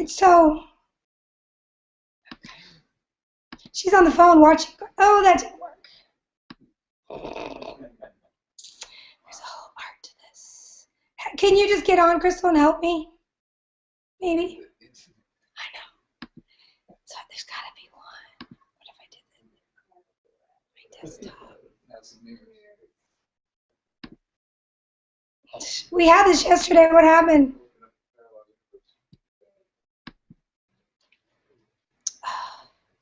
So, she's on the phone watching. Oh, that didn't work. There's a whole art to this. Can you just get on, Crystal, and help me? Maybe? I know. So there's got to be one. What if I did this? My desktop. We had this yesterday. What happened?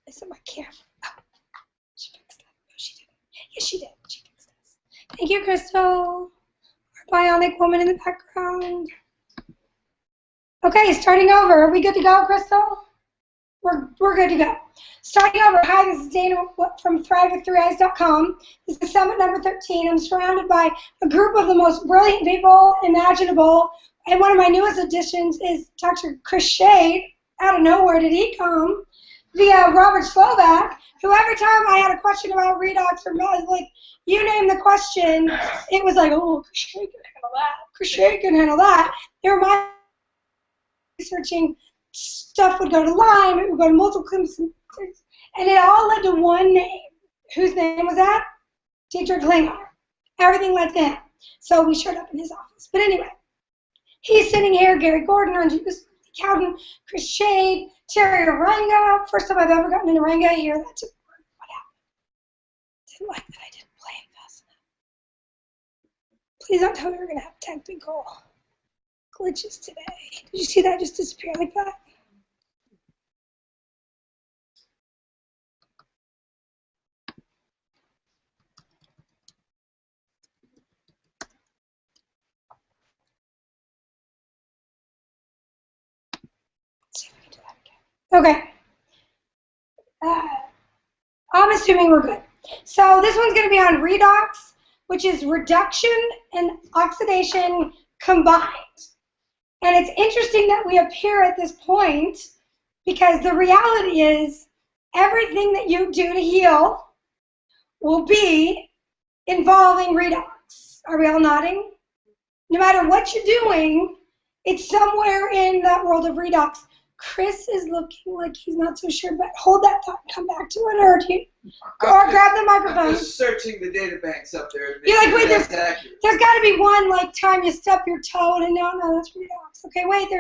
Is it my camera? Oh, she fixed that. No, she didn't. Yes, she did. She fixed this. Thank you, Crystal. Our bionic woman in the background. Okay, starting over. Are we good to go, Crystal? We're good to go. Starting over. Hi, this is Dana from THRiiiVE.com. This is summit number 13. I'm surrounded by a group of the most brilliant people imaginable. And one of my newest additions is Dr. Chris Shade. Out of nowhere did he come? Via Robert Slovak, who every time I had a question about redox or like, you name the question, it was like, oh, Chris Shade can handle that. Chris Shade can handle that. They were my researching stuff would go to Lyme, it would go to multiple clinics, and it all led to one name. Whose name was that? Dietrich Klinger. Everything led to him. So we showed up in his office. But anyway, he's sitting here, Gary Gordon, Andrew Cowden, Chris Shade, Terry Orenga. First time I've ever gotten an Orenga here. That didn't work. What happened? Didn't like that I didn't play it fast enough. Please don't tell me we're going to have technical glitches today. Did you see that just disappear like that? Let's see if we can do that again. Okay. I'm assuming we're good. So this one's going to be on redox, which is reduction and oxidation combined. And it's interesting that we appear at this point because the reality is everything that you do to heal will be involving redox. Are we all nodding? No matter what you're doing, it's somewhere in that world of redox. Chris is looking like he's not so sure, but hold that thought and come back to it, or do you, or grab the microphone. I'm just searching the data banks up there. You're like, wait, there's got to be one like time you stub your toe, and no, that's redox. Okay, wait,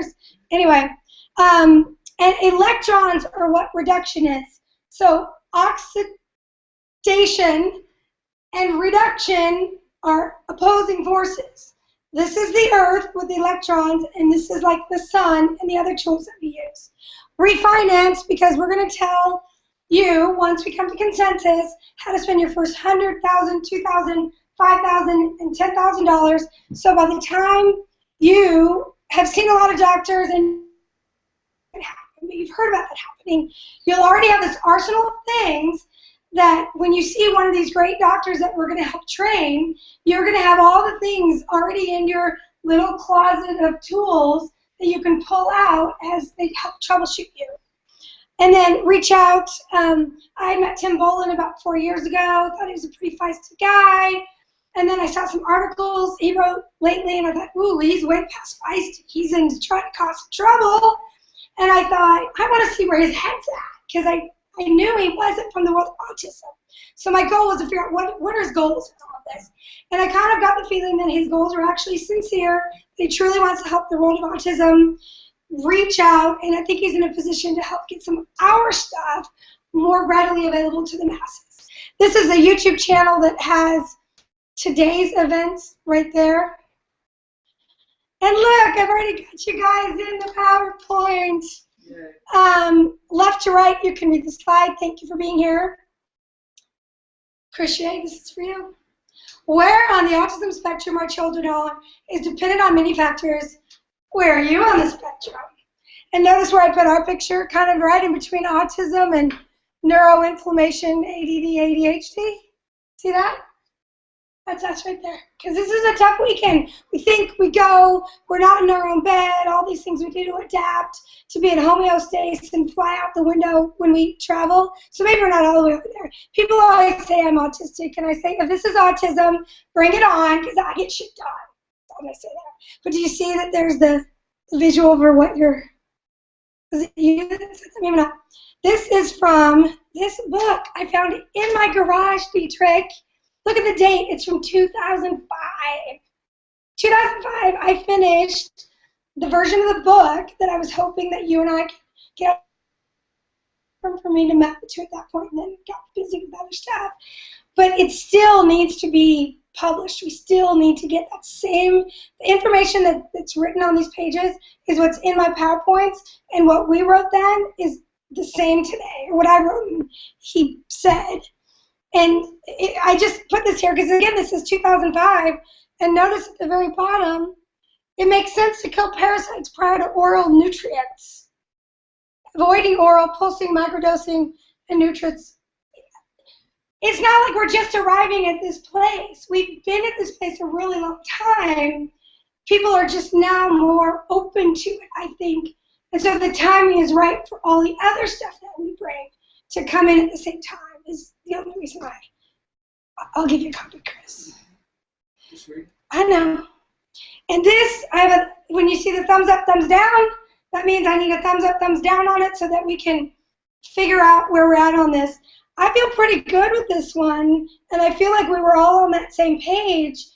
anyway, and electrons are what reduction is. So oxidation and reduction are opposing forces. This is the Earth with the electrons, and this is like the sun and the other tools that we use. Refinance, because we're going to tell you, once we come to consensus, how to spend your first $100,000, $2,000, $5,000, and $10,000. So by the time you have seen a lot of doctors and you've heard about that happening, you'll already have this arsenal of things that when you see one of these great doctors that we're going to help train, you're going to have all the things already in your little closet of tools that you can pull out as they help troubleshoot you. And then reach out. I met Tim Bolin about 4 years ago. Thought he was a pretty feisty guy. And then I saw some articles he wrote lately, and I thought, ooh, he's way past feisty. He's into trying to cause trouble. And I thought, I want to see where his head's at, because I knew he wasn't from the world of autism. So my goal was to figure out what are his goals with all of this. And I kind of got the feeling that his goals are actually sincere. He truly wants to help the world of autism reach out, and I think he's in a position to help get some of our stuff more readily available to the masses. This is a YouTube channel that has today's events right there. And look, I've already got you guys in the PowerPoint. Left to right, you can read the slide. Thank you for being here. Crochet, this is for you. Where on the autism spectrum our children are is dependent on many factors. Where are you on the spectrum? And notice where I put our picture, kind of right in between autism and neuroinflammation, ADD, ADHD. See that? That's us right there. Because this is a tough weekend. We think, we go, we're not in our own bed, all these things we do to adapt, to be in homeostasis and fly out the window when we travel. So maybe we're not all the way over there. People always say I'm autistic, and I say, if this is autism, bring it on, because I get shit done. I'm going to say that. But do you see that there's the visual for what you're Was it you that said something? Maybe not. This is from this book. I found it in my garage, Dietrich. Look at the date. It's from 2005. 2005, I finished the version of the book that I was hoping that you and I could get for me to map it to at that point, and then got busy with other stuff. But it still needs to be published. We still need to get that same, the information that's written on these pages is what's in my PowerPoints, and what we wrote then is the same today, or what I wrote and he said. And I just put this here because, again, this is 2005, and notice at the very bottom, it makes sense to kill parasites prior to oral nutrients. Avoiding oral, pulsing, microdosing, and nutrients. It's not like we're just arriving at this place. We've been at this place a really long time. People are just now more open to it, I think. And so the timing is right for all the other stuff that we bring to come in at the same time is the only reason why. I'll give you a copy, Chris. I know. And this, when you see the thumbs up, thumbs down, that means I need a thumbs up, thumbs down on it so that we can figure out where we're at on this. I feel pretty good with this one, and I feel like we were all on that same page,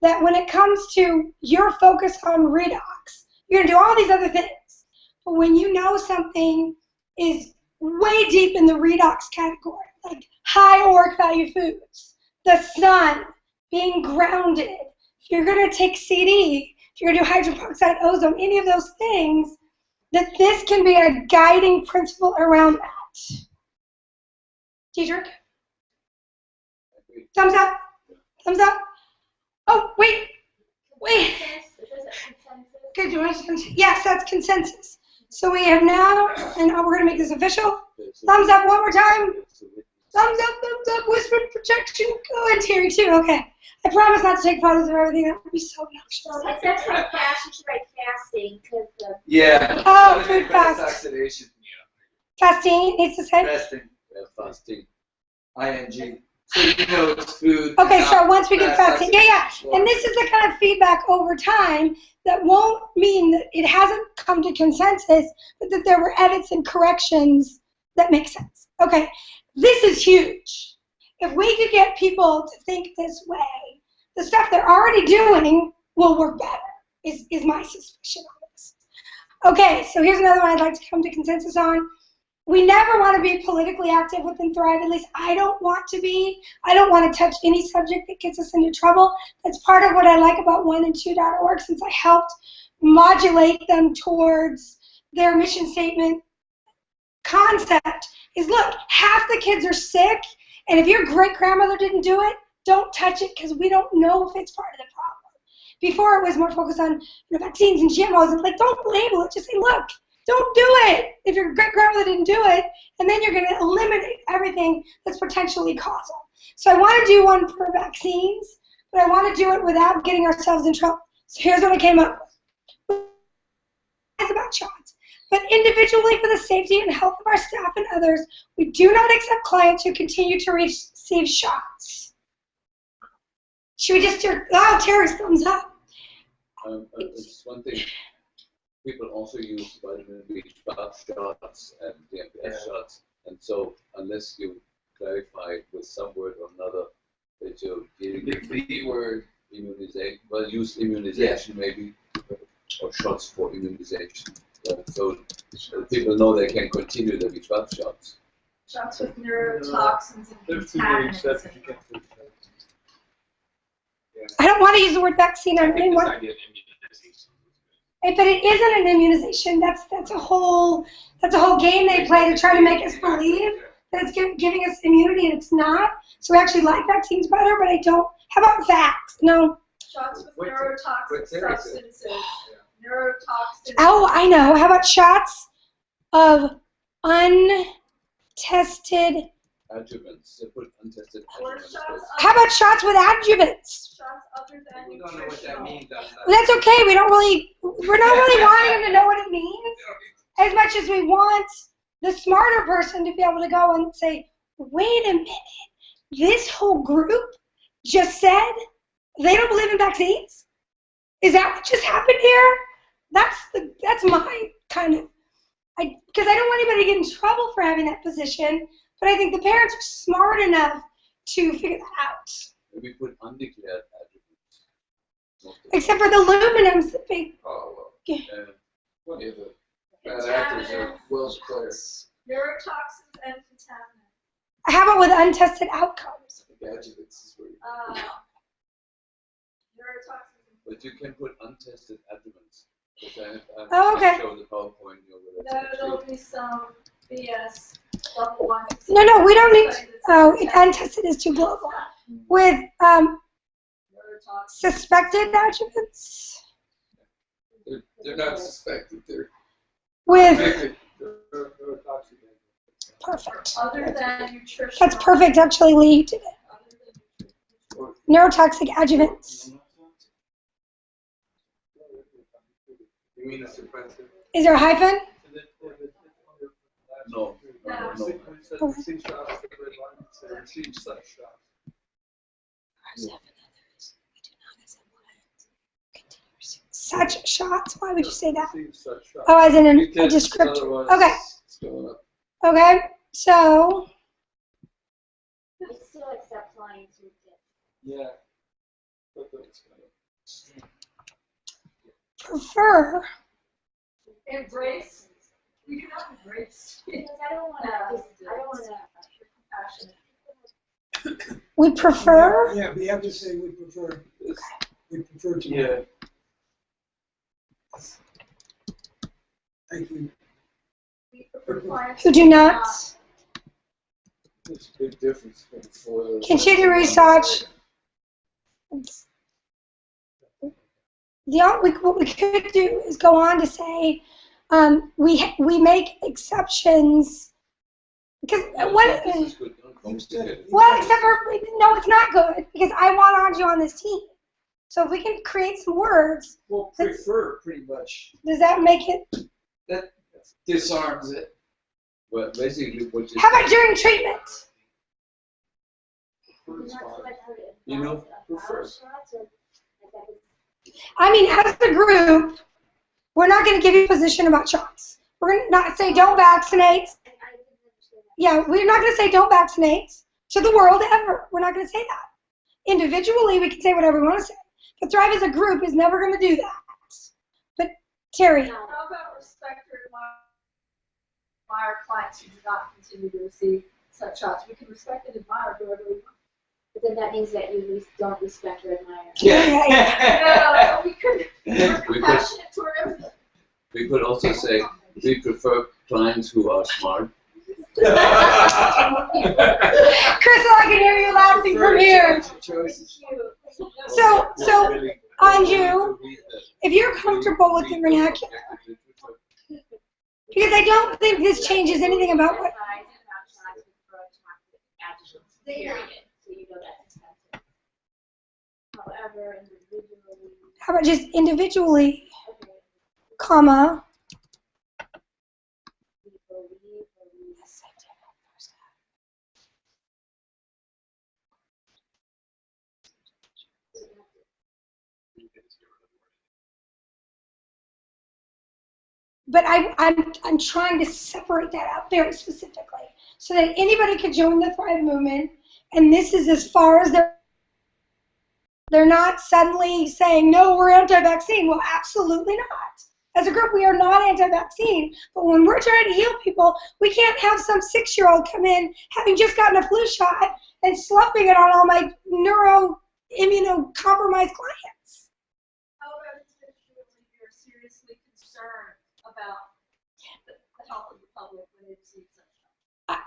that when it comes to your focus on redox, you're going to do all these other things. But when you know something is way deep in the redox category, like high ORAC value foods, the sun, being grounded, if you're going to take CD, if you're going to do hydrogen peroxide, ozone, any of those things, that this can be a guiding principle around that. Dietrich? Thumbs up. Thumbs up. Oh, wait. Good. Yes, that's consensus. So we have now, and we're going to make this official. Thumbs up one more time. Thumbs up, whispered protection. Go in, Terry, too. Okay. I promise not to take photos of everything. That would be so obnoxious. Except for fast, you should write fasting. Yeah. Oh, food fast. Oxidation. Fasting, it needs to say? Fasting. Fasting. ING. So you know it's food. Okay, so once we get fasting, yeah. Sure. And this is the kind of feedback over time that won't mean that it hasn't come to consensus, but that there were edits and corrections that make sense. Okay, this is huge. If we could get people to think this way, the stuff they're already doing will work better, is my suspicion on this. Okay, so here's another one I'd like to come to consensus on. We never want to be politically active within THRiiVE, at least I don't want to be. I don't want to touch any subject that gets us into trouble. That's part of what I like about 1 and 2.org, since I helped modulate them towards their mission statement concept, is look, half the kids are sick, and if your great-grandmother didn't do it, don't touch it because we don't know if it's part of the problem. Before it was more focused on vaccines and GMOs, and like, don't label it, just say, look, don't do it if your great-grandmother didn't do it, and then you're going to eliminate everything that's potentially causal. So I want to do one for vaccines, but I want to do it without getting ourselves in trouble. So here's what I came up with. It's about shots. But individually, for the safety and health of our staff and others, we do not accept clients who continue to receive shots. Should we just do, oh, Terry's thumbs up. It's one thing. People also use vitamin B shots and DMPS shots, and so unless you clarify with some word or another that you're dealing with the word immunization, well, use immunization maybe, or shots for immunization. So people know they can continue the B12 shots. Shots with neurotoxins and contaminants. I don't want to use the word vaccine. I really want. But it isn't an immunization. That's a whole game they play to try to make us believe that it's giving us immunity, and it's not. So we actually like vaccines better, but I don't. How about vax? No. Shots with neurotoxic substances. Neurotoxins. Oh, I know. How about shots of untested? Adjuvants. They put untested adjuvants. How about shots with adjuvants? Shots other than We don't know what that means. That's okay. We're not really wanting them to know what it means as much as we want the smarter person to be able to go and say, wait a minute, this whole group just said they don't believe in vaccines? Is that what just happened here? That's my kind of Because I don't want anybody to get in trouble for having that position, but I think the parents are smart enough to figure that out. We put undeclared attributes. Except for the luminums, the big. Oh, well. Yeah. What is it? Bad actors are well clear. Neurotoxins and contaminants. How about with untested outcomes? Adjuvants is where you Neurotoxins. But you can put untested adjuvants. Oh, okay. Show the PowerPoint here where No, it's there'll actually- be some BS. Level 1. No, we don't need. Untested is too global. With Neurotoxins. suspected adjuvants. They're not suspected. They're With convicted. They're toxic. perfect. Other than nutrition. That's perfect, actually, Lee. You did it. Neurotoxic adjuvants. You mean a suppressor? Is there a hyphen? No. Such shots. Why would you say that? Oh, as in a description. Okay. Okay. So. I still accept lines with it. Yeah. Prefer. Embrace. We do not embrace. Because I don't want to. Compassion. We prefer. Yeah, we have to say we prefer. We prefer to. Yeah. Thank you. We prefer clients Who do not. There's a big difference between foil. Continue research. What we could do is go on to say we make exceptions because what. This is good. Don't complicate it. Well, except for no, it's not good because I want Anju on this team. So if we can create some words, Well, prefer pretty much. does that make it? That disarms it. Well, basically, what you How about during treatment? You know, prefer. I mean, as a group, we're not going to give you a position about shots. We're going to not say don't vaccinate. Yeah, we're not going to say don't vaccinate to the world ever. We're not going to say that. Individually, we can say whatever we want to say. But THRiiVE as a group is never going to do that. But Terry. How about respect or admire clients who do not continue to receive such shots? We can respect and admire whoever we want. But then that means that you don't respect or admire. No, we could. We're compassionate toward everything. We could also say we prefer clients who are smart. Crystal, I can hear you laughing from here. So, Anju, if you're comfortable with the vernacular, because I don't think this changes anything about what. However, individually. How about just individually, comma. But I'm trying to separate that out very specifically so that anybody could join the THRiiVE movement, and this is as far as they're not suddenly saying, no, we're anti-vaccine. Well, absolutely not. As a group, we are not anti-vaccine, but when we're trying to heal people, we can't have some 6-year-old come in having just gotten a flu shot and sloughing it on all my immunocompromised clients. How about individually you're seriously concerned about the health of the public when they receive such shots?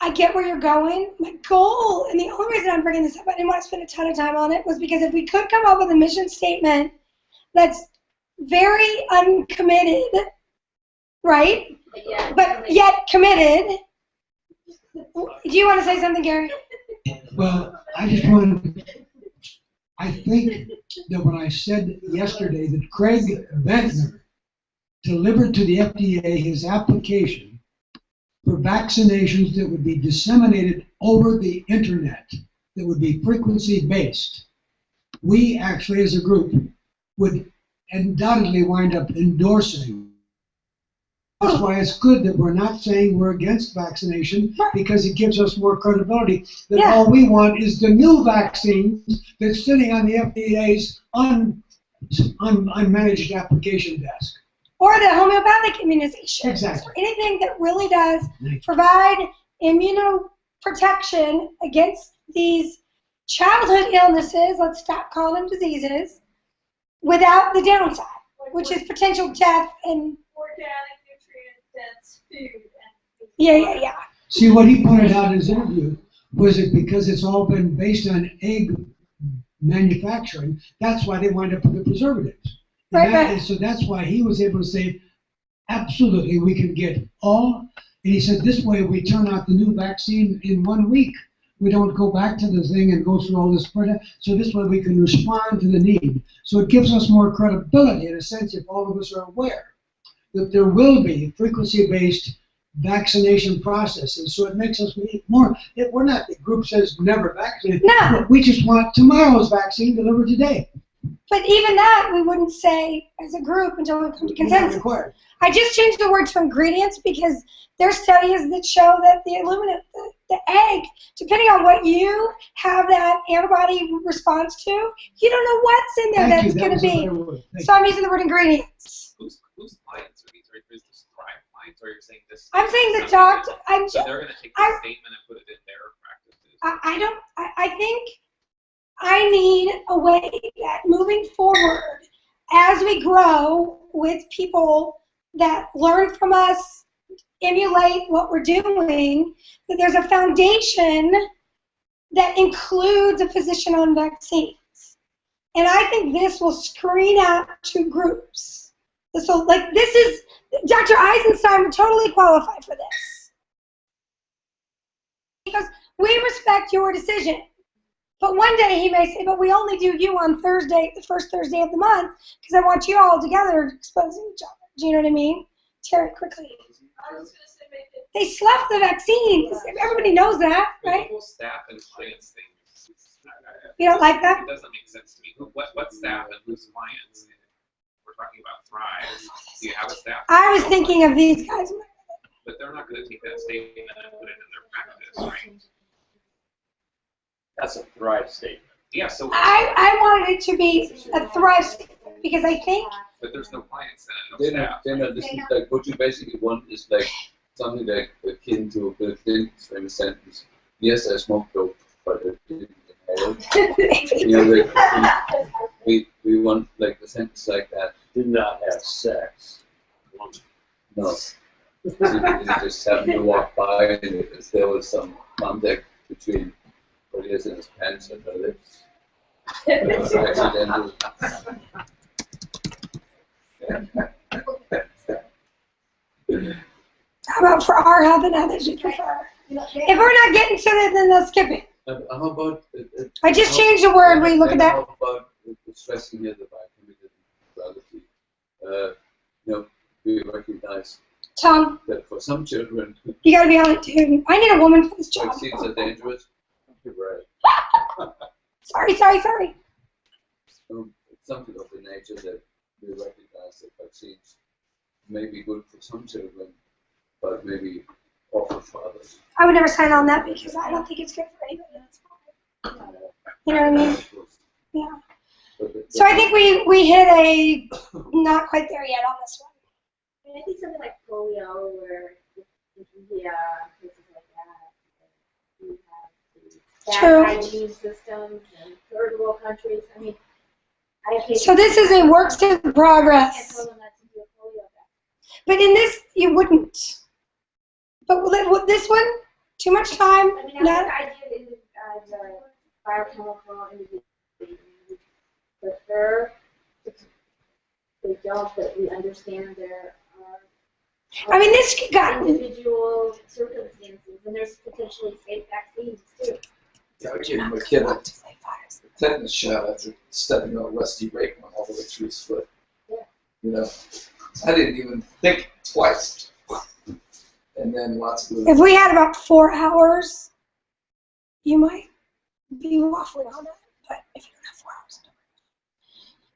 I get where you're going. My goal, and the only reason I'm bringing this up, I didn't want to spend a ton of time on it, was because if we could come up with a mission statement that's very uncommitted, right? But yet committed. Do you want to say something, Gary? Well, I just wanted, I think that when I said yesterday that Craig Ventnor delivered to the FDA his application for vaccinations that would be disseminated over the internet, that would be frequency-based, we actually as a group would undoubtedly wind up endorsing That's why it's good that we're not saying we're against vaccination, because it gives us more credibility that all we want is the new vaccines that's sitting on the FDA's unmanaged application desk. Or the homeopathic immunization. Exactly. Or anything that really does provide immunoprotection against these childhood illnesses, let's stop calling them diseases, without the downside, which is potential death and organic, nutrient-dense food. Yeah. See, what he pointed out in his interview was that because it's all been based on egg manufacturing, that's why they wind up with the preservatives. And so that's why he was able to say, absolutely, we can get all. And he said, this way we turn out the new vaccine in 1 week. We don't go back to the thing and go through all this product. So this way we can respond to the need. So it gives us more credibility in a sense if all of us are aware that there will be frequency-based vaccination processes. So it makes us more, we're not, the group says never vaccinate. No. We just want tomorrow's vaccine delivered today. But even that we wouldn't say as a group until we come to consensus. I just changed the word to ingredients because there's studies that show that the egg, depending on what you have that antibody response to, you don't know what's in there that's going to be. So I'm using the word ingredients. Whose clients are these? Is this THRiiVE clients, or you're saying this? I'm saying the doctor. So they're going to take this statement and put it in their practices. I think I need a way that moving forward, as we grow with people that learn from us, emulate what we're doing, that there's a foundation that includes a physician on vaccines. And I think this will screen out to groups. So, this is, Dr. Eisenstein would totally qualify for this. Because we respect your decision. But one day he may say, but we only do you on Thursday, the first Thursday of the month, because I want you all together exposing each other. Do you know what I mean? Terry, quickly. I was going to say make it. They slough the vaccines. Everybody knows that, right? The whole staff and clients thing. You don't like that? It doesn't make sense to me. What staff and whose clients? We're talking about THRiiVE. Do you have a staff? I was thinking of these guys. But they're not going to take that statement and put it in their practice, right? That's a THRiiVE statement. Yeah, so. I wanted it to be a THRiiVE statement because I think. But there's no clients then, no staff. This is like what you basically want is like something like akin to Bill Clinton's famous sentence. Yes, I smoked dope, but I didn't inhale. We want like a sentence like that. Did not have sex. No. You just happen to walk by and if there was some contact between what he has in his pants and her lips. It was accidental. How about for our health and others you prefer? If we're not getting to it, then they'll skip it. How about? I just changed the word. We look at that. How about stressing here the biochemical we recognize Tom, that for some children, you got to be on it too. I need a woman for this job. vaccines are dangerous. You're right. Sorry. It's something of the nature that we recognize that vaccines may be good for some children, but maybe awful for others. I would never sign on that because I don't think it's good for anybody. You know what I mean? Yeah. So I think we hit a not quite there yet on this one. I mean, I think something like polio, where in India, places like that, you have True. bad hygiene systems and third world countries. I mean, so this is a work in progress. tell them not to do a polio vaccine. But in this, you wouldn't. But with this one, too much time. I mean, the idea is the biochemical individual. Prefer they don't, but we understand there are. I mean, this got individual circumstances, and there's potentially safe vaccines too. Yeah, I gave my kid a tetanus shot after stepping on a rusty rake went all the way through his foot. Yeah. You know, I didn't even think twice. And then lots of. If we had about 4 hours, you might be waffling on that. But if you don't have 4 hours,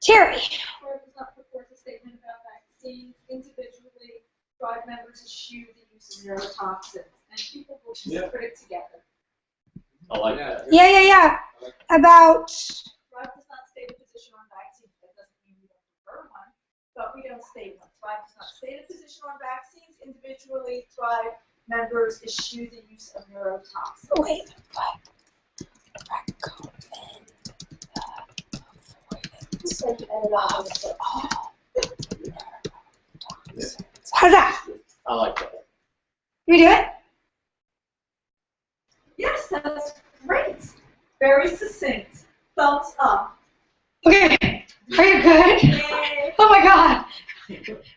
Terry. Or does not purport a statement about vaccines individually THRiiVE members eschew the use of neurotoxins, and people will just put it together. I like that. Yeah. About. THRiiVE does not state a position on vaccines. That doesn't mean we don't prefer one, but we don't state one. THRiVE does not state a position on vaccines. Individually, THRiiVE members eschew the use of neurotoxins. Wait, what? How's that? I like that. Can we do it? Yes, that's great. Very succinct. Thumbs up. Okay. Are you good? Yay. Oh my God.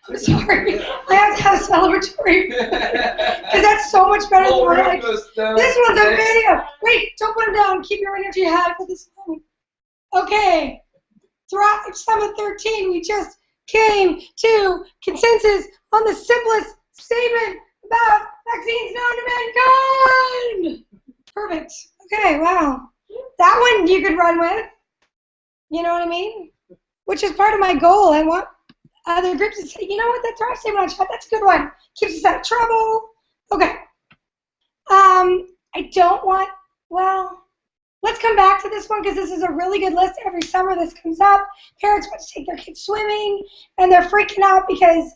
I'm sorry. I have to have a celebratory. Because that's so much better than what I. This one's a video. Wait, don't put them down. Keep your energy high for this one. Okay. THRiiVE Summit 13, we just came to consensus on the simplest statement about vaccines known to mankind. Perfect. Okay, wow. That one you could run with. You know what I mean? Which is part of my goal. I want other groups to say, you know what, that THRiiVE statement on chat, that's a good one. Keeps us out of trouble. Okay. I don't want, well, let's come back to this one because this is a really good list. Every summer this comes up. Parents want to take their kids swimming, and they're freaking out because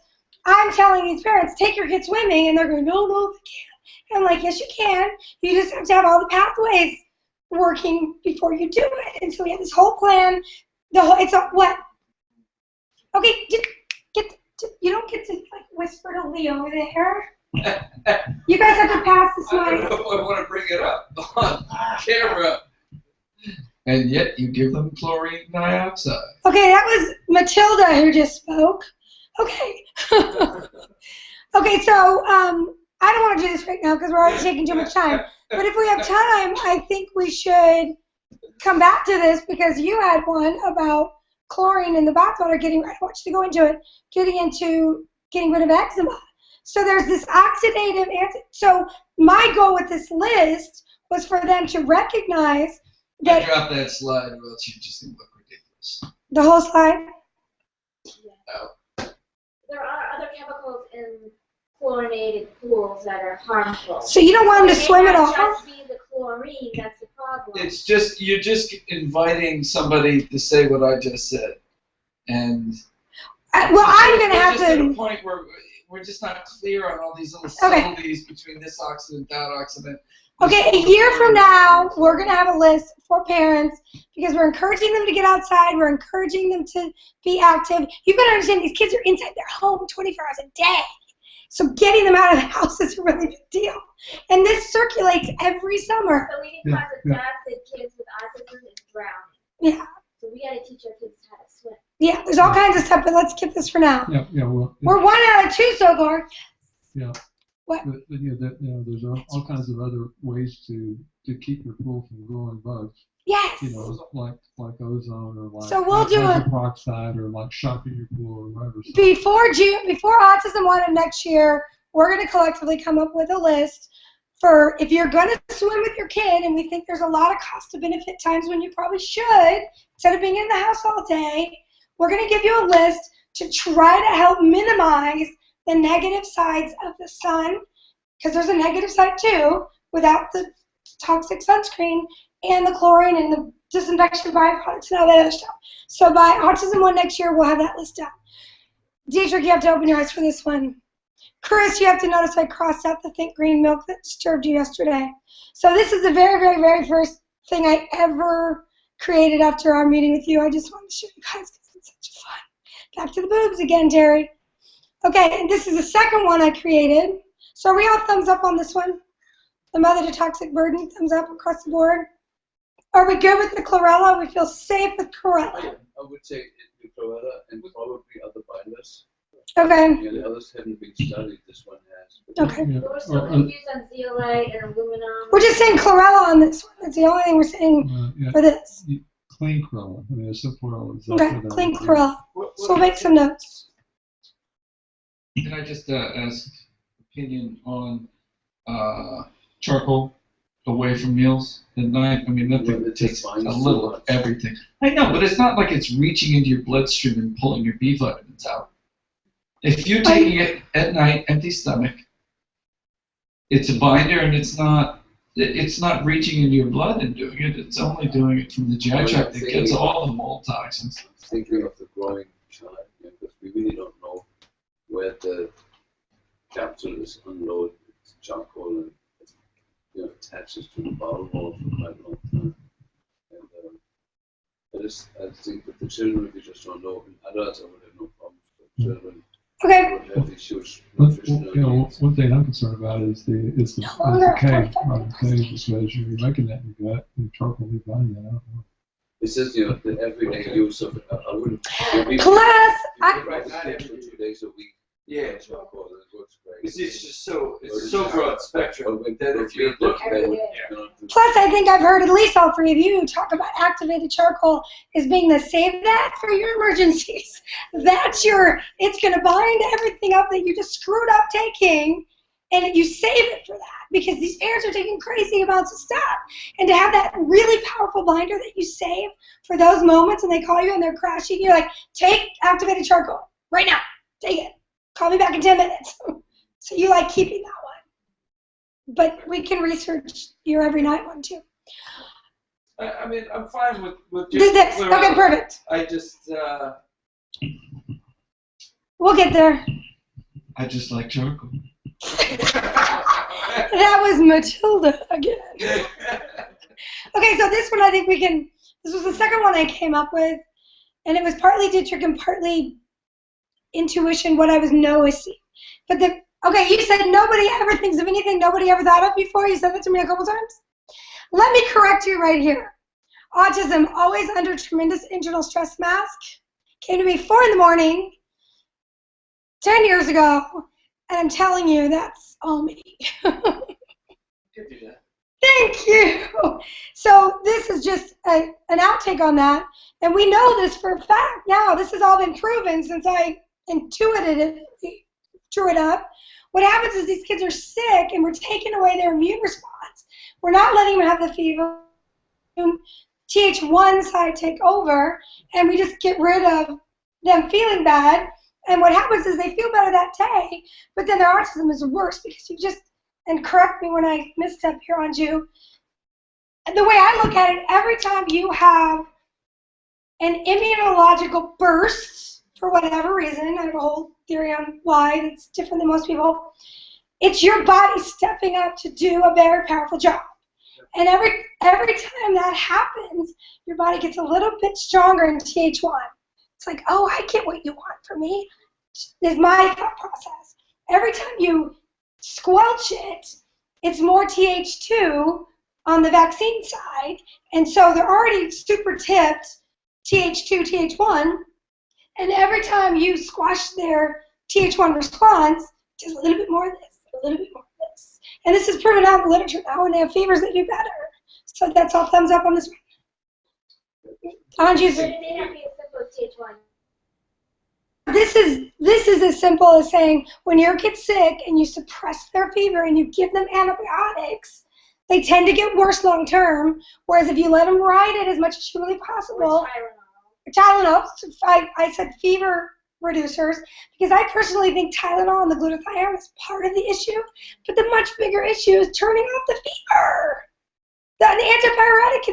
I'm telling these parents, take your kids swimming, and they're going, no, they can't. And I'm like, yes, you can. You just have to have all the pathways working before you do it. And so we have this whole plan. It's a, what? Okay, you don't get to like whisper to Leo over there. You guys have to pass this I don't mic. know if I want to bring it up on camera. And yet you give them chlorine dioxide. Okay, that was Matilda who just spoke. Okay. Okay, so I don't want to do this right now because we're already taking too much time. But if we have time, I think we should come back to this because you had one about chlorine in the bathwater I want you to go into it, getting rid of eczema. So there's this oxidative so my goal with this list was for them to recognize that. Drop that slide or else you're just going to look ridiculous. The whole slide? Oh. There are other chemicals in chlorinated pools that are harmful. So you don't want them to swim at all? It may not just be the chlorine that's the problem. It's just, you're just inviting somebody to say what I just said. And Well, I'm going to have we're just at a to. point where we're just not clear on all these little subtleties between this oxidant, that oxidant. Okay, a year from now, we're going to have a list for parents because we're encouraging them to get outside. We're encouraging them to be active. You've got to understand these kids are inside their home 24 hours a day. So getting them out of the house is a really big deal. And this circulates every summer. The leading cause of death in kids with autism is drowning. Yeah. So we got to teach our kids how to swim. Yeah, there's all kinds of stuff, but let's skip this for now. Well, We're 1 out of 2 so far. Yeah. What? But there's all kinds of other ways to keep your pool from growing bugs. Yes. Like ozone or like So we'll do it peroxide or like shocking your pool or whatever. So. before Autism 1 of next year. We're going to collectively come up with a list for if you're going to swim with your kid, and we think there's a lot of cost to benefit times when you probably should instead of being in the house all day. We're going to give you a list to try to help minimize the negative sides of the sun, because there's a negative side too, without the toxic sunscreen and the chlorine and the disinfection byproducts and all that other stuff. So by Autism 1 next year, we'll have that list done. Dietrich, you have to open your eyes for this one. Chris, you have to notice I crossed out the thick green milk that disturbed you yesterday. So this is the very, very, very first thing I ever created after our meeting with you. I just wanted to show you guys because it's such fun. Back to the boobs again, Terry. Okay, and this is the second one I created. So are we all thumbs up on this one? The mother to toxic burden, thumbs up across the board. Are we good with the chlorella? We feel safe with chlorella. I would say the chlorella and probably other binders. Okay. Yeah, the others haven't been studied. This one has. Okay. Yeah. We're still confused on zeolite and aluminum. We're just saying chlorella on this one. That's the only thing we're saying for this. Clean chlorella. I mean, a simple chlorella. Okay, clean chlorella. So we'll make some notes. Can I just ask opinion on charcoal away from meals at night? I mean, that takes a little of everything. I know, but it's not like it's reaching into your bloodstream and pulling your B vitamins out. If you're taking it at night, empty stomach, it's a binder and it's not reaching into your blood and doing it. It's only doing it from the GI tract that gets all the mold toxins. Thinking of the growing child, because we really don't know where the capsule is unloaded. It's charcoal and attaches to the bowel wall for quite a long time. And I think with the children, we just don't know. In adults, I would have no problems. But children would have these huge nutritional needs. One thing I'm concerned about is the decay, because you're making that in your gut and charcoal will bind that. I don't know. This is the everyday use of. I wouldn't. Class. For 2 days a week. Yeah. Charcoal, it works great. It's just so broad spectrum that if you're looking at it. Plus, I think I've heard at least all three of you talk about activated charcoal as being the save that for your emergencies. It's going to bind everything up that you just screwed up taking, and you save it for that because these parents are taking crazy amounts of stuff. And to have that really powerful binder that you save for those moments and they call you and they're crashing, you're like, take activated charcoal right now. Take it. Call me back in 10 minutes. So you like keeping that one. But we can research your every night one too. I mean, I'm fine with Do just this. Okay, perfect. I just We'll get there. I just like charcoal. That was Matilda again. Okay, so this one I think this was the second one I came up with, and it was partly Dietrich and partly intuition, what I was noticing. But you said nobody ever thinks of anything nobody ever thought of before. You said that to me a couple times. Let me correct you right here. Autism, always under tremendous internal stress mask, came to me 4 in the morning, 10 years ago, and I'm telling you, that's all me. Thank you. So this is just an outtake on that, and we know this for a fact now. This has all been proven since I intuited it, drew it up. What happens is these kids are sick, and we're taking away their immune response. We're not letting them have the fever. TH1 side take over, and we just get rid of them feeling bad. And what happens is they feel better that day, but then their autism is worse because you just, and correct me when I misstep here on you, the way I look at it, every time you have an immunological burst, for whatever reason, I have a whole theory on why that's different than most people, it's your body stepping up to do a very powerful job. And every time that happens, your body gets a little bit stronger in TH1. It's like, oh, I get what you want from me, is my thought process. Every time you squelch it, it's more TH2 on the vaccine side, and so they're already super tipped TH2, TH1, and every time you squash their TH1 response, just a little bit more of this, a little bit more of this. And this is proven out in the literature now. When they have fevers, they do better. So that's all thumbs up on this one. Anju's. This is as simple as saying when your kid's sick and you suppress their fever and you give them antibiotics, they tend to get worse long term. Whereas if you let them ride it as much as humanly possible, Tylenol. I said fever reducers because I personally think Tylenol and the glutathione is part of the issue, but the much bigger issue is turning off the fever. The antipyretic,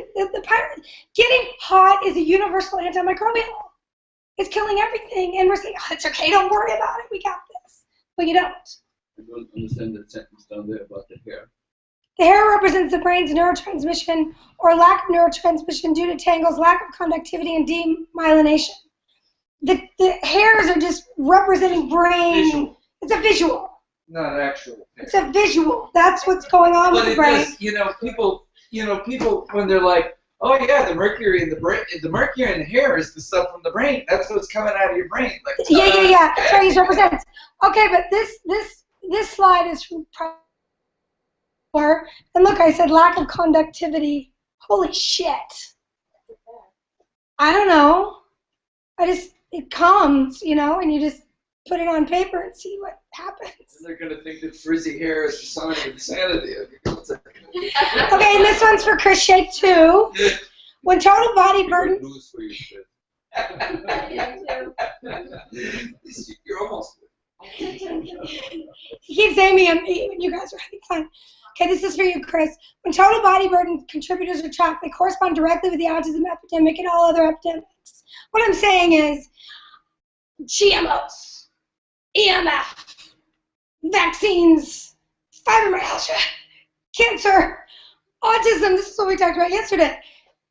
getting hot is a universal antimicrobial. It's killing everything, and we're saying, oh, it's okay, don't worry about it, we got this. But you don't. I don't understand that sentence down there about the hair. The hair represents the brain's neurotransmission or lack of neurotransmission due to tangles, lack of conductivity, and demyelination. The hairs are just representing brain. Visual. It's a visual. Not actual. It's a visual. That's what's going on with the brain. People when they're like, oh yeah, the mercury in the brain, the mercury in the hair is the stuff from the brain. That's what's coming out of your brain. Like, yeah. That's what it represents. Okay, but this slide is from and look, I said lack of conductivity. Holy shit. I don't know. It comes, and you just put it on paper and see what happens. And they're going to think that frizzy hair is a sign of insanity. Okay, and this one's for Chris Shake too. When total body burden. Lose for you, You're almost. He keeps saying me when you guys are having fun. Okay, this is for you, Chris. When total body burden contributors are tracked, they correspond directly with the autism epidemic and all other epidemics. What I'm saying is GMOs, EMF, vaccines, fibromyalgia, cancer, autism. This is what we talked about yesterday.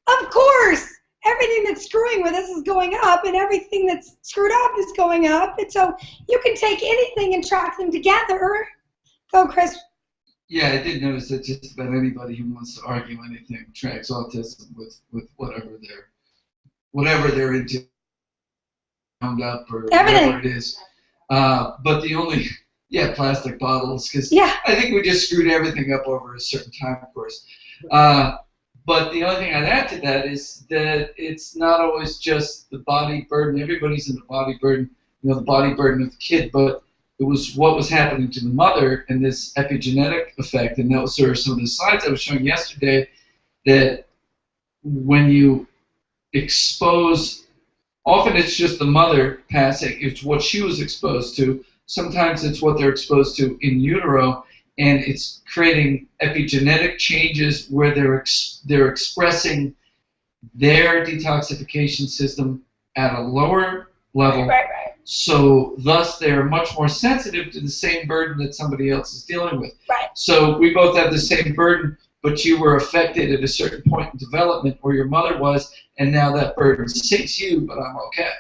Of course, everything that's screwing with us is going up, and everything that's screwed up is going up. And so you can take anything and track them together. Go, Chris. Yeah, I did notice that just about anybody who wants to argue anything tracks autism with whatever they're into, round up or Everything. whatever it is. But the only plastic bottles, because Yeah. I think we just screwed everything up over a certain time, of course. But the only thing I'd add to that is that it's not always just the body burden. Everybody's in the body burden, the body burden of the kid, but it was what was happening to the mother and this epigenetic effect. And that was sort of some of the slides I was showing yesterday, that when you expose, often it's just the mother passing, it's what she was exposed to. Sometimes it's what they're exposed to in utero, and it's creating epigenetic changes where they're expressing their detoxification system at a lower level. Right. So thus they're much more sensitive to the same burden that somebody else is dealing with. Right. So we both have the same burden, but you were affected at a certain point in development where your mother was, and now that burden sinks you, but I'm okay.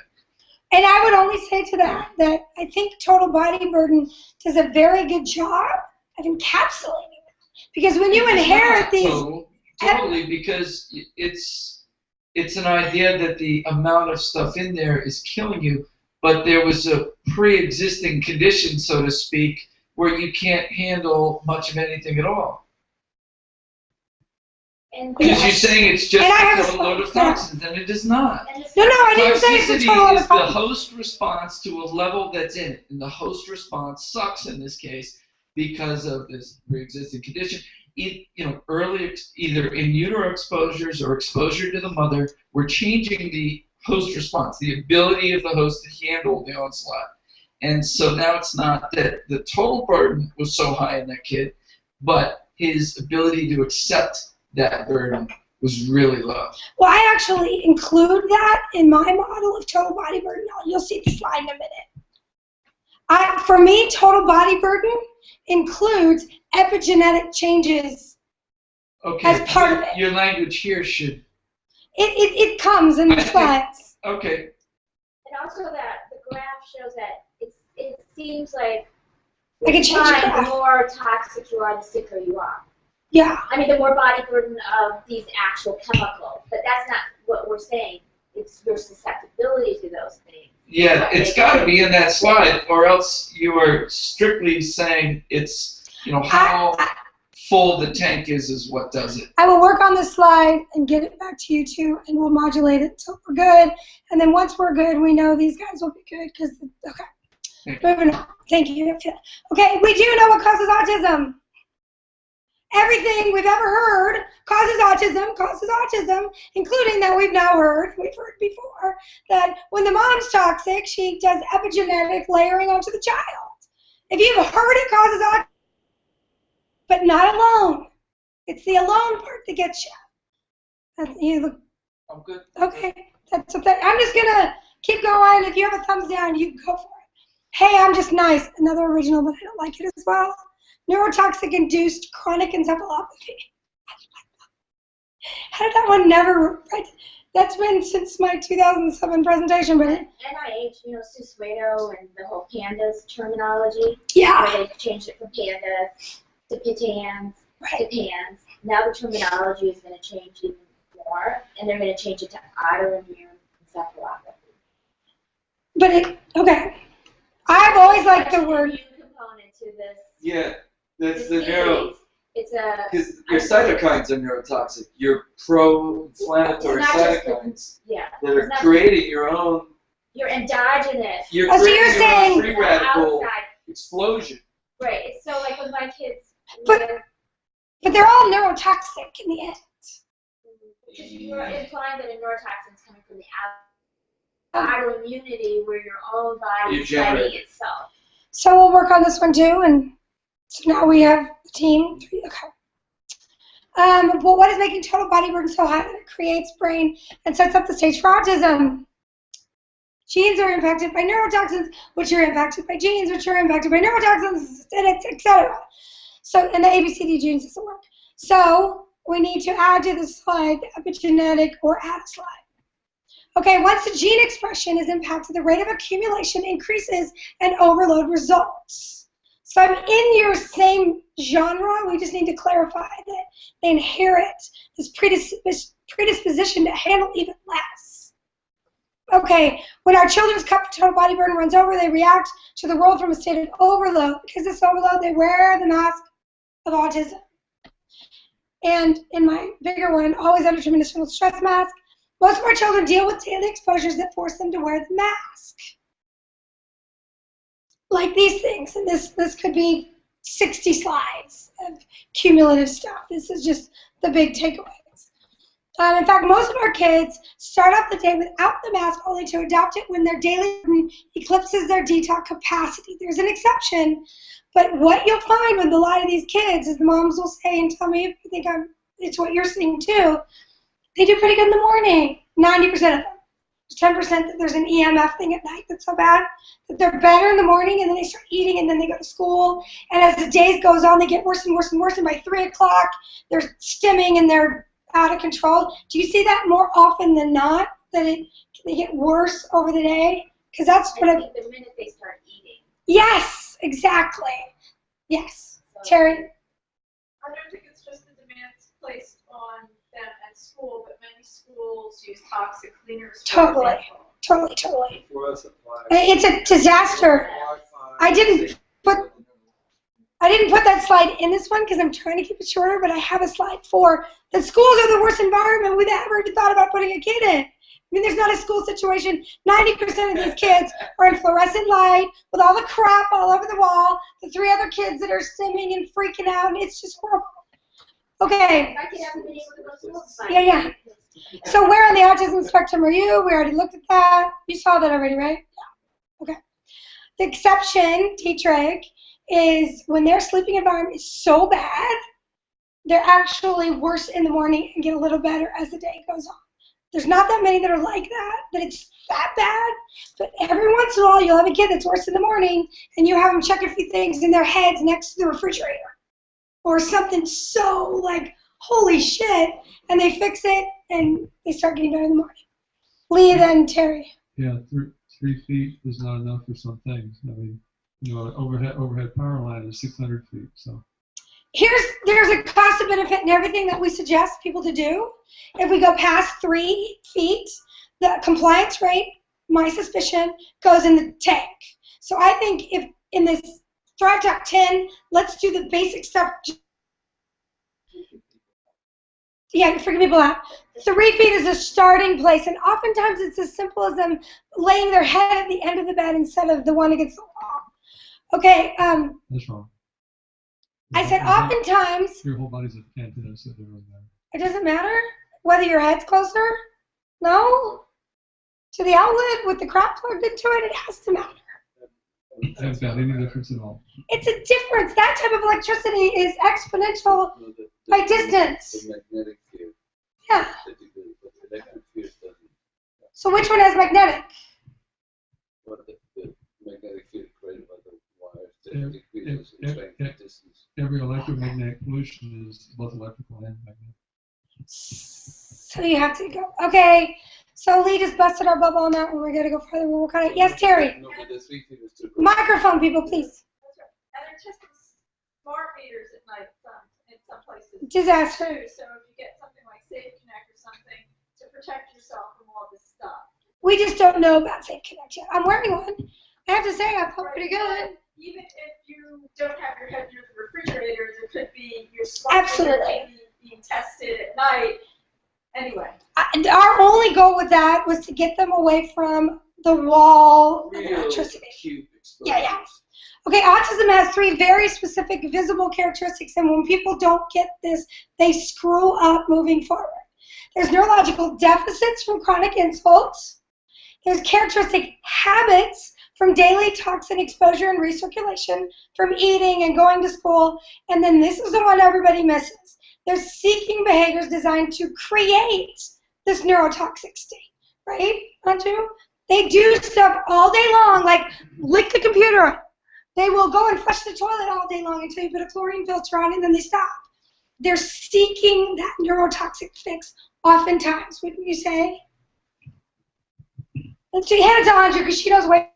And I would only say to that I think total body burden does a very good job of encapsulating it. Because when you inherit these... Totally, because it's an idea that the amount of stuff in there is killing you, but there was a pre-existing condition, so to speak, where you can't handle much of anything at all. Because you're saying it's just a load of toxins, and it is not. No, I didn't say it's a total Toxicity is the host response to a level that's in it, and the host response sucks in this case because of this pre-existing condition. Early, either in utero exposures or exposure to the mother, we're changing the host response, the ability of the host to handle the onslaught. And so now it's not that the total burden was so high in that kid, but his ability to accept that burden was really low. Well, I actually include that in my model of total body burden. You'll see the slide in a minute. For me, total body burden includes epigenetic changes as part of it. Your language here should... It comes in the slides. Okay. And also that the graph shows that it seems like I can change the graph. The more toxic you are, the sicker you are. Yeah. I mean, the more body burden of these actual chemicals, but that's not what we're saying. It's your susceptibility to those things. Yeah, it's got to be in that slide, or else you are strictly saying it's, how full the tank is what does it. I will work on this slide and get it back to you two, and we'll modulate it until we're good. And then once we're good, we know these guys will be good because, okay. Moving on. Thank you. Okay, we do know what causes autism. Everything we've ever heard causes autism, including that we've heard before, that when the mom's toxic, she does epigenetic layering onto the child. If you've heard it causes autism, but not alone. It's the alone part that gets you. I'm good. Okay, that's okay. I'm just going to keep going. If you have a thumbs down, you can go for it. Hey, I'm just nice. Another original, but I don't like it as well. Neurotoxic-induced chronic encephalopathy. How did that one never... That's been since my 2007 presentation, but... NIH, Susueto and the whole PANDAS terminology. Yeah. Where they changed it from PANDAS to PITANS to PANS. Now the terminology is going to change even more, and they're going to change it to autoimmune encephalopathy. But okay. I've always liked the word... component to this. Yeah. That's the disease. neuro, It's a... because your cytokines are neurotoxic. Your pro-inflammatory cytokines that are creating your own... Your endogenous. You're so creating you're your saying own free radical outside. explosion. Right. So like with my kids... But they're all neurotoxic in the end. You're implying that a neurotoxin is coming from the autoimmunity where your own body is fighting itself. So we'll work on this one too, and so now we have the team. Okay. Well, what is making total body burden so high that it creates brain and sets up the stage for autism? Genes are impacted by neurotoxins, which are impacted by genes, which are impacted by neurotoxins, etc. So, and the ABCD genes doesn't work. So we need to add to the slide the epigenetic or add a slide. Okay, once the gene expression is impacted, the rate of accumulation increases and overload results. So I'm in your same genre. We just need to clarify that they inherit this predisposition to handle even less. Okay, when our children's cup for total body burden runs over, they react to the world from a state of overload. Because this overload, they wear the mask of autism. And in my bigger one, always under tremendous mental stress mask, most of our children deal with daily exposures that force them to wear the mask. Like these things, and this could be 60 slides of cumulative stuff. This is just the big takeaways. In fact, most of our kids start off the day without the mask, only to adopt it when their daily burden eclipses their detox capacity. There's an exception, but what you'll find with a lot of these kids is the moms will say, and tell me if you think it's what you're seeing too, they do pretty good in the morning, 90% of them. 10% that there's an EMF thing at night that's so bad that they're better in the morning, and then they start eating, and then they go to school. And as the days goes on, they get worse and worse and worse. And by 3 o'clock, they're stimming and they're out of control. Do you see that more often than not? That they get worse over the day? Because that's what I think the minute they start eating. Yes, exactly. Yes, Terry. I don't think it's just the demands placed on them at school, but many schools use toxic cleaners. Totally. It's a disaster. I didn't put that slide in this one because I'm trying to keep it shorter, but I have a slide for the schools are the worst environment we've ever even thought about putting a kid in. I mean, there's not a school situation. 90% of these kids are in fluorescent light with all the crap all over the wall, the 3 other kids that are stimming and freaking out, and it's just horrible. Okay. I could haven't been able to go to school. Yeah. So where on the autism spectrum are you? We already looked at that. You saw that already, right? Yeah. Okay. The exception, THRiiiVE, is when their sleeping environment is so bad, they're actually worse in the morning and get a little better as the day goes on. There's not that many that are like that it's that bad, but every once in a while you'll have a kid that's worse in the morning and you have them check a few things in their heads next to the refrigerator or something so like, holy shit, and they fix it and they start getting better in the morning. Lee, then Terry. Yeah, 3 feet is not enough for some things. I mean, you know, overhead power line is 600 feet, so. There's a cost of benefit in everything that we suggest people to do. If we go past 3 feet, the compliance rate, my suspicion, goes in the tank. So I think if in this THRiiVE Top 10, let's do the basic stuff. Yeah, freaking people out. 3 feet is a starting place, and oftentimes it's as simple as them laying their head at the end of the bed instead of the one against the wall. Okay. That's wrong. I said oftentimes. Your whole body's a antenna, so it doesn't really matter. It doesn't matter whether your head's closer. No. To the outlet with the crap plugged into it, it has to matter. It hasn't got any difference at all. It's a difference. That type of electricity is exponential by distance. The magnetic field. Yeah. The electric field doesn't. So which one has magnetic? Well, the magnetic field created by the wires decreases in strength and distance. Every electromagnetic pollution is both electrical and magnetic. So you have to go. Okay. So Lee just busted our bubble on that one. We're going to go further. We'll work on it. Yes, Terry. No, but the 3 feet is too Microphone, people, please. That's right. And they're testing smart meters at night in some places. Disaster. Too. So if you get something like SafeConnect or something to protect yourself from all this stuff. We just don't know about SafeConnect yet. I'm wearing one. I have to say, I felt pretty good. Even if you don't have your head near the refrigerator, there could be your smart Absolutely. being tested at night. Anyway. Our only goal with that was to get them away from the wall of electricity. Yeah. Okay, autism has 3 very specific visible characteristics, and when people don't get this, they screw up moving forward. There's neurological deficits from chronic insults. There's characteristic habits from daily toxin exposure and recirculation, from eating and going to school, and then this is the one everybody misses. They're seeking behaviors designed to create this neurotoxic state, right, Anju? They do stuff all day long, like lick the computer. They will go and flush the toilet all day long until you put a chlorine filter on it, and then they stop. They're seeking that neurotoxic fix oftentimes, wouldn't you say? Let's hand it to Anju because she knows way.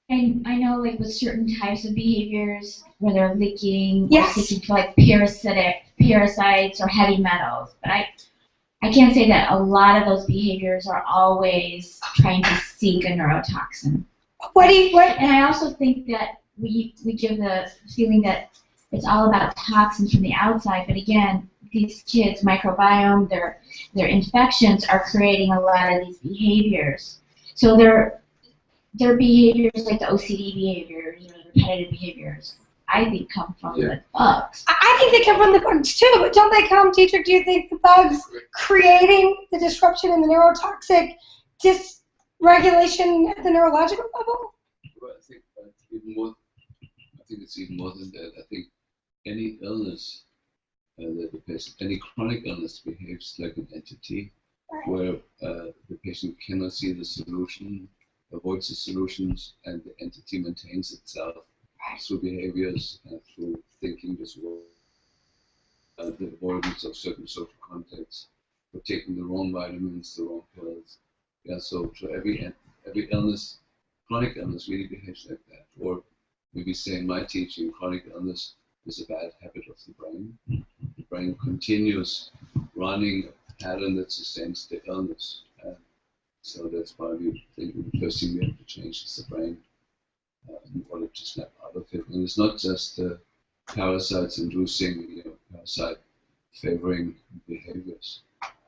And I know, like, with certain types of behaviors where they're leaking Yes. or seeking for, like, parasites or heavy metals, but I can't say that a lot of those behaviors are always trying to seek a neurotoxin. What? And I also think that we give the feeling that it's all about toxins from the outside, but again, these kids' microbiome, their infections are creating a lot of these behaviors. So their behaviors, like the OCD behaviors or the repetitive behaviors, I think come from the bugs. I think they come from the bugs too, but don't they come, teacher? Do you think the bugs creating the disruption in the neurotoxic dysregulation at the neurological level? Well, I think it's even more than that. I think any illness that the patient, any chronic illness behaves like an entity where the patient cannot see the solution, avoids the solutions, and the entity maintains itself through behaviors and through thinking as well. The avoidance of certain social contexts, for taking the wrong vitamins, the wrong pills. Yeah, so every illness, chronic illness really behaves like that. Or maybe say in my teaching, chronic illness is a bad habit of the brain. The brain continues running a pattern that sustains the illness. So that's why we think the first thing we have to change is the brain in order to snap out of it. And it's not just parasites inducing, parasite favoring behaviors.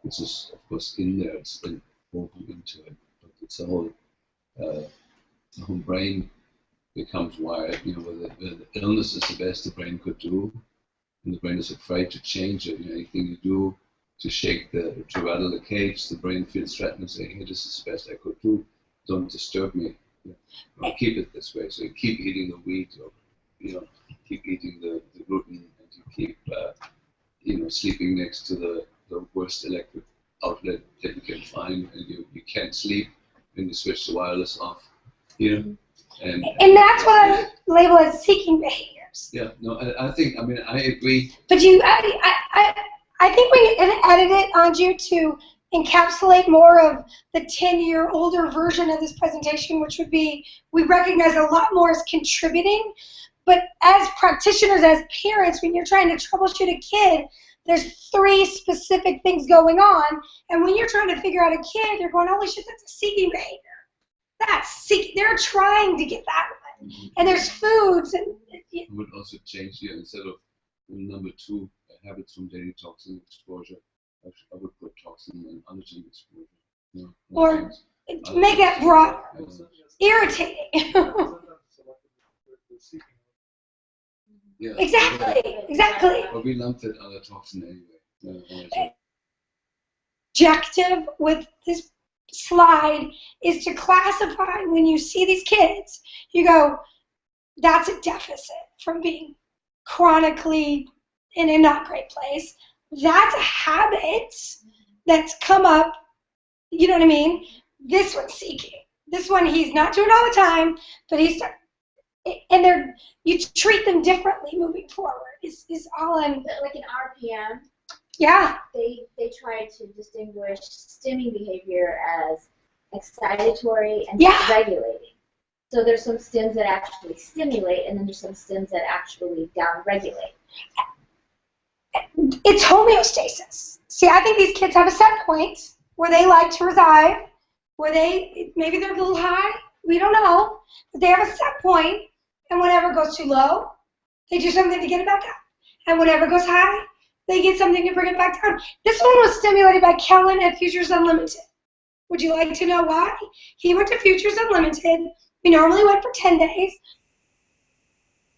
It's just, of course, in there. It's been woven into it. But it's the whole brain becomes wired. Where the illness is the best the brain could do, and the brain is afraid to change it. Anything you do to rattle the cage, the brain feels threatened and saying, "Hey, this is the best I could do. Don't disturb me. I'll keep it this way." So you keep eating the wheat, or keep eating the gluten, and you keep sleeping next to the worst electric outlet that you can find, and you can't sleep when you switch the wireless off. And that's what I label as seeking behaviors. Yeah, no, I agree. But I think we can edit it, Anju, to encapsulate more of the 10-year older version of this presentation, which would be, we recognize a lot more as contributing, but as practitioners, as parents, when you're trying to troubleshoot a kid, there's 3 specific things going on, and when you're trying to figure out a kid, you're going, holy shit, that's a seeking behavior. They're trying to get that one. And there's foods. And I would also change here, instead of number 2, habits from daily toxin exposure, I would put toxin and allergen exposure. Or make that broad, irritating. Yeah. Exactly. But we lumped it under toxin anyway. Objective with this slide is to classify, when you see these kids, you go, that's a deficit from being chronically in a not great place. That's a habit that's come up, you know what I mean? This one's seeking. This one he's not doing all the time, but and you treat them differently moving forward is all I'm. Like in RPM, yeah. They try to distinguish stimming behavior as excitatory and regulating. So there's some stims that actually stimulate, and then there's some stims that actually downregulate. It's homeostasis. See, I think these kids have a set point where they like to reside, where maybe they're a little high, we don't know, but they have a set point, and whenever it goes too low, they do something to get it back up. And whenever it goes high, they get something to bring it back down. This one was stimulated by Kellen at Futures Unlimited. Would you like to know why? He went to Futures Unlimited. We normally went for 10 days,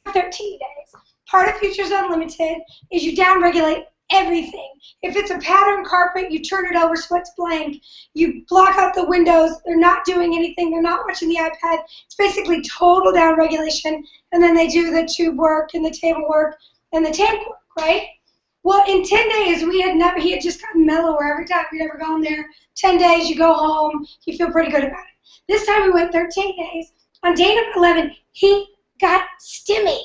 13 days. Part of Futures Unlimited is you downregulate everything. If it's a pattern carpet, you turn it over so it's blank. You block out the windows. They're not doing anything. They're not watching the iPad. It's basically total down regulation. And then they do the tube work and the table work and the tank work, right? Well, in 10 days, he had just gotten mellower every time we'd ever gone there. 10 days, you go home, you feel pretty good about it. This time we went 13 days. On day number 11, he got stimmy.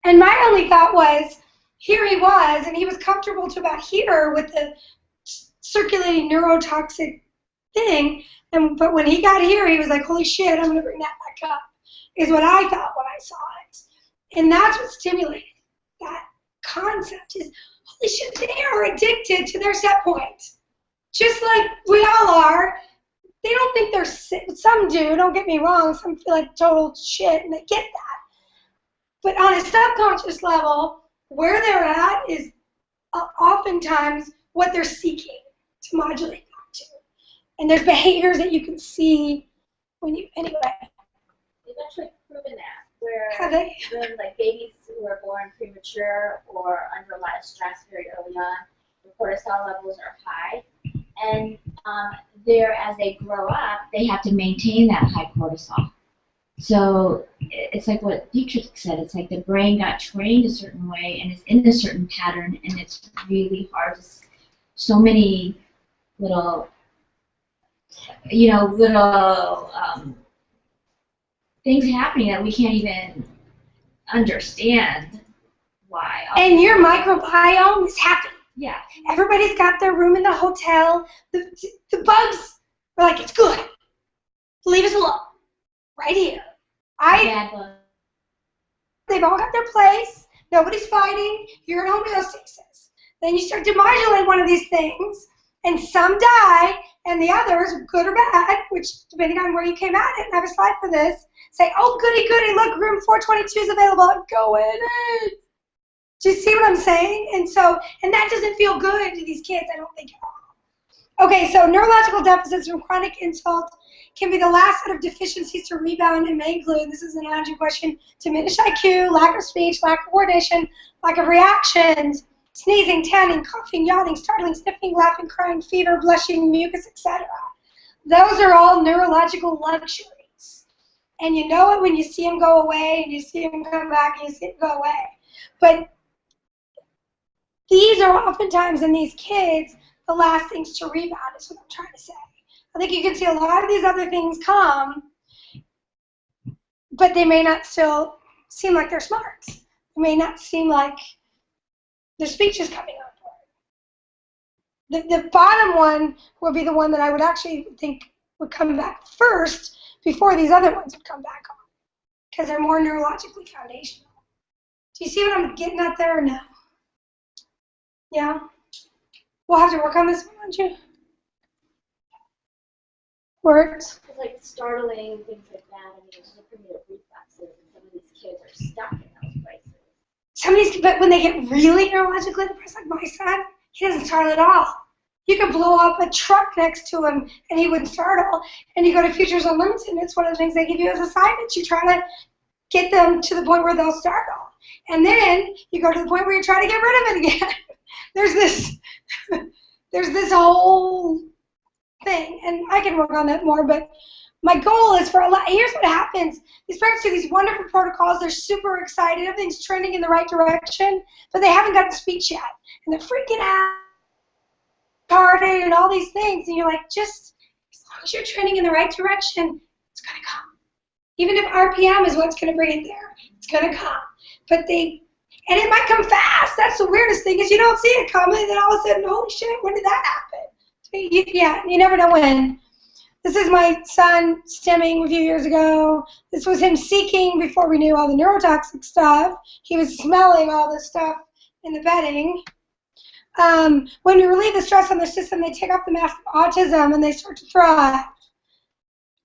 And my only thought was, here he was, and he was comfortable to about here with the circulating neurotoxic thing. But when he got here, he was like, holy shit, I'm going to bring that back up, is what I thought when I saw it. And that's what stimulated that concept is, holy shit, they are addicted to their set point. Just like we all are. They don't think they're sick. Some do, don't get me wrong. Some feel like total shit, and they get that. But on a subconscious level, where they're at is oftentimes what they're seeking to modulate back to. And there's behaviors that you can see when you, anyway. They've actually proven that, where Have they? when like babies who are born premature or under a lot of stress very early on, the cortisol levels are high. And as they grow up, they have to maintain that high cortisol. So it's like what Dietrich said, it's like the brain got trained a certain way and it's in a certain pattern, and it's really hard to, so many little, things happening that we can't even understand why. And your microbiome is happy. Yeah. Everybody's got their room in the hotel. The bugs are like, it's good. Leave us alone. Right here. They've all got their place. Nobody's fighting. You're in homeostasis. Then you start to modulate one of these things, and some die, and the others, good or bad, which depending on where you came at it, and I have a slide for this, say, oh, goody, goody, look, room 422 is available. I'm going in. Do you see what I'm saying? And that doesn't feel good to these kids, I don't think at all. Okay, so neurological deficits from chronic insult can be the last set of deficiencies to rebound and may include, this is an analogy question, diminished IQ, lack of speech, lack of coordination, lack of reactions, sneezing, tanning, coughing, yawning, startling, sniffing, laughing, crying, fever, blushing, mucus, etc. Those are all neurological luxuries. And you know it when you see them go away, and you see them come back, and you see them go away. But these are oftentimes in these kids the last things to rebound, is what I'm trying to say. I think you can see a lot of these other things come, but they may not still seem like they're smart. They may not seem like their speech is coming up. The bottom one would be the one that I would actually think would come back first before these other ones would come back on, because they're more neurologically foundational. Do you see what I'm getting at there or no? Yeah? We'll have to work on this one, won't you? Words? It's like startling, things like that. I mean, there's no primitive reflexes, and some of these kids are stuck in those places. Some of these, but when they get really neurologically depressed, like my son, he doesn't startle at all. You could blow up a truck next to him, and he wouldn't startle. And you go to Futures Unlimited, and it's one of the things they give you as assignments. You try to get them to the point where they'll startle. And then you go to the point where you try to get rid of it again. There's this whole thing, and I can work on that more, but my goal is for a lot. Here's what happens. These parents do these wonderful protocols. They're super excited. Everything's trending in the right direction, but they haven't gotten speech yet. And they're freaking out, retarded, and all these things. And you're like, just as long as you're trending in the right direction, it's going to come. Even if RPM is what's going to bring it there, it's going to come. And it might come fast. That's the weirdest thing, is you don't see it coming, and then all of a sudden, holy shit, when did that happen? Yeah, you never know when. This is my son stimming a few years ago. This was him seeking before we knew all the neurotoxic stuff. He was smelling all this stuff in the bedding. When we relieve the stress on the system, they take off the mask of autism and they start to thrive.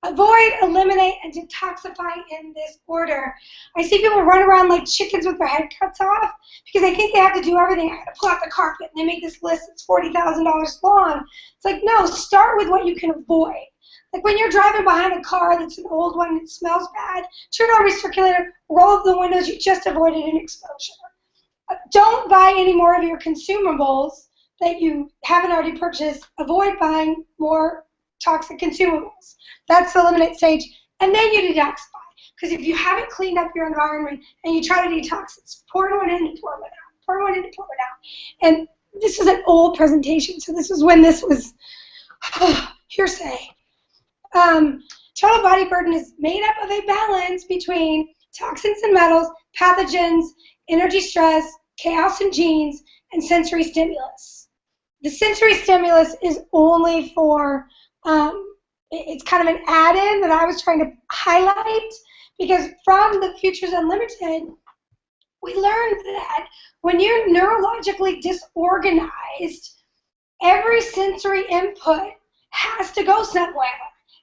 Avoid, eliminate, and detoxify in this order. I see people run around like chickens with their head cuts off because they think they have to do everything. I got to pull out the carpet, and they make this list that's $40,000 long. It's like, no, start with what you can avoid. Like when you're driving behind a car that's an old one and it smells bad, turn on recirculator, roll up the windows, you just avoided an exposure. Don't buy any more of your consumables that you haven't already purchased. Avoid buying more toxic consumables. That's the eliminate stage. And then you detoxify. Because if you haven't cleaned up your environment and you try to detox, it's pour one in and pour one out, pour one in and pour one out. And this is an old presentation, so this was when this was hearsay. Total body burden is made up of a balance between toxins and metals, pathogens, energy stress, chaos and genes, and sensory stimulus. The sensory stimulus is only for, it's kind of an add-in that I was trying to highlight, because from the Futures Unlimited, we learned that when you're neurologically disorganized, every sensory input has to go somewhere,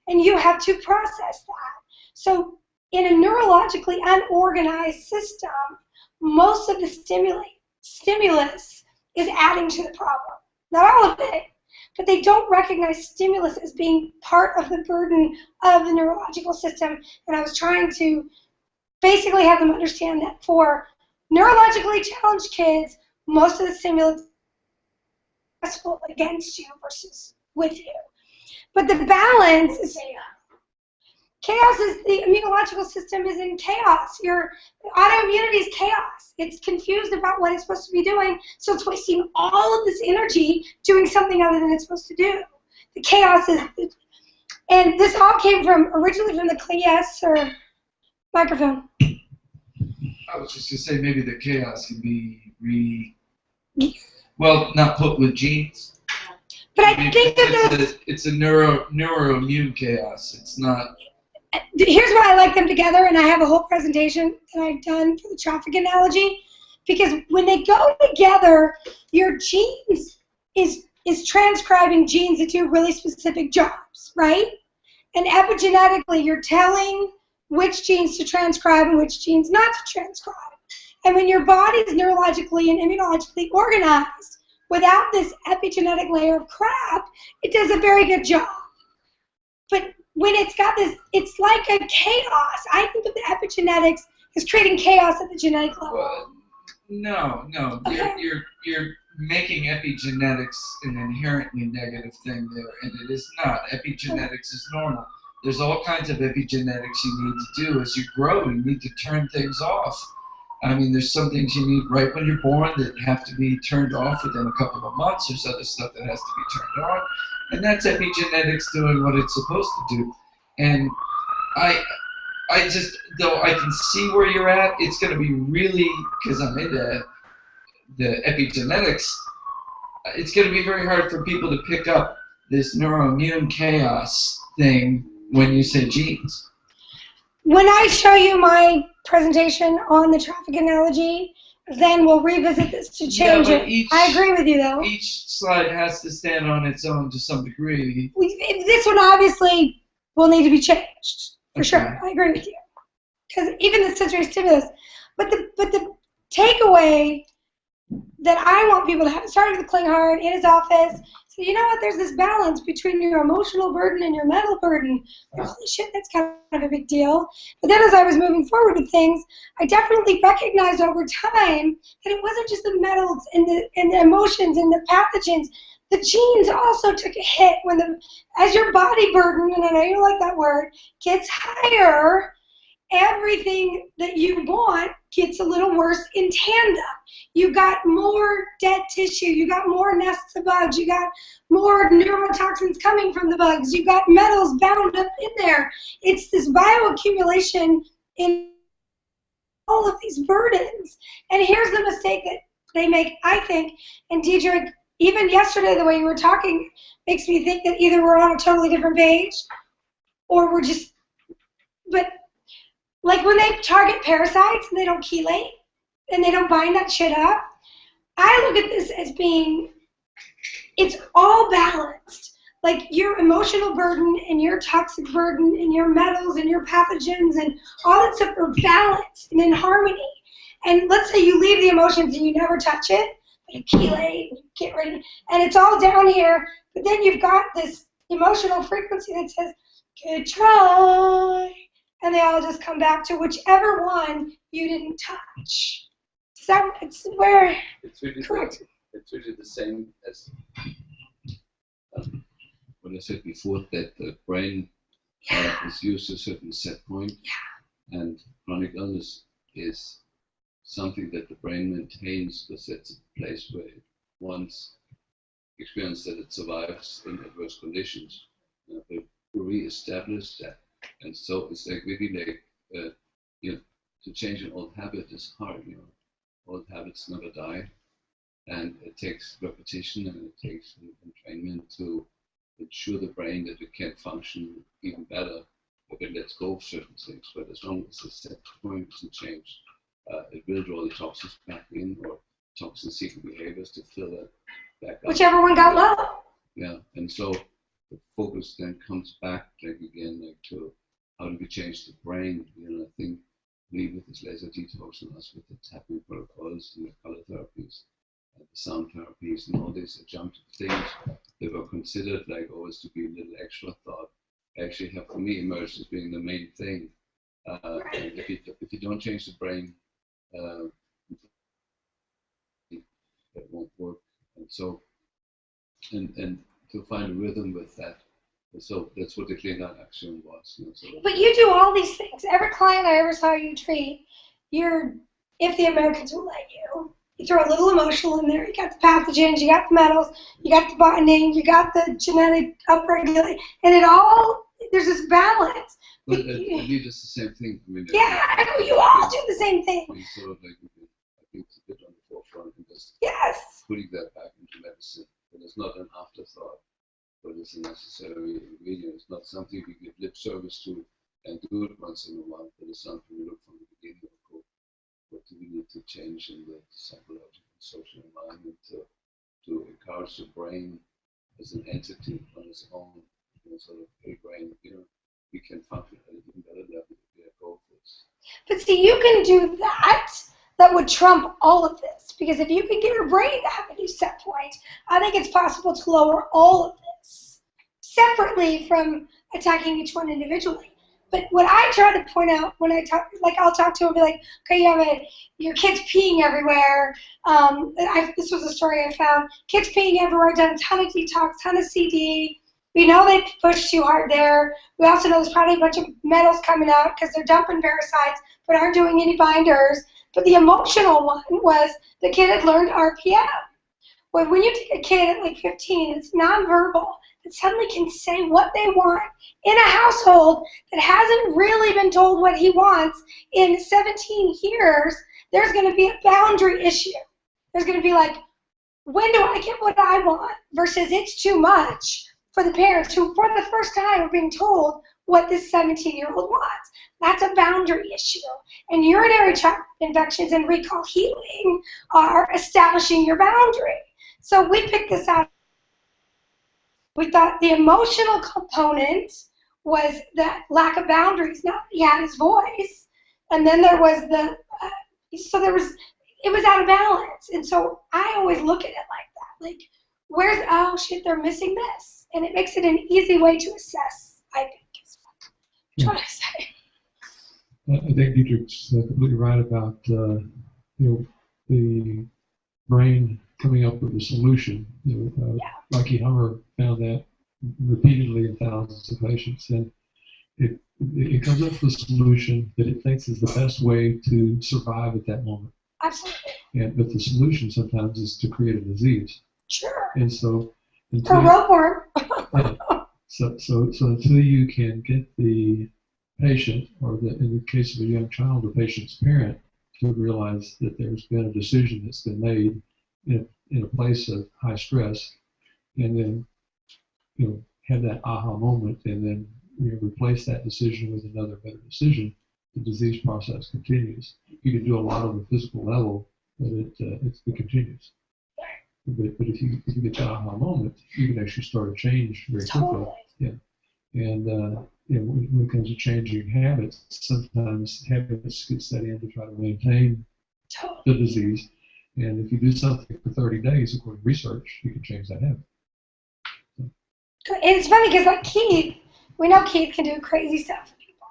and you have to process that. So in a neurologically unorganized system, most of the stimulus is adding to the problem. Not all of it, but they don't recognize stimulus as being part of the burden of the neurological system. And I was trying to basically have them understand that for neurologically challenged kids, most of the stimulus is successful against you versus with you. But the balance is chaos. Is the immunological system is in chaos. Your autoimmunity is chaos. It's confused about what it's supposed to be doing, so it's wasting all of this energy doing something other than it's supposed to do. The chaos is, and this all came from originally from the class or microphone. I was just going to say maybe the chaos can be not put with genes. But I think that it's a neuroimmune chaos. It's not. Here's why I like them together, and I have a whole presentation that I've done for the traffic analogy, because when they go together, your genes is transcribing genes that do really specific jobs, right? And epigenetically, you're telling which genes to transcribe and which genes not to transcribe. And when your body is neurologically and immunologically organized, without this epigenetic layer of crap, it does a very good job. But when it's got this, it's like a chaos. I think that the epigenetics is creating chaos at the genetic level. Well, no. Okay. You're making epigenetics an inherently negative thing there, and it is not. Epigenetics is normal. There's all kinds of epigenetics you need to do as you grow. You need to turn things off. I mean, there's some things you need right when you're born that have to be turned off within a couple of months. There's other stuff that has to be turned on. And that's epigenetics doing what it's supposed to do. And I just, though I can see where you're at, it's going to be really, because I'm into the epigenetics, it's going to be very hard for people to pick up this neuroimmune chaos thing when you say genes. When I show you my presentation on the traffic analogy, then we'll revisit this to change it. I agree with you, though. Each slide has to stand on its own to some degree. This one obviously will need to be changed, for sure. I agree with you. Because even the sensory stimulus, but the takeaway that I want people to have, starting with Klinghard in his office, so you know what, there's this balance between your emotional burden and your mental burden. Like, holy shit, that's kind of a big deal. But then as I was moving forward with things, I definitely recognized over time that it wasn't just the metals and the emotions and the pathogens. The genes also took a hit when as your body burden, and I know you like that word, gets higher, everything that you want gets a little worse in tandem. You got more dead tissue, you got more nests of bugs, you got more neurotoxins coming from the bugs, you got metals bound up in there. It's this bioaccumulation in all of these burdens. And here's the mistake that they make, I think, and Dietary, even yesterday the way you were talking makes me think that either we're on a totally different page or we're just, but like when they target parasites and they don't chelate and they don't bind that shit up, I look at this as being, it's all balanced. Like your emotional burden and your toxic burden and your metals and your pathogens and all that stuff are balanced and in harmony. And let's say you leave the emotions and you never touch it, but you chelate, you get rid of it, and it's all down here, but then you've got this emotional frequency that says, good try. And they all just come back to whichever one you didn't touch. Does it's where It's really correct. it's really the same as what I said before, that the brain is used to a certain set point, and chronic illness is something that the brain maintains because it's a place where it once experienced that it survives in adverse conditions. They re-establish that, and so it's like really like to change an old habit is hard. Old habits never die, and it takes repetition and it takes entrainment to ensure the brain that it can function even better if it lets go of certain things. But as long as the set point doesn't change, it will draw the toxins back in, or toxin-seeking behaviors to fill it back up. Whichever one got low. Yeah, and so the focus then comes back to how do we change the brain? I think we with this laser detox and us with the tapping protocols and the color therapies, the sound therapies, and all these adjunctive things that were considered like always to be a little extra thought, actually have for me emerged as being the main thing. And if you don't change the brain, it won't work. And so, and to find a rhythm with that. So that's what the clean out action was. But you do all these things. Every client I ever saw you treat, if the Americans will let you, you throw a little emotional in there. You got the pathogens, you got the metals, you got the binding, you got the genetic upregulation, and there's this balance. But it is the same thing. I mean, I know you all do the same thing. Sort of like, I think it's a bit on the forefront and just putting that back into medicine. But it's not an afterthought, but it's a necessary ingredient. It's not something we give lip service to and do it once in a while, but it's something we look from the beginning of course. What do we need to change in the psychological and social environment to encourage the brain as an entity on its own, sort of a brain, we can function at an even better level if we have both this. But see, you can do that. That would trump all of this. Because if you can get your brain to have a new set point, I think it's possible to lower all of this separately from attacking each one individually. But what I try to point out when I talk, I'll talk to them, be like, okay, your kid's peeing everywhere. This was a story I found. Kids peeing everywhere, done a ton of detox, ton of CD. We know they push too hard there. We also know there's probably a bunch of metals coming out because they're dumping parasites but aren't doing any binders. But the emotional one was the kid had learned RPM. When you take a kid at like 15, it's nonverbal, that suddenly can say what they want in a household that hasn't really been told what he wants in 17 years, there's going to be a boundary issue. There's going to be like, when do I get what I want versus it's too much for the parents who, for the first time, are being told what this 17-year-old wants. That's a boundary issue. And urinary tract infections and recall healing are establishing your boundary. So we picked this out. We thought the emotional component was the lack of boundaries. Now he had his voice, and then there was it was out of balance. And so I always look at it like that. Oh shit, they're missing this. And it makes it an easy way to assess, I think, is what I'm trying to say. I think Dietrich's completely right about the brain coming up with a solution. Lucky Hummer found that repeatedly in thousands of patients, and it comes up with a solution that it thinks is the best way to survive at that moment. Absolutely. But the solution sometimes is to create a disease. Sure. And so or ropeworm. so until you can get the patient, or in the case of a young child, the patient's parent, to realize that there's been a decision that's been made in a place of high stress, and then have that aha moment, and then replace that decision with another better decision, the disease process continues. You can do a lot on the physical level, but it continues. But if you get that aha moment, you can actually start a change very quickly. Totally. Yeah. And when it comes to changing habits, sometimes habits get set in to try to maintain the disease. And if you do something for 30 days, according to research, you can change that habit. And it's funny because Keith, we know Keith can do crazy stuff for people.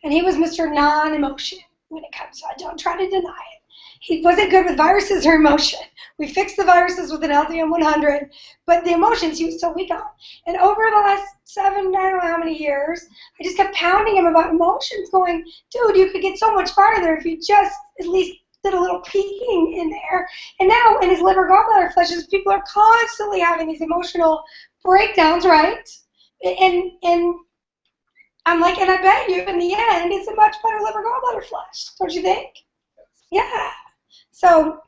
And he was Mr. Non-emotion when it comes to it. I don't try to deny it. He wasn't good with viruses or emotion. We fixed the viruses with an LDM 100, but the emotions he was so weak on. And over the last 7, I don't know how many years, I just kept pounding him about emotions, going, dude, you could get so much farther if you just at least did a little peeking in there. And now in his liver gallbladder flushes, people are constantly having these emotional breakdowns, right? And I'm like, and I bet you in the end, it's a much better liver gallbladder flush, don't you think? Yeah. So,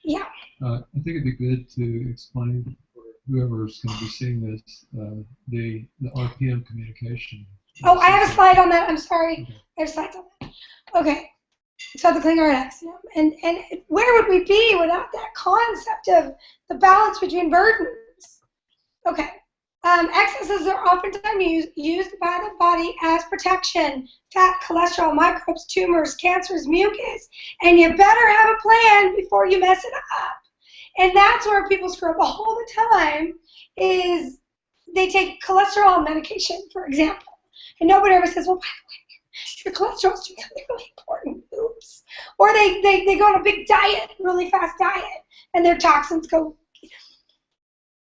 yeah. I think it'd be good to explain for whoever's going to be seeing this, the RPM communication. Oh, I have a slide on that. I'm sorry. Okay. I have slides on that. Okay. So the clean axiom. And where would we be without that concept of the balance between burdens? Okay. Excesses are oftentimes used by the body as protection. Fat, cholesterol, microbes, tumors, cancers, mucus. And you better have a plan before you mess it up. And that's where people screw up all the time, is they take cholesterol medication, for example. And nobody ever says, well, by the way, your cholesterol is really important. Oops. Or they go on a big diet, really fast diet, and their toxins go.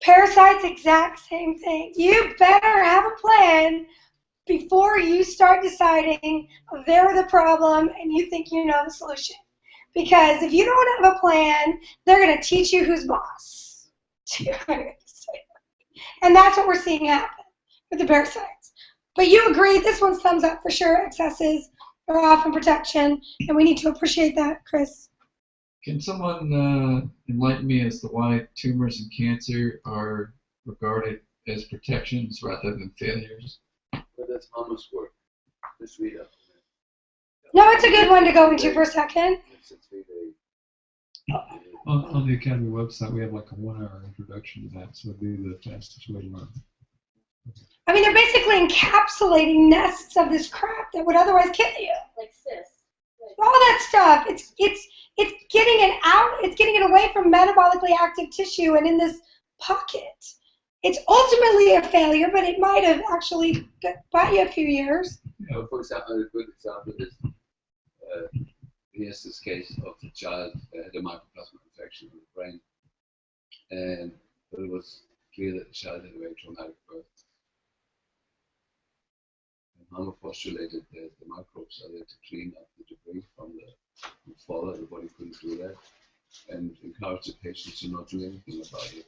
Parasites, exact same thing. You better have a plan before you start deciding they're the problem and you think you know the solution. Because if you don't have a plan, they're going to teach you who's boss. And that's what we're seeing happen with the parasites. But you agree, this one's thumbs up for sure. Excesses are often protection, and we need to appreciate that, Chris. Can someone enlighten me as to why tumors and cancer are regarded as protections rather than failures? But that's almost work. Just read up. No, it's a good one to go into for a second. It's a 3-day. On the Academy website, we have like a 1-hour introduction to that, so it'd be the fastest way to learn. I mean, they're basically encapsulating nests of this crap that would otherwise kill you. Like cysts. All that stuff. It's getting it out. It's getting it away from metabolically active tissue and in this pocket. It's ultimately a failure, but it might have actually bought you a few years. Yeah, for example, a good example is here's this case of the child that had a mycoplasma infection in the brain, and it was clear that the child had a very traumatic birth. Hammer postulated that the microbes are there to clean up the debris from the fall. The body couldn't do that, and encouraged the patients to not do anything about it.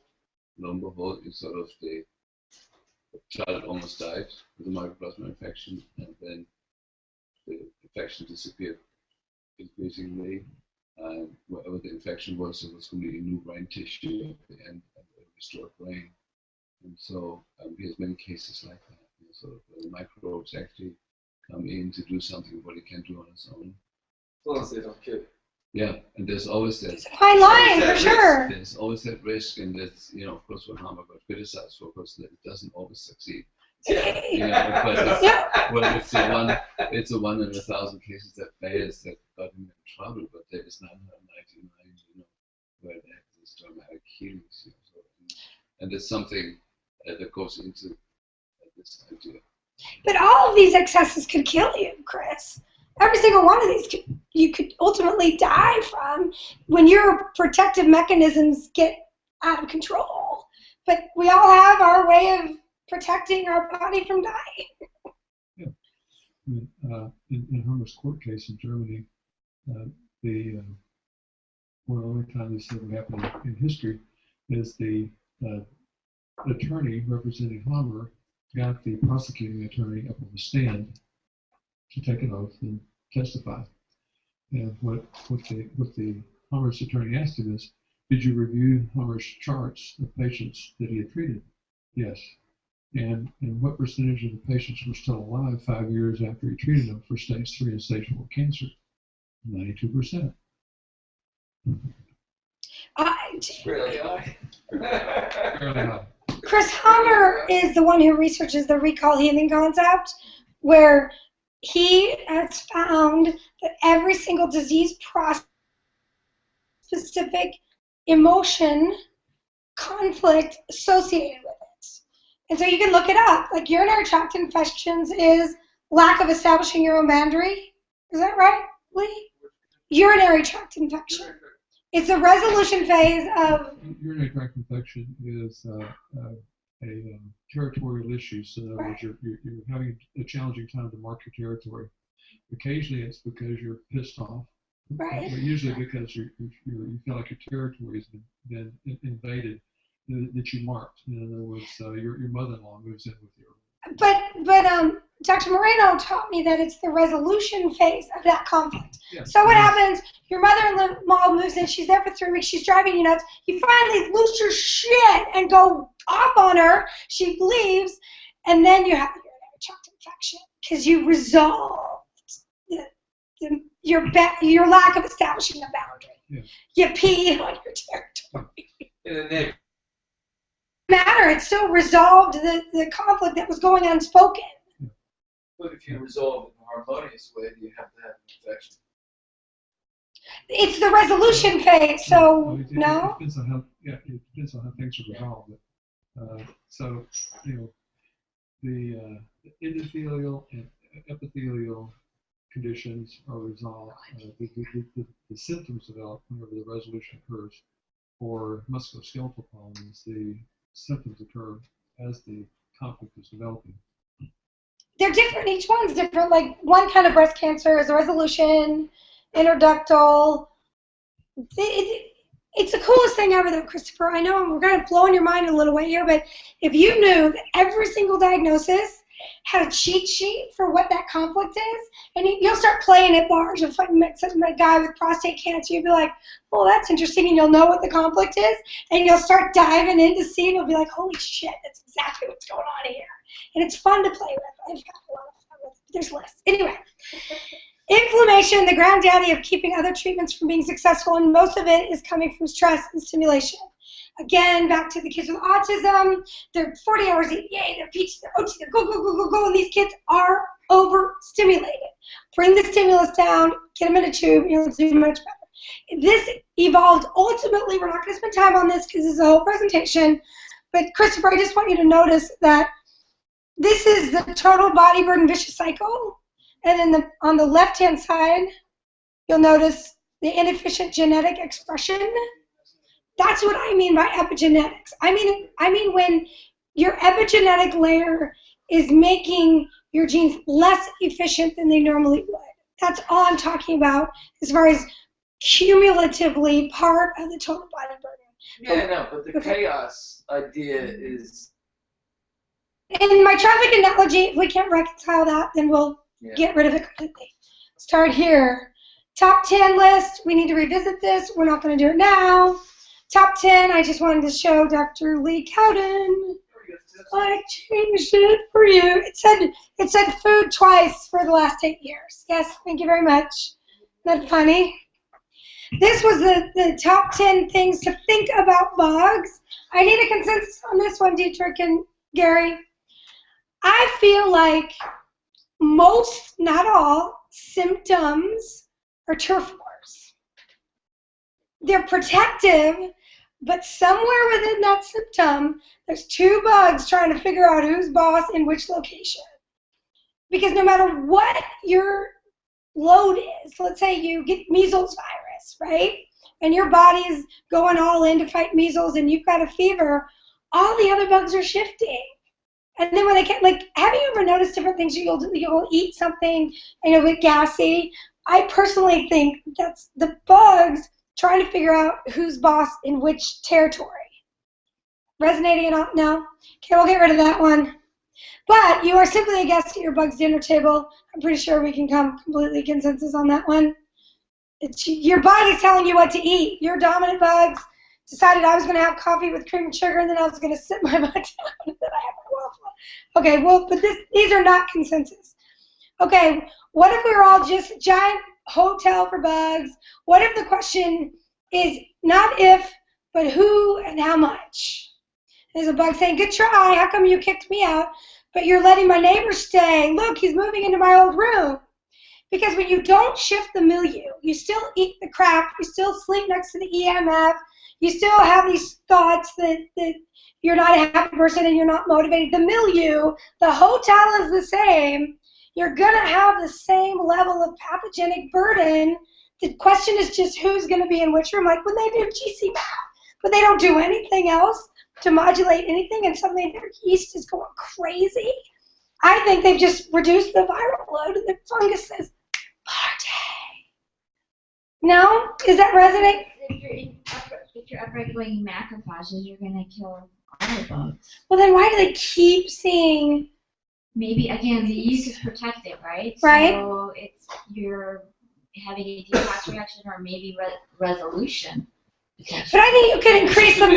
Lo and behold, the child almost died with a mycoplasma infection, and then the infection disappeared increasingly. And wherever the infection was, there was completely new brain tissue at the end of the restored brain. And so he has many cases like that. So the microbes actually come in to do something the body can't do on its own. As long as they don't kill you. Yeah, and there's always that. It's a fine line, for sure. There's always that risk, and that's, of course, what Hammer got criticized for, because it doesn't always succeed. Yeah. But it's a 1 in 1,000 cases that fails that got him in trouble, but there is 999, where there is dramatic healings. And there's something that goes into this idea. But all of these excesses could kill you, Chris. Every single one of these you could ultimately die from when your protective mechanisms get out of control. But we all have our way of protecting our body from dying. Yeah. In Hammer's court case in Germany, one of the only times this ever happened in history is the attorney representing Hammer got the prosecuting attorney up on the stand to take an oath and testify. And what the Hammer's attorney asked him is, did you review Hammer's charts of patients that he had treated? Yes. And what percentage of the patients were still alive 5 years after he treated them for stage 3 and stage 4 cancer? 92%. Really high. Fairly high. Chris Hammer is the one who researches the recall healing concept, where he has found that every single disease process specific emotion conflict associated with it. And so you can look it up. Like urinary tract infections is lack of establishing your own boundary. Is that right, Lee? Urinary tract infection. It's a resolution phase of. Urinary tract infection is a territorial issue. So in other words, you're having a challenging time to mark your territory. Occasionally, it's because you're pissed off. Right. But usually because you feel like your territory has been invaded that you marked. In other words, your mother-in-law moves in with you. But Dr. Moreno taught me that it's the resolution phase of that conflict. Yes. So what happens? Your mother-in-law moves in. She's there for 3 weeks. She's driving you nuts. You finally lose your shit and go off on her. She leaves, and then you have a urinary tract infection because you resolved your lack of establishing a boundary. Yeah. You pee on your territory. In a negative. Matter. It still resolved the conflict that was going unspoken. But if you resolve it in a harmonious way, do you have to have an infection? It's the resolution phase, so It no. depends on how it depends on how things are resolved. So the endothelial and epithelial conditions are resolved. The symptoms develop whenever the resolution occurs. For musculoskeletal problems, the symptoms occur as the conflict is developing. They're different. Each one's different. Like one kind of breast cancer is a resolution, interductal. It's the coolest thing ever, though, Christopher. I know we're kind of blowing your mind a little way here, but if you knew that every single diagnosis had a cheat sheet for what that conflict is, and you'll start playing at bars if I met a guy with prostate cancer, you'll be like, oh, that's interesting, and you'll know what the conflict is, and you'll start diving in to see, and you'll be like, holy shit, that's exactly what's going on here. And it's fun to play with. I've got a lot of fun with it. There's lists. Anyway, inflammation, the granddaddy of keeping other treatments from being successful, and most of it is coming from stress and stimulation. Again, back to the kids with autism, they're 40 hours EPA, they're peach, they're OT, they're go, and these kids are overstimulated. Bring the stimulus down, get them in a tube, and you'll do much better. This evolved, ultimately, we're not going to spend time on this because this is a whole presentation, but Christopher, I just want you to notice that this is the total body burden vicious cycle, and then on the left-hand side, you'll notice the inefficient genetic expression. That's what I mean by epigenetics. I mean when your epigenetic layer is making your genes less efficient than they normally would. That's all I'm talking about as far as cumulatively part of the total body burden. Yeah, no, but the chaos idea is. In my traffic analogy, if we can't reconcile that, then we'll get rid of it completely. Start here. Top 10 list. We need to revisit this. We're not going to do it now. Top 10, I just wanted to show Dr. Lee Cowden. I changed it for you. It said food twice for the last 8 years. Yes, thank you very much. Isn't that funny? This was the top 10 things to think about bugs. I need a consensus on this one, Dietrich and Gary. I feel like most, not all, symptoms are turf wars. They're protective, but somewhere within that symptom, there's two bugs trying to figure out who's boss in which location. Because no matter what your load is, let's say you get measles virus, right? And your body is going all in to fight measles and you've got a fever, all the other bugs are shifting. And then when they get, like, have you ever noticed different things? You'll eat something and you'll get gassy. I personally think that's the bugs trying to figure out who's boss in which territory. Resonating enough? No? Okay, we'll get rid of that one. But you are simply a guest at your bug's dinner table. I'm pretty sure we can come completely consensus on that one. Your body's telling you what to eat. Your dominant bugs decided I was going to have coffee with cream and sugar, and then I was going to sit my butt down, and then I have my waffle. Okay, well, but these are not consensus. Okay, what if we were all just a giant hotel for bugs? What if the question is not if, but who and how much? There's a bug saying, good try, how come you kicked me out? But you're letting my neighbor stay. Look, he's moving into my old room. Because when you don't shift the milieu, you still eat the crap, you still sleep next to the EMF, you still have these thoughts that you're not a happy person and you're not motivated. The milieu, the hotel is the same. You're going to have the same level of pathogenic burden The question is just who's going to be in which room. Like when they do GC-MAF, but they don't do anything else to modulate anything, and suddenly their yeast is going crazy. I think they've just reduced the viral load, and the fungus says, party. No? Does that resonate? If you're upregulating macrophages, you're going to kill all the bugs. Well, then why do they keep seeing? Maybe, again, the yeast is protective, right? Right. So you're having a detox reaction or maybe resolution. But I think you could increase them.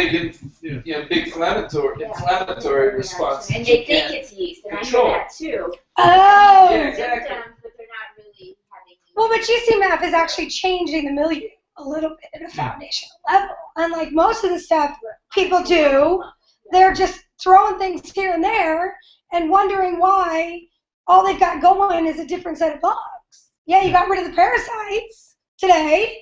Big inflammatory response. And they think it's yeast, and Control. I hear that too. Oh. Yeah, exactly. Symptoms, but they're not really having. Well, but GC-MAF is actually changing the milieu a little bit at a foundational level. Unlike most of the stuff people do, they're just throwing things here and there and wondering why all they've got going is a different set of bugs. Yeah, you got rid of the parasites today.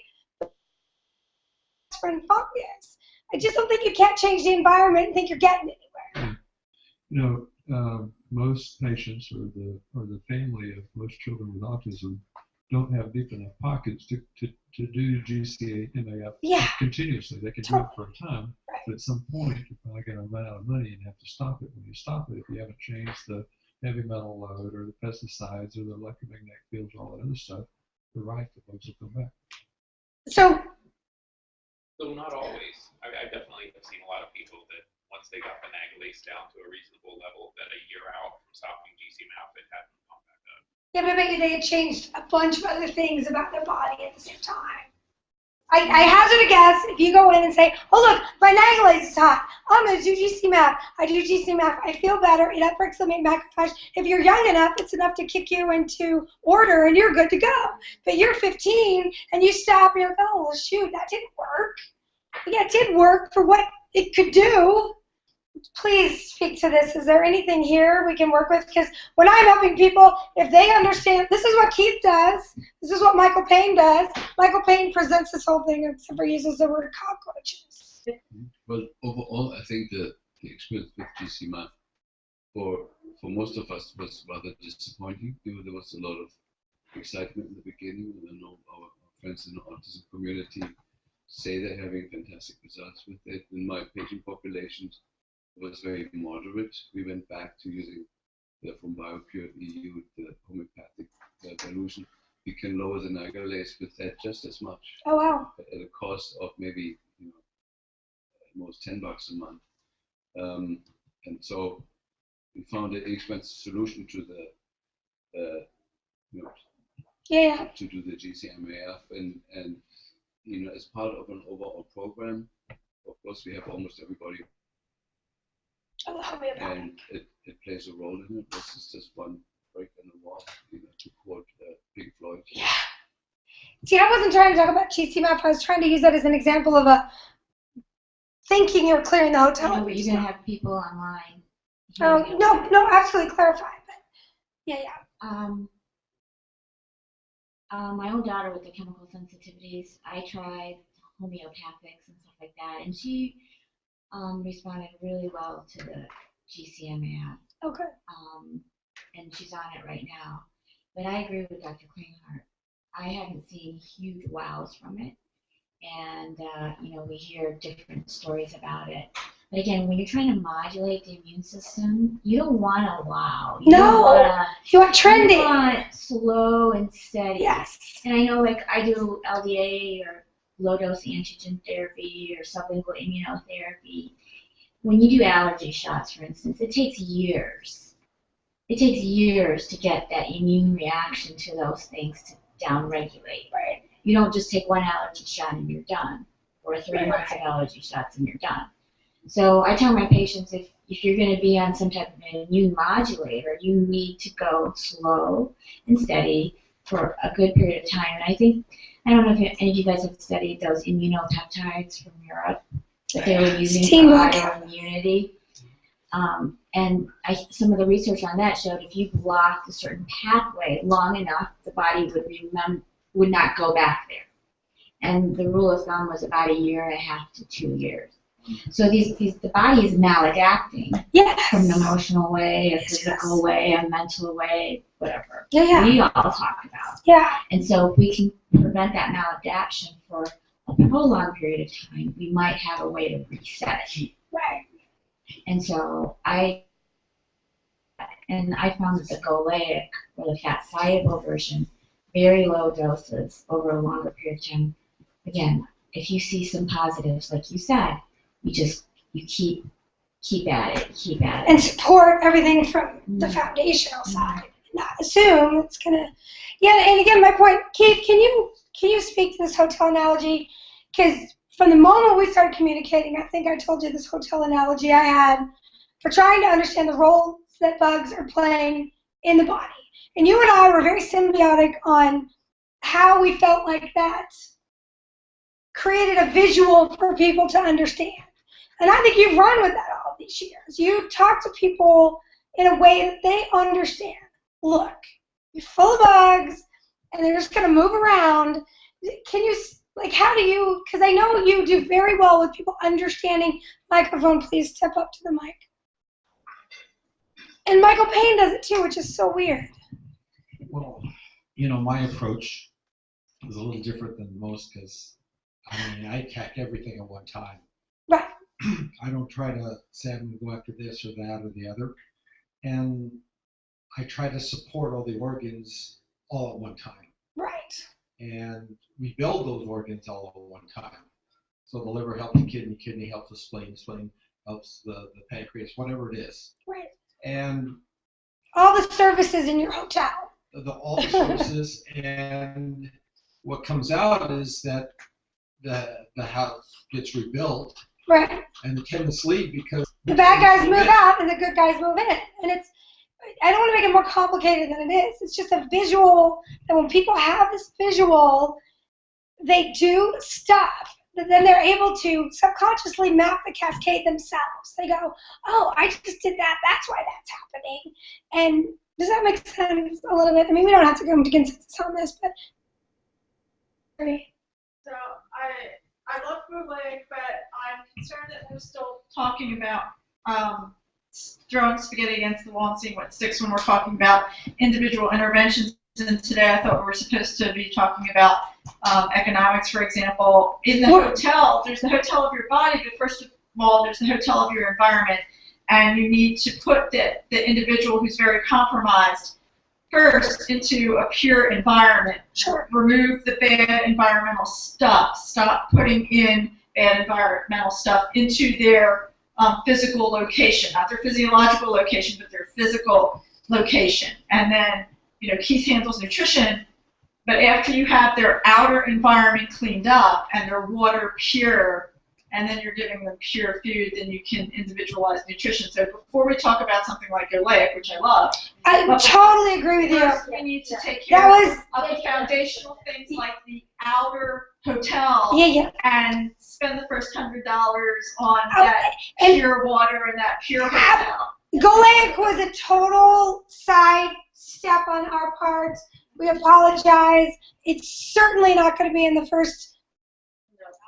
And fungus. I just don't think you can't change the environment and think you're getting anywhere. You know, most patients or the family of most children with autism don't have deep enough pockets to do GC-MAF continuously. They can do it for a time, but at some point you're probably going to run out of money and have to stop it. When you stop it, if you haven't changed the heavy metal load or the pesticides or the electromagnetic fields or all that other stuff, you're right, the bugs will come back. So not always. I definitely have seen a lot of people that once they got the nagalase down to a reasonable level, that a year out from stopping GC-MAF, it hadn't come back up. yeah, but maybe they had changed a bunch of other things about their body at the same time. I hazard a guess if you go in and say, oh look, my nagalase is hot. I'm going to do GC-MAF. I do GC-MAF. I feel better. It upregulates macrophage. If you're young enough, it's enough to kick you into order and you're good to go. But you're 15 and you stop and you're like, oh, well, shoot, that didn't work. Yeah, it did work for what it could do. Please speak to this. Is there anything here we can work with? Because when I'm helping people, if they understand, this is what Keith does. This is what Michael Payne does. Michael Payne presents this whole thing except for uses the word cockroaches. Well, overall, I think the experience with GC-MAF for most of us was rather disappointing. There was a lot of excitement in the beginning, and I know our friends in the autism community say they're having fantastic results with it. In my patient populations, it was very moderate. We went back to using from BioPure EU, the homeopathic dilution. We can lower the nagalase with that just as much. Oh, wow. At a cost of maybe at most $10 a month. And so we found an inexpensive solution to the to do the GC-MAF and as part of an overall program. Of course, we have almost everybody. And it plays a role in it. This is just one break in the wall, to quote Pink Floyd. Yeah. See, I wasn't trying to talk about GC-MAF. I was trying to use that as an example of a thinking you're clearing the hotel. No, but you're going to have people online. Oh, no, absolutely clarify. But yeah. My own daughter with the chemical sensitivities, I tried homeopathics and stuff like that, and she responded really well to the GC-MAF. Okay. And she's on it right now. But I agree with Dr. Klinghardt. I haven't seen huge wows from it. And, we hear different stories about it. But again, when you're trying to modulate the immune system, you don't want a wow. You want trendy. You want slow and steady. Yes. And I know, I do LDA or low-dose antigen therapy or sublingual immunotherapy. When you do allergy shots, for instance, it takes years. It takes years to get that immune reaction to those things to downregulate. Right. You don't just take one allergy shot and you're done, or 3 months of allergy shots and you're done. So I tell my patients, if you're going to be on some type of an immune modulator, you need to go slow and steady for a good period of time. And I don't know if any of you guys have studied those immunopeptides from Europe that they were using for autoimmunity. And some of the research on that showed if you blocked a certain pathway long enough, the body would not go back there. And the rule of thumb was about 1.5 to 2 years. So the body is maladapting Yes. from an emotional way, a physical way, a mental way, whatever. Yeah. We all talk about. Yeah. And so if we can prevent that maladaptation for a prolonged period of time, we might have a way to reset it. Right. And so I found that the Gallbladder, or the fat-soluble version, very low doses over a longer period of time. Again, if you see some positives, like you said, you keep at it. And support everything from the foundational side. Not assume it's gonna. Yeah, and again, my point, Keith, can you speak to this hotel analogy? Because from the moment we started communicating, I think I told you this hotel analogy I had for trying to understand the roles that bugs are playing in the body. And you and I were very symbiotic on how we felt like that created a visual for people to understand. And I think you've run with that all these years. You talk to people in a way that they understand. Look, you're full of bugs, and they're just going to move around. Can you, like, how do you, because I know you do very well with people understanding. Microphone, please step up to the mic. And Michael Payne does it too, which is so weird. Well, you know, my approach is a little different than most because, I mean, I attack everything at one time. Right. I don't try to say I'm going to go after this or that or the other. And I try to support all the organs all at one time. Right. And we build those organs all at one time. So the liver helps the kidney helps the spleen helps the pancreas, whatever it is. Right. And all the services in your hotel. All the services, and what comes out is that the house gets rebuilt. Right. And the tenants leave because the bad guys move out and the good guys move in. And it's, I don't want to make it more complicated than it is. It's just a visual, and when people have this visual, they do stuff that then they're able to subconsciously map the cascade themselves. They go, oh, I just did that. That's why that's happening. And does that make sense a little bit? I mean, we don't have to go to consensus on this, but. So I love Bootleg, but I'm concerned that we're still talking about throwing spaghetti against the wall and seeing what sticks when we're talking about individual interventions. And today I thought we were supposed to be talking about economics, for example. In the hotel, there's the hotel of your body, but first of all, there's the hotel of your environment. And you need to put the individual who's very compromised first into a pure environment. Sure. Remove the bad environmental stuff. Stop putting in bad environmental stuff into their physical location, not their physiological location, but their physical location. And then, you know, Keith handles nutrition, but after you have their outer environment cleaned up and their water pure, and then you're giving them pure food, then you can individualize nutrition. So before we talk about something like Oleic, which I love, I totally agree with you. First, we need to take care of the foundational things like the outer hotel and spend the first $100 on that pure water and that pure hotel. Oleic was a total side step on our part. We apologize. It's certainly not going to be in the first,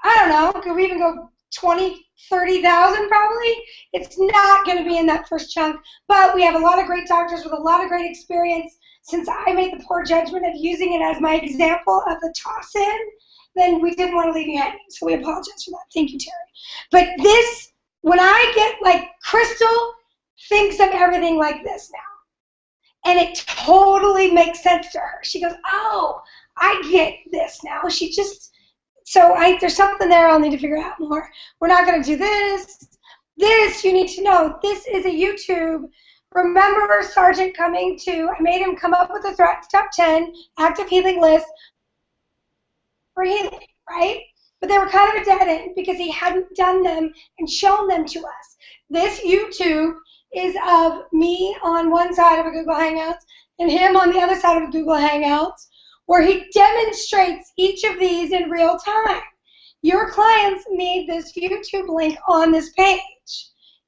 I don't know, could we even go 20, 30,000 probably? It's not going to be in that first chunk, but we have a lot of great doctors with a lot of great experience. Since I made the poor judgment of using it as my example of the toss-in, then we didn't want to leave you hanging, so we apologize for that. Thank you, Terry. But this, when I get, like, Crystal thinks of everything like this now, and it totally makes sense to her. She goes, oh, I get this now. She just... So there's something there I'll need to figure out more. We're not going to do this. This, you need to know, this is a YouTube. Remember Sergeant coming to, I made him come up with a top 10 active healing list for healing, right? But they were kind of a dead end because he hadn't done them and shown them to us. This YouTube is of me on one side of a Google Hangouts and him on the other side of a Google Hangouts, where he demonstrates each of these in real time. Your clients need this YouTube link on this page.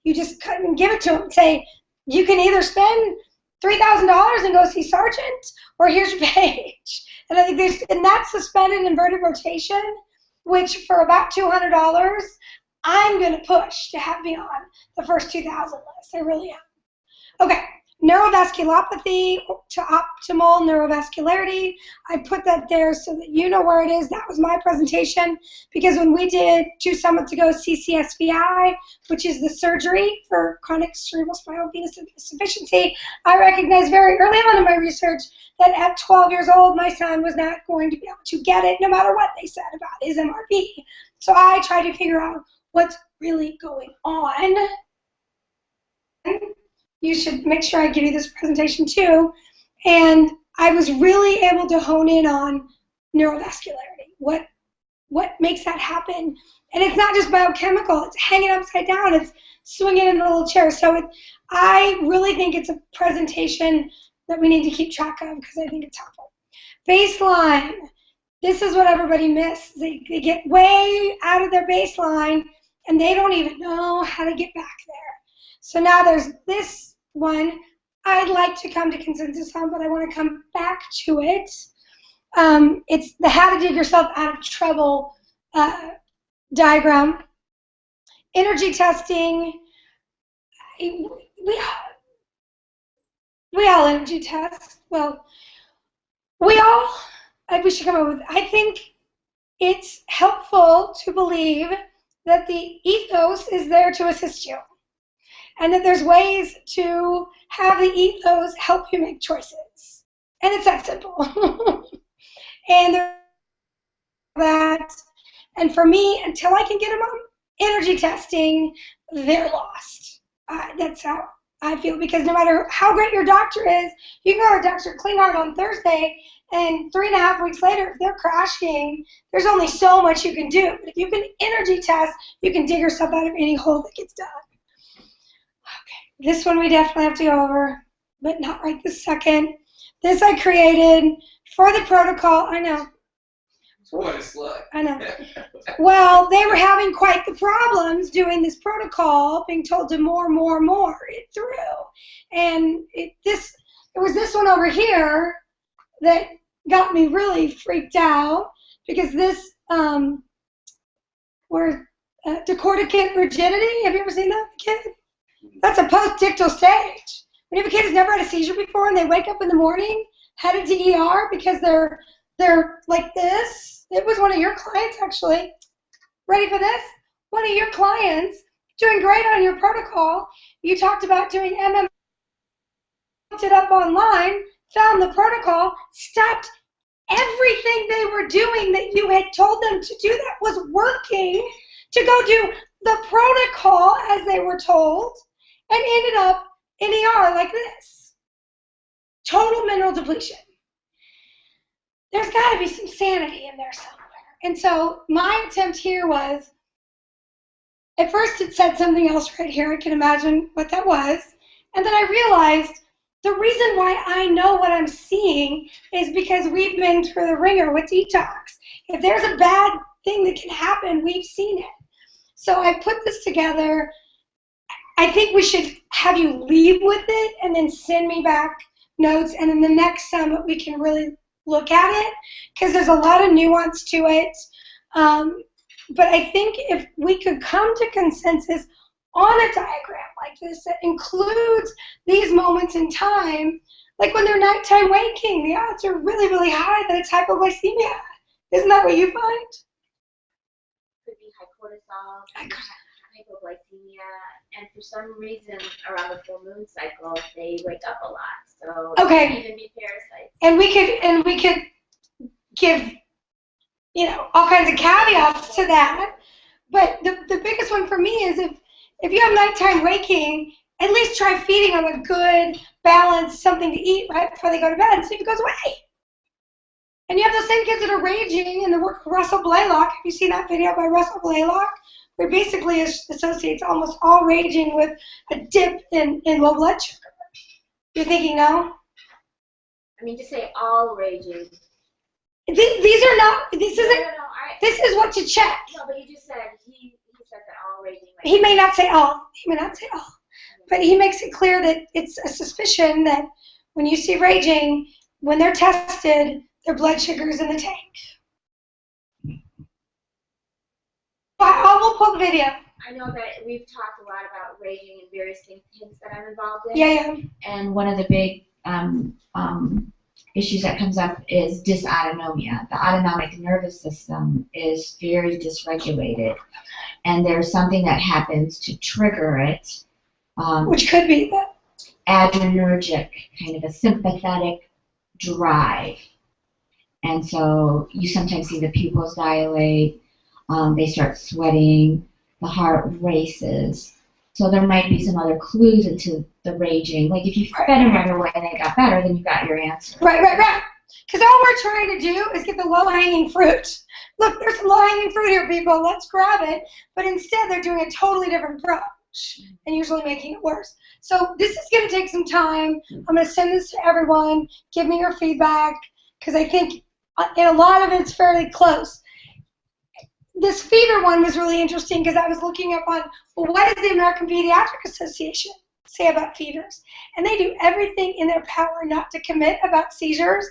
You just couldn't give it to them. Say, you can either spend $3,000 and go see Sergeant, or here's your page. And I think and that's suspended inverted rotation, which for about $200, I'm going to push to have me on the first 2,000 list. I really am. Okay, neurovasculopathy to optimal neurovascularity. I put that there so that you know where it is. That was my presentation, because when we did 2 summits ago, CCSVI, which is the surgery for chronic cerebrospinal venous insufficiency, I recognized very early on in my research that at 12 years old, my son was not going to be able to get it no matter what they said about his MRV. So I tried to figure out what's really going on. You should make sure I give you this presentation too. And I was really able to hone in on neurovascularity. What makes that happen? And it's not just biochemical. It's hanging upside down. It's swinging in the little chair. So I really think it's a presentation that we need to keep track of, because I think it's helpful. Baseline. This is what everybody misses. They get way out of their baseline, and they don't even know how to get back there. So now there's this one I'd like to come to consensus on, but I want to come back to it. It's the how to dig yourself out of trouble diagram. Energy testing. We all energy test. Well, we should come up with, I think it's helpful to believe that the ethos is there to assist you, and that there's ways to have the ethos help you make choices. And it's that simple. And for me, until I can get them on energy testing, they're lost. That's how I feel, because no matter how great your doctor is, you can go to Dr. Klinghardt on Thursday, and 3.5 weeks later, if they're crashing, there's only so much you can do. But if you can energy test, you can dig yourself out of any hole that gets dug. Okay, this one we definitely have to go over, but not right this second. This I created for the protocol. I know. What a slut. I know. Well, they were having quite the problems doing this protocol, being told to more it through. And it was this one over here that got me really freaked out, because this decorticate rigidity. Have you ever seen that kid? That's a post-dictal stage. When you have a kid who's never had a seizure before, and they wake up in the morning headed to ER because they're like this. It was one of your clients, actually. Ready for this? One of your clients, doing great on your protocol. You talked about doing MM, looked it up online, found the protocol, stopped everything they were doing that you had told them to do that was working, to go do the protocol as they were told, and ended up in ER like this. Total mineral depletion. There's got to be some sanity in there somewhere. And so my attempt here was, at first it said something else right here. I can imagine what that was. And then I realized the reason why I know what I'm seeing is because we've been through the ringer with Detox. If there's a bad thing that can happen, we've seen it. So I put this together. I think we should have you leave with it and then send me back notes. And in the next summit, we can really look at it, because there's a lot of nuance to it. But I think if we could come to consensus on a diagram like this that includes these moments in time, like when they're nighttime waking, the odds are really, really high that it's hypoglycemia. Isn't that what you find? Could be high cortisol, hypoglycemia, and for some reason around the full moon cycle, they wake up a lot. So okay. It could even be parasites. And we could give, all kinds of caveats to that. But the biggest one for me is if you have nighttime waking, at least try feeding them a good, balanced something to eat right before they go to bed and see if it goes away. And you have those same kids that are raging in the work of Russell Blaylock. Have you seen that video by Russell Blaylock? Where he basically associates almost all raging with a dip in low blood sugar. You're thinking no? I mean, just say all raging. These are not. This isn't. No, this is what to check. No, but you just said he said that all raging. Like, he may not say all. He may not say all. But he makes it clear that it's a suspicion that when you see raging, when they're tested, their blood sugar is in the tank. I will pull the video. I know that we've talked a lot about raging and various things that I'm involved in. Yeah. And one of the big issues that comes up is dysautonomia. The autonomic nervous system is very dysregulated, and there's something that happens to trigger it. Which could be the adrenergic, kind of a sympathetic drive. And so you sometimes see the pupils dilate, they start sweating, the heart races. So there might be some other clues into the raging. Like if you fed them right away and they got better, then you got your answer. Right. Because all we're trying to do is get the low-hanging fruit. Look, there's some low-hanging fruit here, people. Let's grab it. But instead, they're doing a totally different approach and usually making it worse. So this is going to take some time. I'm going to send this to everyone. Give me your feedback because I think in a lot of it's fairly close. This fever one was really interesting because I was looking up on, well, what does the American Pediatric Association say about fevers? And they do everything in their power not to commit about seizures.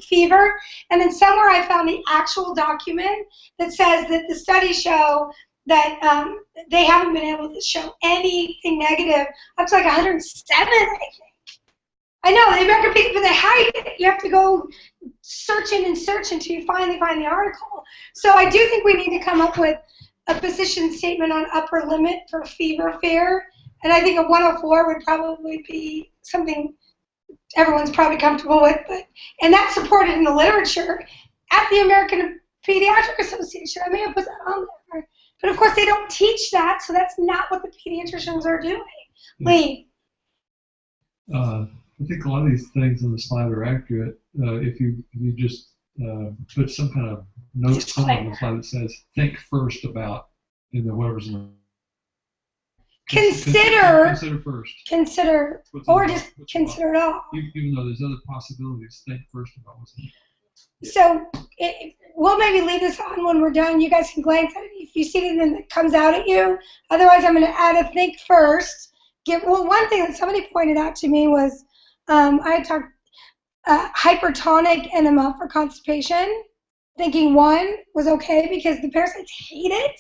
Fever. And then somewhere I found the actual document that says that the studies show that they haven't been able to show anything negative up to like 107, I think. I know, the American people, they hide it. You have to go searching and search until you finally find the article. So I do think we need to come up with a position statement on upper limit for fever fear. And I think a 104 would probably be something everyone's probably comfortable with. And that's supported in the literature at the American Pediatric Association. I may have put that on there. But of course, they don't teach that, so that's not what the pediatricians are doing. Lee? I think a lot of these things on the slide are accurate. If you just put some kind of note on the slide that says, think first about, whatever's in the Consider first. Consider, or just consider it all. Even though there's other possibilities, think first about what's in it. So we'll maybe leave this on when we're done. You guys can glance at it if you see anything that comes out at you. Otherwise, I'm going to add a think first. One thing that somebody pointed out to me was I had talked hypertonic enema for constipation. Thinking 1 was okay because the parasites hate it.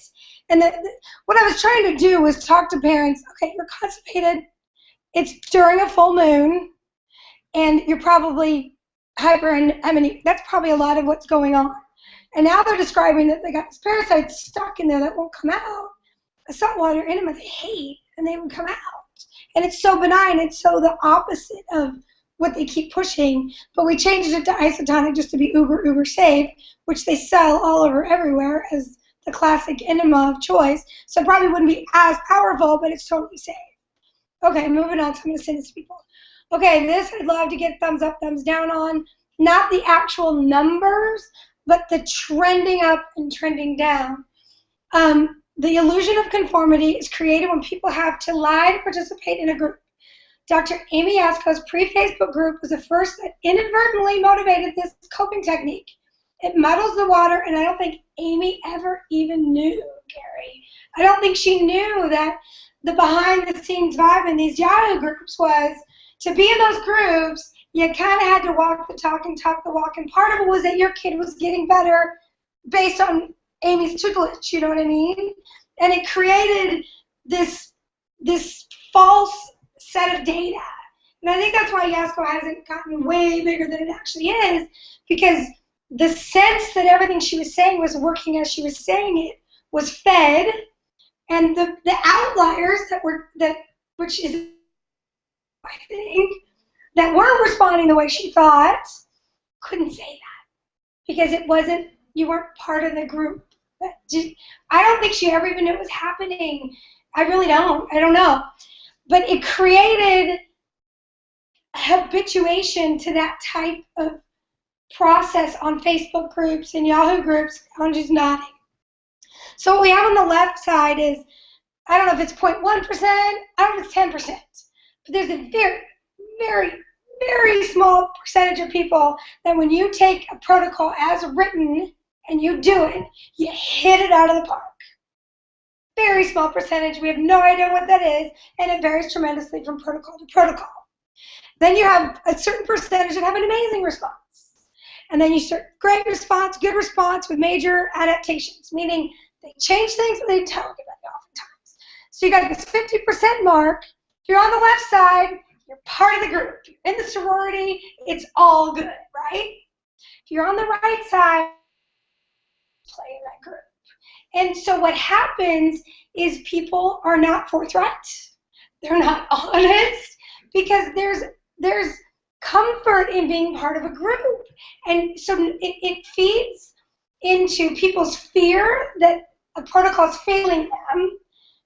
And what I was trying to do was talk to parents, okay, you're constipated, it's during a full moon, and you're probably that's probably a lot of what's going on. And now they're describing that they got this parasite stuck in there that won't come out. A saltwater enema they hate, and they would come out. And it's so benign, it's so the opposite of what they keep pushing, but we changed it to isotonic just to be uber safe, which they sell all over everywhere as the classic enema of choice. So it probably wouldn't be as powerful, but it's totally safe. Okay, moving on, so I'm going to send this to people. Okay, this I'd love to get thumbs up, thumbs down on. Not the actual numbers, but the trending up and trending down. The illusion of conformity is created when people have to lie to participate in a group. Dr. Amy Yasko's pre-Facebook group was the first that inadvertently motivated this coping technique. It muddles the water, and I don't think Amy ever even knew, Gary. I don't think she knew that the behind-the-scenes vibe in these Yahoo groups was to be in those groups, you kind of had to walk the talk and talk the walk, and part of it was that your kid was getting better based on Amy's tutelage, you know what I mean? And it created this false set of data. And I think that's why Yasko hasn't gotten way bigger than it actually is, because the sense that everything she was saying was working as she was saying it was fed, and the outliers which is, I think, that weren't responding the way she thought, couldn't say that because you weren't part of the group. I don't think she ever even knew it was happening. I really don't. I don't know. But it created habituation to that type of process on Facebook groups and Yahoo groups. I'm just nodding. So what we have on the left side is, I don't know if it's 0.1%, I don't know if it's 10%, but there's a very, very, very small percentage of people that when you take a protocol as written and you do it, you hit it out of the park. Very small percentage. We have no idea what that is, and it varies tremendously from protocol to protocol. Then you have a certain percentage that have an amazing response. And then you start great response, good response with major adaptations, meaning they change things and they tell everybody So you got this 50% mark. If you're on the left side, you're part of the group. You're in the sorority, it's all good, right? If you're on the right side, play in that group. And so what happens is people are not forthright. They're not honest because there's comfort in being part of a group. And so it feeds into people's fear that a protocol is failing them,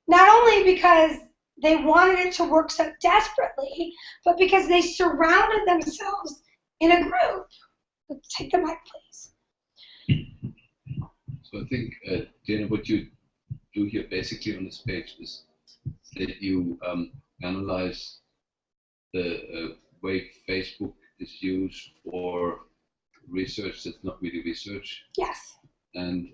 not only because they wanted it to work so desperately, but because they surrounded themselves in a group. Take the mic, please. So I think, Dana, what you do here basically on this page is that you analyze the way Facebook is used for research that's not really research. Yes. And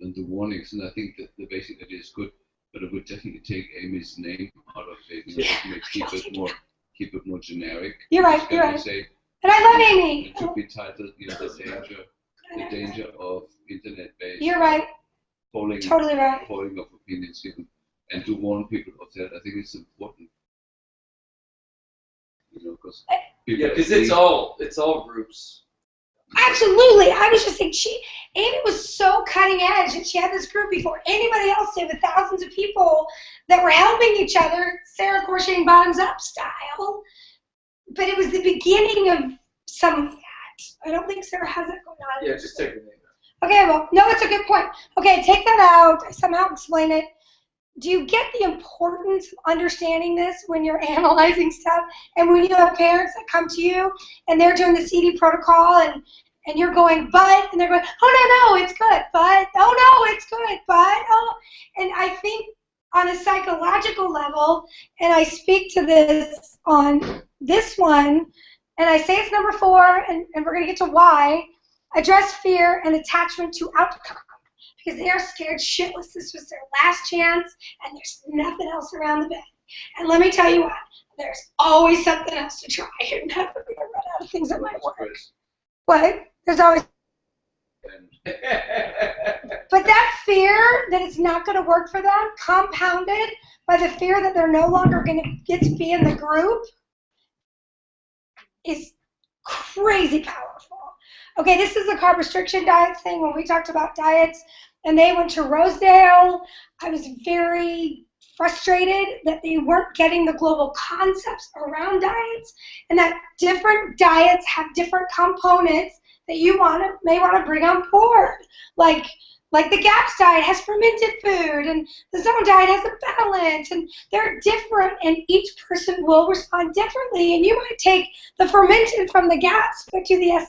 the warnings, and I think that the basic idea is good, but I would definitely take Amy's name out of it, keep it more generic. You're right, you're right. And I love Amy. It should be titled, the danger of internet-based. You're right. Polling, totally right. Polling of opinions here, and to warn people of that. I think it's important. Because it's all groups. Absolutely. I was just saying, Amy was so cutting edge, and she had this group before anybody else did with thousands of people that were helping each other, Sarah Crocheting bottoms up style. But it was the beginning of some of that. I don't think Sarah has it going on. Yeah, just take the name out. Okay, well, no, it's a good point. Okay, take that out. I somehow explain it. Do you get the importance of understanding this when you're analyzing stuff and when you have parents that come to you and they're doing the CD protocol and you're going, but, and they're going, oh, no, it's good, but, oh, no, it's good, but, oh. And I think on a psychological level, and I speak to this on this one, and I say it's number 4, and we're going to get to why, address fear and attachment to outcome. Because they're scared shitless. This was their last chance, and there's nothing else around the bend. And let me tell you what, there's always something else to try. You're never going to run out of things that might work. What? There's always... But that fear that it's not going to work for them, compounded by the fear that they're no longer going to get to be in the group, is crazy powerful. Okay, this is the carb restriction diet thing when we talked about diets, and they went to Rosedale. I was very frustrated that they weren't getting the global concepts around diets, and that different diets have different components that you may want to bring on board. Like the GAPS diet has fermented food, and the Zone diet has a balance, and they're different, and each person will respond differently, and you might take the fermented from the GAPS, but to the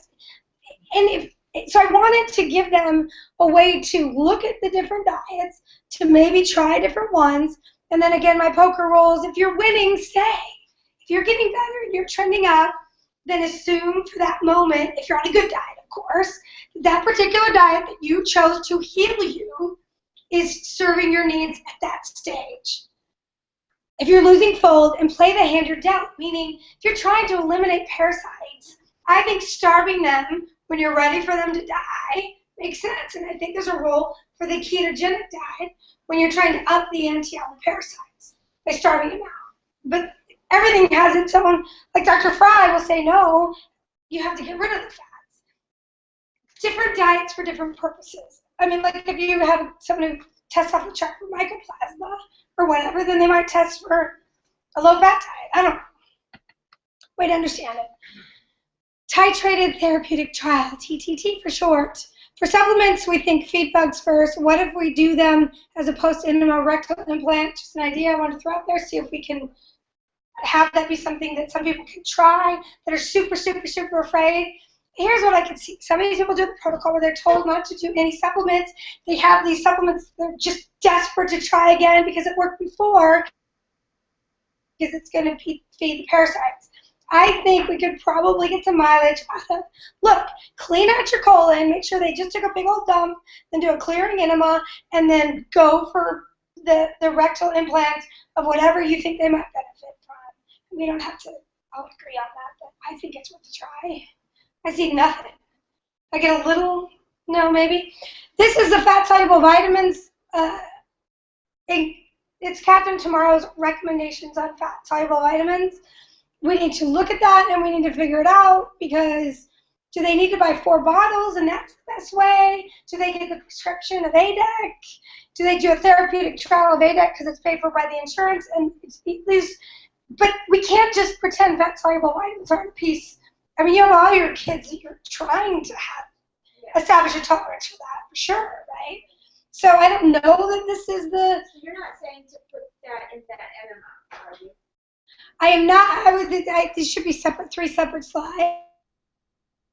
so I wanted to give them a way to look at the different diets, to maybe try different ones, and then again, my poker rolls, if you're winning, stay. If you're getting better and you're trending up, then assume for that moment, if you're on a good diet, of course, that particular diet that you chose to heal you is serving your needs at that stage. If you're losing fold, and play the hand you're dealt, meaning if you're trying to eliminate parasites, I think starving them when you're ready for them to die makes sense. And I think there's a role for the ketogenic diet when you're trying to up the ante on the parasites by starving them out. But everything has its own, like Dr. Fry will say, no, you have to get rid of the fats. Different diets for different purposes. I mean, like if you have someone who tests off the chart for mycoplasma or whatever, then they might test for a low-fat diet. I don't know. Way to understand it. Titrated therapeutic trial, TTT for short. For supplements, we think feed bugs first. What if we do them as opposed to enema rectal implant? Just an idea I want to throw out there, see if we can have that be something that some people can try that are super, super, super afraid. Here's what I can see. Some of these people do the protocol where they're told not to do any supplements. They have these supplements, they're just desperate to try again because it worked before, because it's going to feed the parasites. I think we could probably get some mileage out of, look, clean out your colon, make sure they just took a big old dump, then do a clearing enema, and then go for the rectal implants of whatever you think they might benefit from. We don't have to all agree on that, but I think it's worth a try. I see nothing. I get a little, no, maybe. This is the fat-soluble vitamins. It's it's Captain Tomorrow's recommendations on fat-soluble vitamins. We need to look at that and we need to figure it out, because do they need to buy 4 bottles and that's the best way? Do they get the prescription of ADEC? Do they do a therapeutic trial of ADEC because it's paid for by the insurance? And but we can't just pretend fat-soluble vitamins aren't a piece. I mean, you have all your kids that you're trying to establish a tolerance for that, for sure, right? So I don't know that this is the... So you're not saying to put that in that enema, are you? I am not. These should be separate, 3 separate slides.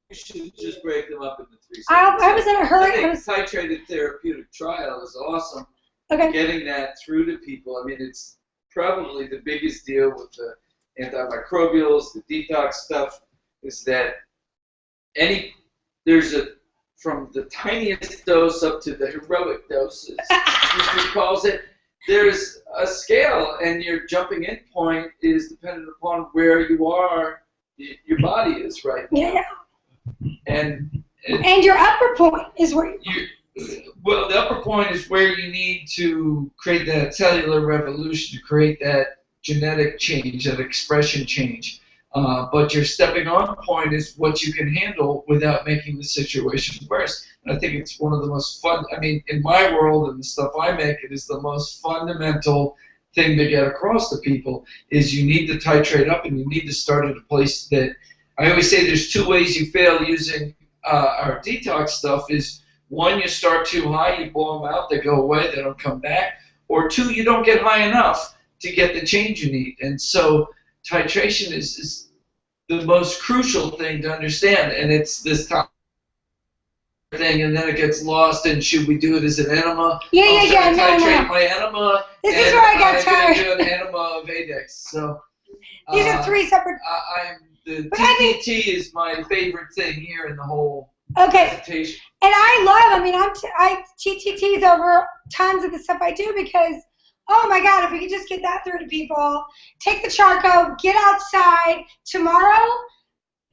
You should just break them up into 3 I was in a hurry. I think titrated therapeutic trial is awesome. Okay. Getting that through to people. I mean, it's probably the biggest deal with the antimicrobials, the detox stuff, is that from the tiniest dose up to the heroic doses, as he calls it, there's a scale, and your jumping in point is dependent upon where you are, your body is right now. Yeah. And your upper point is where well, the upper point is where you need to create that cellular revolution, to create that genetic change, that expression change. But your stepping on point is what you can handle without making the situation worse. And I think it's one of the most fun, I mean, in my world and the stuff I make, it is the most fundamental thing to get across to people, is you need to titrate up and you need to start at a place that, I always say there's 2 ways you fail using our detox stuff is, 1, you start too high, you blow them out, they go away, they don't come back, or 2, you don't get high enough to get the change you need. And so titration is the most crucial thing to understand, and it's this top thing, and then it gets lost, and should we do it as an enema? Titrate my enema, this is where I got tired. I'm going to do an enema of Adex. So these are 3 separate. The TTT is my favorite thing here in the whole presentation. And I TTTs over tons of the stuff I do, because, oh my God, if we could just get that through to people. Take the charcoal, get outside tomorrow,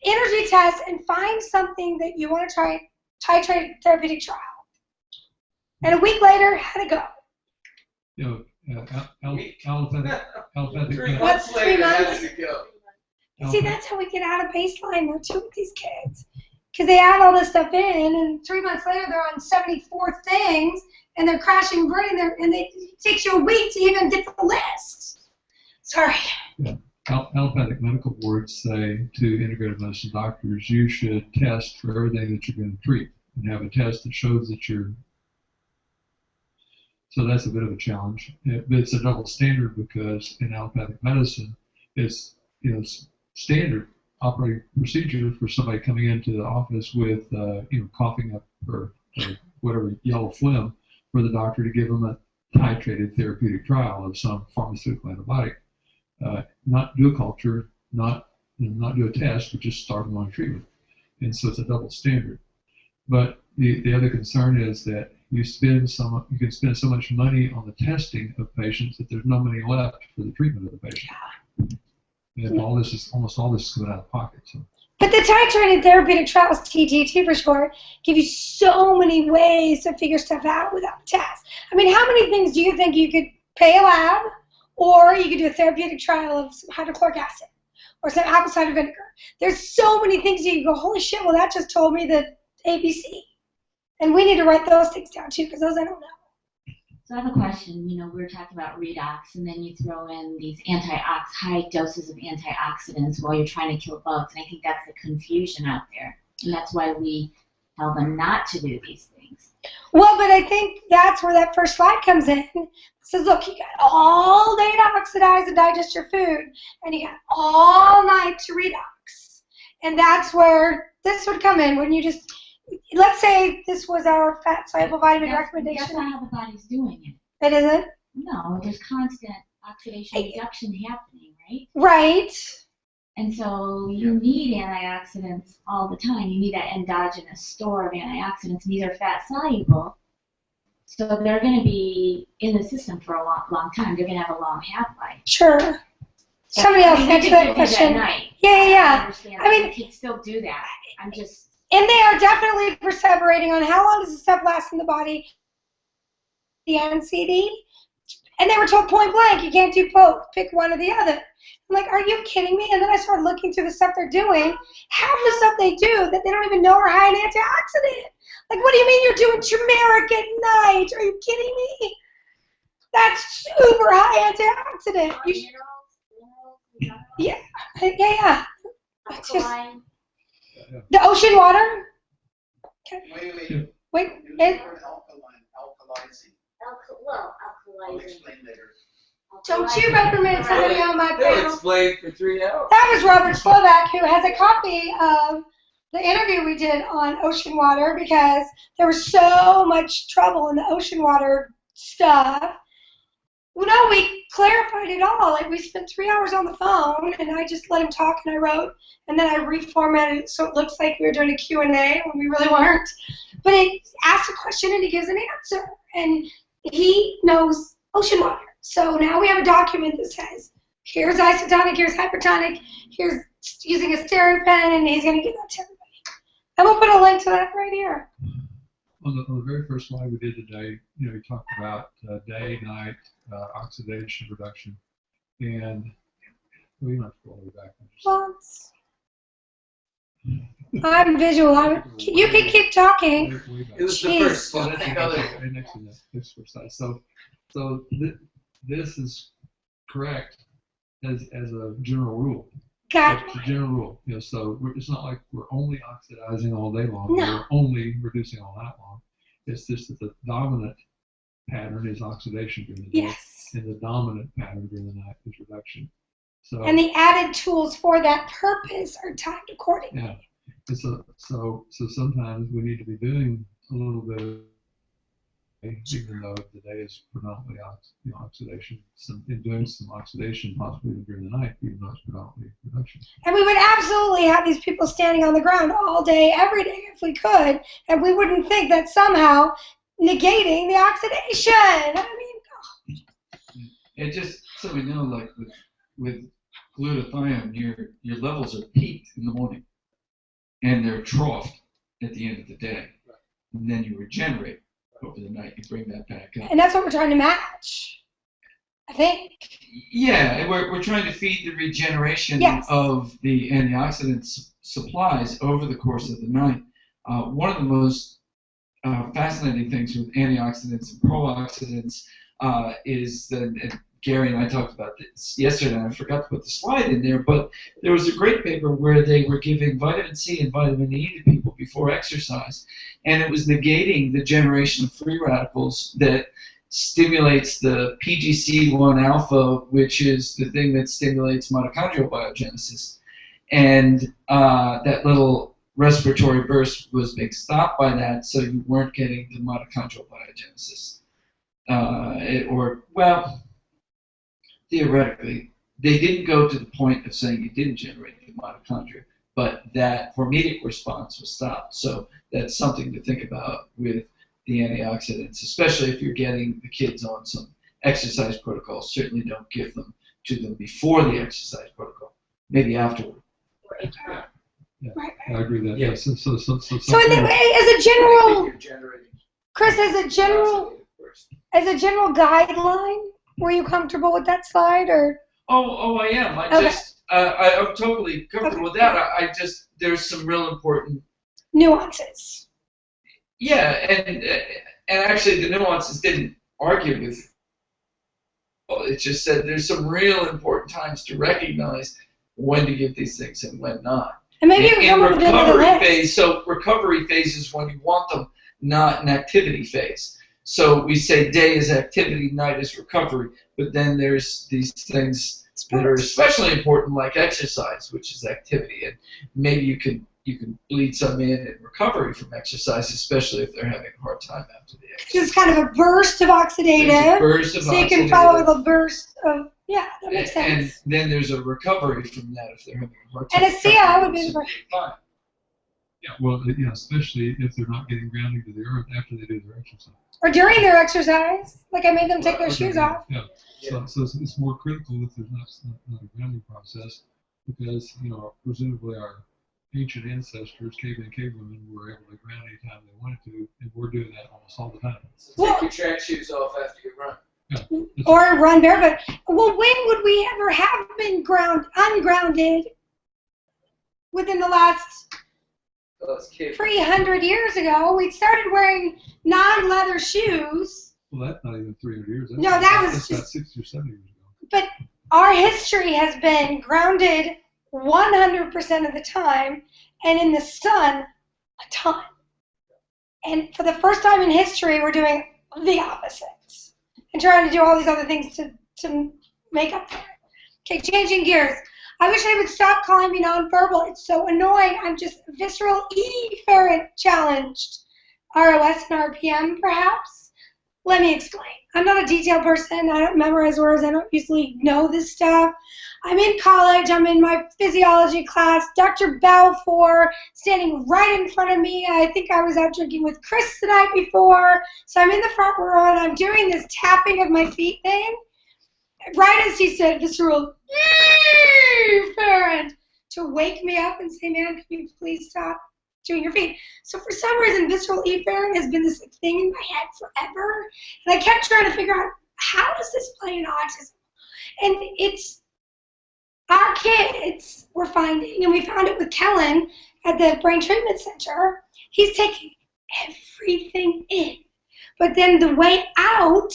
energy test, and find something that you want to try, titrate therapeutic trial. And a week later, how'd it go? You know, allopathic. 3 months later, how did it go? See, that's how we get out of baseline, though, too, with these kids. Because they add all this stuff in, and 3 months later, they're on 74 things, and they're crashing and burning, and it takes you a week to even get the list. Sorry. Yeah. Allopathic medical boards say to integrative medicine doctors, you should test for everything that you're going to treat, and have a test that shows that you're... So that's a bit of a challenge. But it's a double standard, because in allopathic medicine, it's standard operating procedure for somebody coming into the office with coughing up or whatever yellow phlegm, for the doctor to give them a titrated therapeutic trial of some pharmaceutical antibiotic, not do a culture, not do a test, but just start them on treatment. And so it's a double standard. But the other concern is that you can spend so much money on the testing of patients that there's no money left for the treatment of the patient. And almost all this is coming out of pocket. So. But the titrated therapeutic trials, TTT for short, give you so many ways to figure stuff out without a test. I mean, how many things do you think you could pay a lab, or you could do a therapeutic trial of some hydrochloric acid or some apple cider vinegar? There's so many things you can go, holy shit, well, that just told me the ABC. And we need to write those things down, too, because those I don't know. So I have a question. We were talking about redox, and then you throw in these high doses of antioxidants while you're trying to kill bugs, and I think that's the confusion out there, and that's why we tell them not to do these things. Well, but I think that's where that first slide comes in. It says, look, you got all day to oxidize and digest your food, and you got all night to redox. And that's where this would come in, when you just... Let's say this was our fat-soluble vitamin recommendation. That's not how the body's doing it. It isn't? No, there's constant oxidation reduction happening, right? Right. And so you need antioxidants all the time. You need that endogenous store of antioxidants, and these are fat-soluble. So they're going to be in the system for a long time. They're going to have a long half-life. Sure. Somebody else answer that question. Yeah. I understand. I mean, you can still do that. I'm just... And they are definitely perseverating on how long does the stuff last in the body, the NCD. And they were told point blank, you can't do both. Pick one or the other. I'm like, are you kidding me? And then I started looking through the stuff they're doing. Half the stuff they do that they don't even know are high in antioxidant. Like, what do you mean you're doing turmeric at night? Are you kidding me? That's super high antioxidant. You should, yeah. It's just, the ocean water? Wait. Alkalizing. I'll explain later. Don't you reprimand somebody on my They'll panel. explain for 3 hours. That was Robert Slovak, who has a copy of the interview we did on ocean water, because there was so much trouble in the ocean water stuff. Well, no, we clarified it all. Like, we spent 3 hours on the phone, and I just let him talk, and I wrote, and then I reformatted it so it looks like we were doing a Q&A when we really weren't. But it asks a question, and he gives an answer, and he knows ocean water. So now we have a document that says, here's isotonic, here's hypertonic, here's using a stereo pen, and he's going to give that to everybody. And we'll put a link to that right here. On the very first slide we did today, you know, we talked about day, night, oxidation reduction, and we don't have to go all the way back. Months. I'm visual. You can keep talking. It was the first slide. Next to that, this first slide. So this is correct as a general rule. Got It's a general rule. You know, so it's not like we're only oxidizing all day long. No. We're only reducing all night long. It's just that the dominant pattern is oxidation during the day, Yes. and the dominant pattern during the night is reduction. So And the added tools for that purpose are timed accordingly. yeah, and so sometimes we need to be doing a little bit of, even though the day is predominantly oxidation, and doing some oxidation possibly during the night, even though it's predominantly reduction. And we would absolutely have these people standing on the ground all day, every day, if we could, and we wouldn't think that somehow negating the oxidation. I mean, And just so we know, like with glutathione, your levels are peaked in the morning, and they're troughed at the end of the day, and then you regenerate over the night. You bring that back up. and that's what we're trying to match, I think. Yeah, and we're trying to feed the regeneration Yes. of the antioxidant supplies over the course of the night. One of the most fascinating things with antioxidants and pro-oxidants is that, and Gary and I talked about this yesterday, and I forgot to put the slide in there, but there was a great paper where they were giving vitamin C and vitamin E to people before exercise, and it was negating the generation of free radicals that stimulates the PGC1 alpha, which is the thing that stimulates mitochondrial biogenesis. And that little respiratory burst was being stopped by that, so you weren't getting the mitochondrial biogenesis. Theoretically, they didn't go to the point of saying you didn't generate the mitochondria, but that hormetic response was stopped. So that's something to think about with the antioxidants, especially if you're getting the kids on some exercise protocols. Certainly don't give them to them before the exercise protocol, maybe afterward. Yeah, Right. I agree with that. Yeah. Yeah. So So as a general, Chris, as a general guideline, were you comfortable with that slide, or? Oh, I am. Okay. I'm totally comfortable with that. I just, there's some real important. Nuances. Yeah, and actually the nuances didn't argue with. Well, it just said there's some real important times to recognize when to give these things and when not. And maybe you can come up with another recovery list. phase. So recovery phase is when you want them, not an activity phase. So we say day is activity, night is recovery. But then there's these things that are especially important, like exercise, which is activity, and maybe you can bleed some in recovery from exercise, especially if they're having a hard time after the exercise. It's kind of a burst of oxidative. There's a burst of so you can follow oxidative. with a burst of, yeah, that makes sense. And then there's a recovery from that if they're having a hard time. And a CI would be the fine. yeah, well, yeah, especially if they're not getting grounded to the earth after they do their exercise. Or during their exercise, like I made them take their shoes off. Yeah. So it's more critical if there's not a grounding process, because presumably our ancient ancestors, cavewomen, were able to ground anytime they wanted to, and we're doing that almost all the time. So take your track shoes off after you run. or run barefoot. Well, when would we ever have been ungrounded within the last 300 years ago? We started wearing non-leather shoes. Well, that's not even 300 years. No, that's about just 60 or 70 years ago. But our history has been grounded 100% of the time, and in the sun a ton. And for the first time in history, we're doing the opposites and trying to do all these other things to make up for it. Okay, changing gears. I wish they would stop calling me nonverbal. It's so annoying. I'm just visceral efferent challenged. ROS and RPM, perhaps? Let me explain. I'm not a detailed person. I don't memorize words. I don't usually know this stuff. I'm in college. I'm in my physiology class. Dr. Balfour standing right in front of me. I think I was out drinking with Chris the night before. So I'm in the front row, and I'm doing this tapping of my feet thing. Right as he said, visceral efferent, to wake me up and say, man, can you please stop doing your feet? So for some reason, visceral efferent has been this thing in my head forever. And I kept trying to figure out, how does this play in autism? And it's our kids we're finding, and we found it with Kellen at the Brain Treatment Center. He's taking everything in. But then the way out,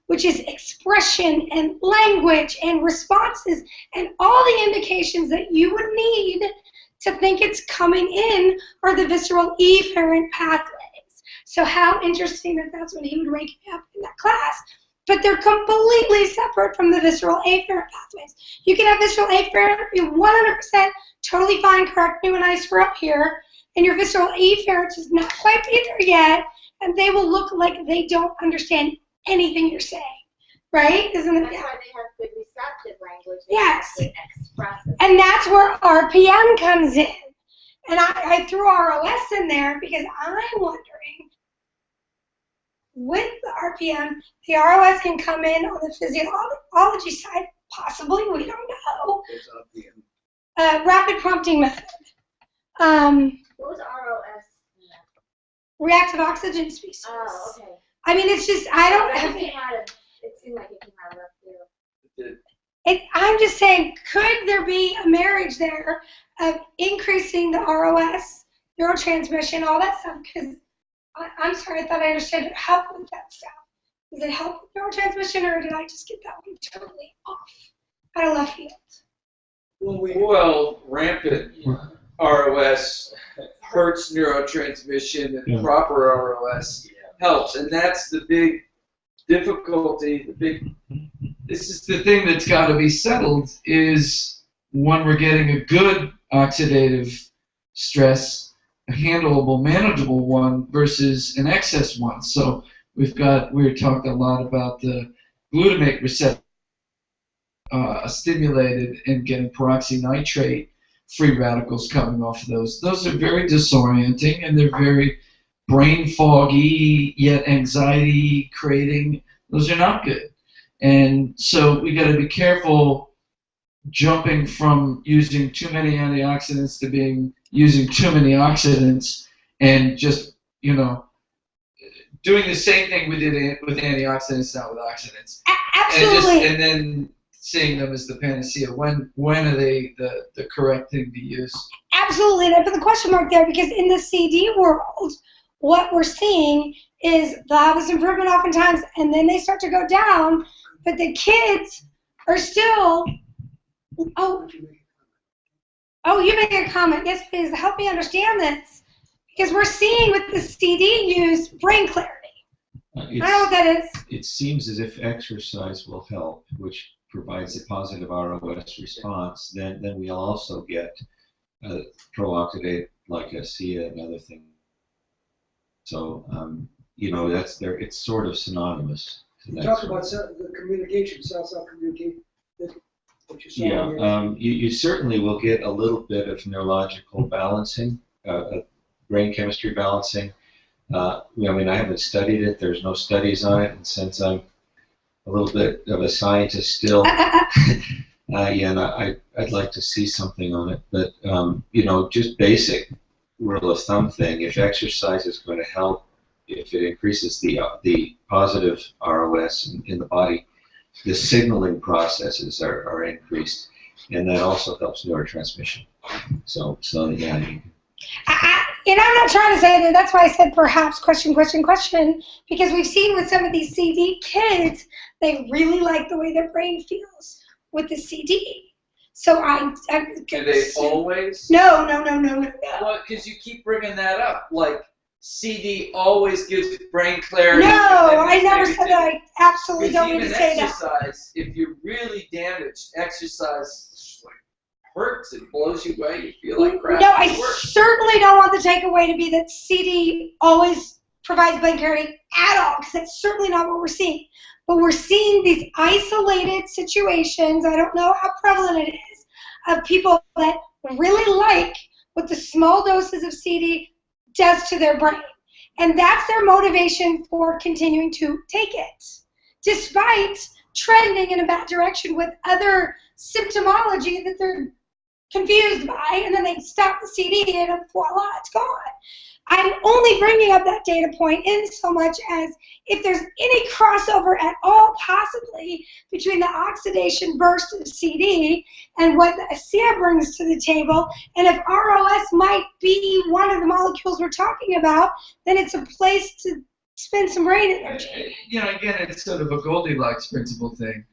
which is expression and language and responses and all the indications that you would need to think it's coming in, are the visceral efferent pathways. So how interesting that that's when he would wake me up in that class. But they're completely separate from the visceral afferent pathways. You can have visceral afferent, be 100% totally fine, correct me when I screw up here, and your visceral efferent is not quite there yet, and they will look like they don't understand anything you're saying. Right? Isn't it? That's why they have good receptive language. Yes. They express it. And that's where RPM comes in. And I threw ROS in there because I'm wondering, with the RPM, the ROS can come in on the physiology side, possibly, we don't know. Rapid prompting method. What was ROS? Reactive oxygen species. Oh, okay. I mean, it's just, I don't have... It seemed like it came out of left field. I'm just saying, could there be a marriage there of increasing the ROS, neurotransmission, all that stuff? Because I'm sorry, I thought I understood it. Help with that stuff. Does it help with neurotransmission, or did I just get that one totally off out of left field? Well, rampant ROS hurts neurotransmission, and proper ROS helps, and that's the big difficulty. This is the thing that's got to be settled, is when we're getting a good oxidative stress, a handleable, manageable one versus an excess one. So we talked a lot about the glutamate receptor stimulated and getting peroxynitrate free radicals coming off of those. Those are very disorienting, and they're very brain foggy, yet anxiety creating. Those are not good. And so we got to be careful jumping from using too many antioxidants to using too many oxidants, and just, doing the same thing we did with antioxidants, not with oxidants. Absolutely. And then seeing them as the panacea. When are they the correct thing to use? Absolutely, and I put the question mark there because in the CD world, what we're seeing is they'll have this improvement oftentimes, and then they start to go down, but the kids are still, oh, you make a comment. Yes, please, help me understand this, because we're seeing with the CD use brain clarity. I don't know what that is. It seems as if exercise will help, which provides a positive ROS response. Then we'll also get pro-oxidate like ASEA and other things. So, that's there. It's sort of synonymous. You talk about the communication, cell-cell communication. You certainly will get a little bit of neurological balancing, brain chemistry balancing. I haven't studied it. There's no studies on it, and since I'm a little bit of a scientist still, I'd like to see something on it. But just basic rule of thumb thing: if exercise is going to help, if it increases the positive ROS in the body, the signaling processes are increased, and that also helps neurotransmission. So yeah. And I'm not trying to say that. That's why I said perhaps question, because we've seen with some of these CD kids, they really like the way their brain feels with the CD. So Do they always? No. Well, because you keep bringing that up, like CD always gives brain clarity. No, I never said that. I absolutely don't mean to say that. Exercise, if you're really damaged, exercise like hurts. It blows you away. You feel like crap. No, I certainly don't want the takeaway to be that CD always provides brain clarity at all, because that's certainly not what we're seeing. But we're seeing these isolated situations, I don't know how prevalent it is, of people that really like what the small doses of CD does to their brain. And that's their motivation for continuing to take it, despite trending in a bad direction with other symptomology that they're confused by, and then they stop the CD and voila, it's gone. I'm only bringing up that data point in so much as if there's any crossover at all possibly between the oxidation burst of CD and what the ASEA brings to the table, and if ROS might be one of the molecules we're talking about, then it's a place to spend some brain energy. You know, again, it's sort of a Goldilocks principle thing,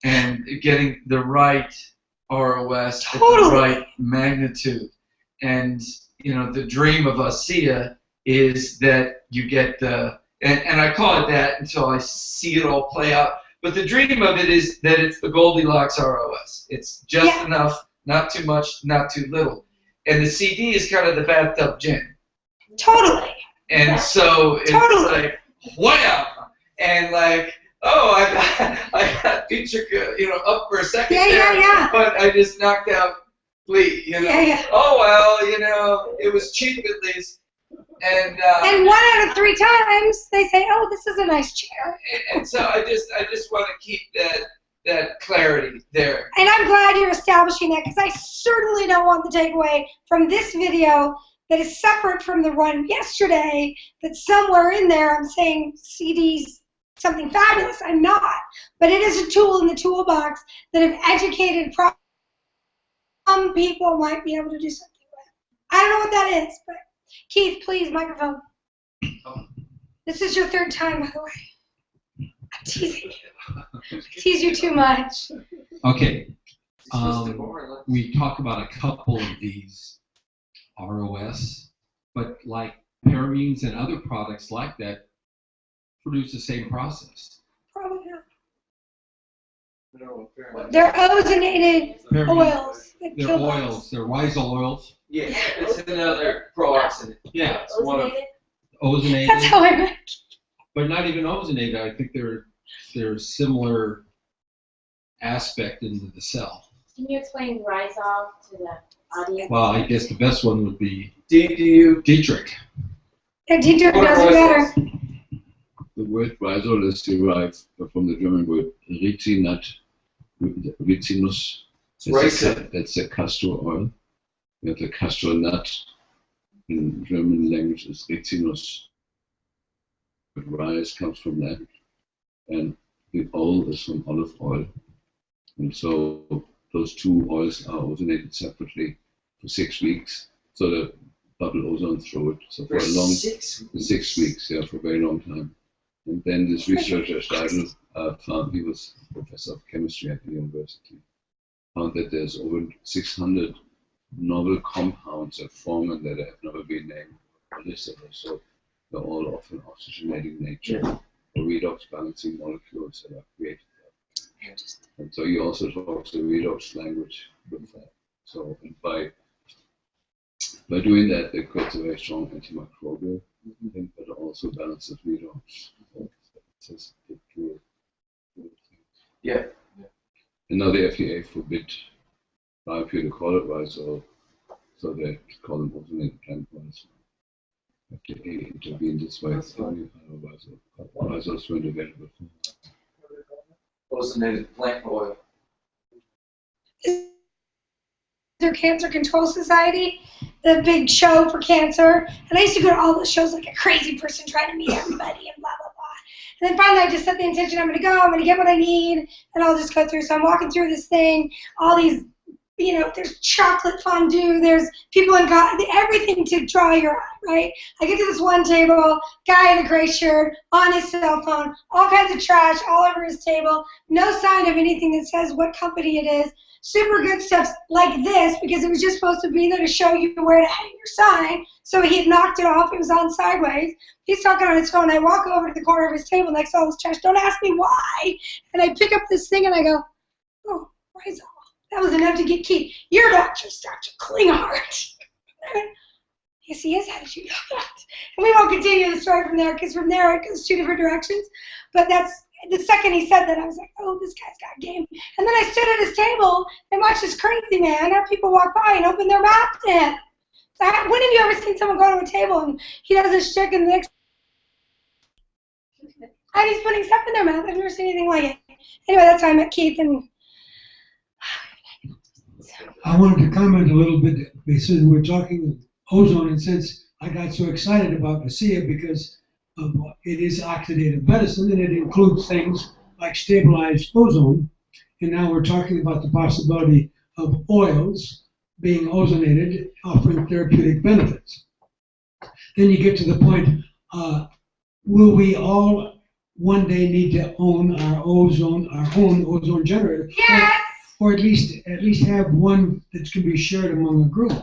and getting the right ROS at the right magnitude. And you know, the dream of ASEA is that you get the, and I call it that until I see it all play out, but the dream of it is that it's the Goldilocks ROS. It's just enough, not too much, not too little. And the CD is kind of the bathtub gin. Totally. And so it's like, wham! And like, oh, I got feature, you know, up for a second there, but I just knocked out Lee, you know. Oh well, you know, it was cheap at least. And 1 out of 3 times they say, oh, this is a nice chair. And so I just want to keep that clarity there. And I'm glad you're establishing that, because I certainly don't want the takeaway from this video that is separate from the one yesterday, that somewhere in there I'm saying CD's something fabulous. I'm not. But it is a tool in the toolbox that if educated properly, some people might be able to do something with. I don't know what that is, but Keith, please, microphone. This is your 3rd time, by the way. I'm teasing you. Tease you too much. Okay. We talk about a couple of these ROS, but like paramines and other products like that produce the same process. Probably not. They're ozonated oils. They're oils. They're Visceral oils. Yeah, it's another pro-oxidant. Yeah, it's one of ozonated. That's how I meant. But not even ozonated. I think they're similar aspect into the cell. Can you explain Rhizol to the audience? Well, I guess the best one would be Dietrich. Yeah, Dietrich does it better. The word Visceral is derived from the German word ricinus. That's a castor oil. The castor nut in German language is ricinus. But rice comes from that, and the oil is from olive oil. And so those 2 oils are ozonated separately for 6 weeks, so the bubble ozone through it. So for a long 6 weeks, yeah, for a very long time. And then this researcher Steidl found, he was professor of chemistry at the university, found that there's over 600 novel compounds that form and that have never been named or listed. So they're all of an oxygenating nature, or redox balancing molecules that are created there. And so he also talks the redox language with that. So and by doing that, they create a very strong antimicrobial thing, but also balances redox. Yeah. And now the FDA forbid Therapeutic Visceral, so they call them ozonated plant oils. FDA intervened this way, so Viscerals weren't available. Ozonated plant oil. Their Cancer Control Society, the big show for cancer, and I used to go to all those shows like a crazy person trying to meet everybody and blah blah blah. And then finally I just set the intention, I'm going to go, I'm going to get what I need, and I'll just go through. So I'm walking through this thing, all these, you know, there's chocolate fondue, there's people in everything to draw your eye, right? I get to this one table, guy in a gray shirt, on his cell phone, all kinds of trash all over his table, no sign of anything that says what company it is. Super good stuff like this, because it was just supposed to be there to show you where to hang your sign. So he had knocked it off, it was on sideways. He's talking on his phone. I walk over to the corner of his table next to all this trash. Don't ask me why. And I pick up this thing and I go, oh, Rizal. That was enough to get key. Your doctor's Dr. Klinghardt. Yes, he is. How did you know that? And we won't continue the story from there, because from there it goes 2 different directions. But that's the second he said that, I was like, oh, this guy's got game. And then I stood at his table and watched this crazy man have people walk by and open their mouth to him. So when have you ever seen someone go to a table and he does this shtick and the next and he's putting stuff in their mouth? I've never seen anything like it. Anyway, that's how I met Keith. And I wanted to comment a little bit, because we're talking ozone, and since I got so excited about ASEA because it is oxidative medicine, and it includes things like stabilized ozone, and now we're talking about the possibility of oils being ozonated, offering therapeutic benefits. Then you get to the point, will we all one day need to own our own ozone generator? yes! Or at least have one that can be shared among a group.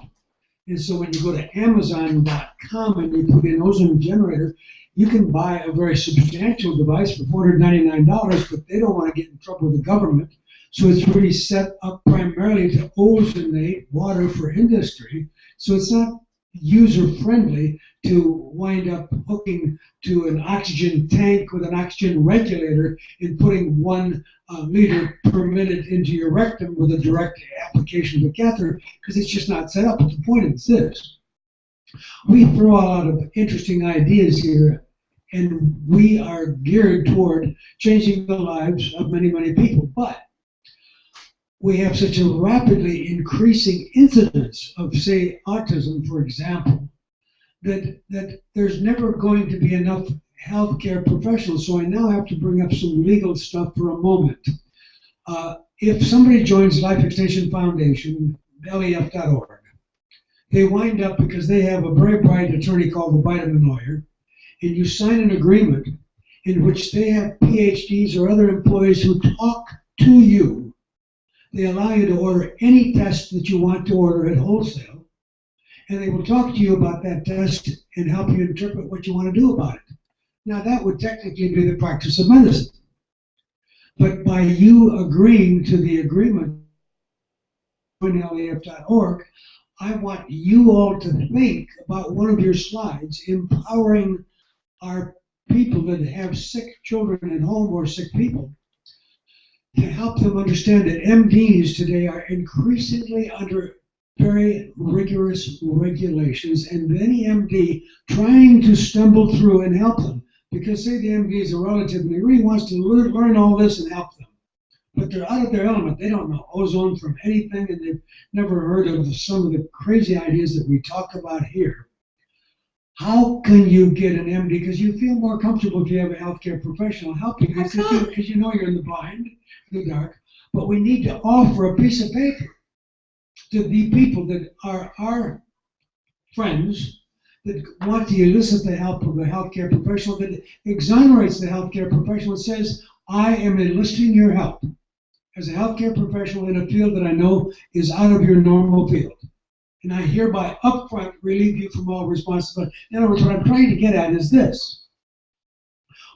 And so when you go to Amazon.com and you put in ozone generator, you can buy a very substantial device for $499, but they don't want to get in trouble with the government. So it's really set up primarily to ozonate water for industry. So it's not user-friendly to wind up hooking to an oxygen tank with an oxygen regulator and putting 1 liter per minute into your rectum with a direct application of a catheter, because it's just not set up. But the point is this: we throw a lot of interesting ideas here, and we are geared toward changing the lives of many, many people. But we have such a rapidly increasing incidence of, say, autism, for example, that there's never going to be enough healthcare professionals. So I now have to bring up some legal stuff for a moment. If somebody joins Life Extension Foundation, LEF.org, they wind up because they have a very bright attorney called the vitamin lawyer, and you sign an agreement in which they have PhDs or other employees who talk to you. They allow you to order any test that you want to order at wholesale, and they will talk to you about that test and help you interpret what you want to do about it. Now, that would technically be the practice of medicine. But by you agreeing to the agreement on LEF.org, I want you all to think about one of your slides, empowering our people that have sick children at home or sick people, to help them understand that MDs today are increasingly under very rigorous regulations, and any MD trying to stumble through and help them, because say the MD is a relative and he really wants to learn all this and help them, but they're out of their element. They don't know ozone from anything, and they've never heard of some of the crazy ideas that we talk about here. How can you get an MD? Because you feel more comfortable if you have a healthcare professional helping you, because you know you're in the blind, in the dark. But we need to offer a piece of paper to the people that are our friends, that want to elicit the help of a healthcare professional, that exonerates the healthcare professional and says, I am enlisting your help as a healthcare professional in a field that I know is out of your normal field. And I hereby upfront relieve you from all responsibility. In other words, what I'm trying to get at is this.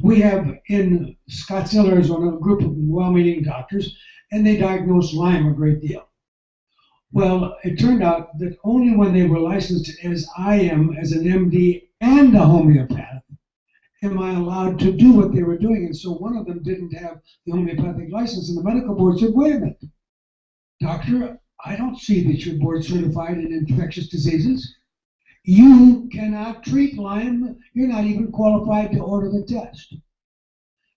We have in Scottsdale, Arizona, a group of well-meaning doctors, and they diagnose Lyme a great deal. Well, it turned out that only when they were licensed as I am, as an MD and a homeopath, am I allowed to do what they were doing. And so one of them didn't have the homeopathic license, and the medical board said, wait a minute, doctor, I don't see that you're board certified in infectious diseases. You cannot treat Lyme. You're not even qualified to order the test.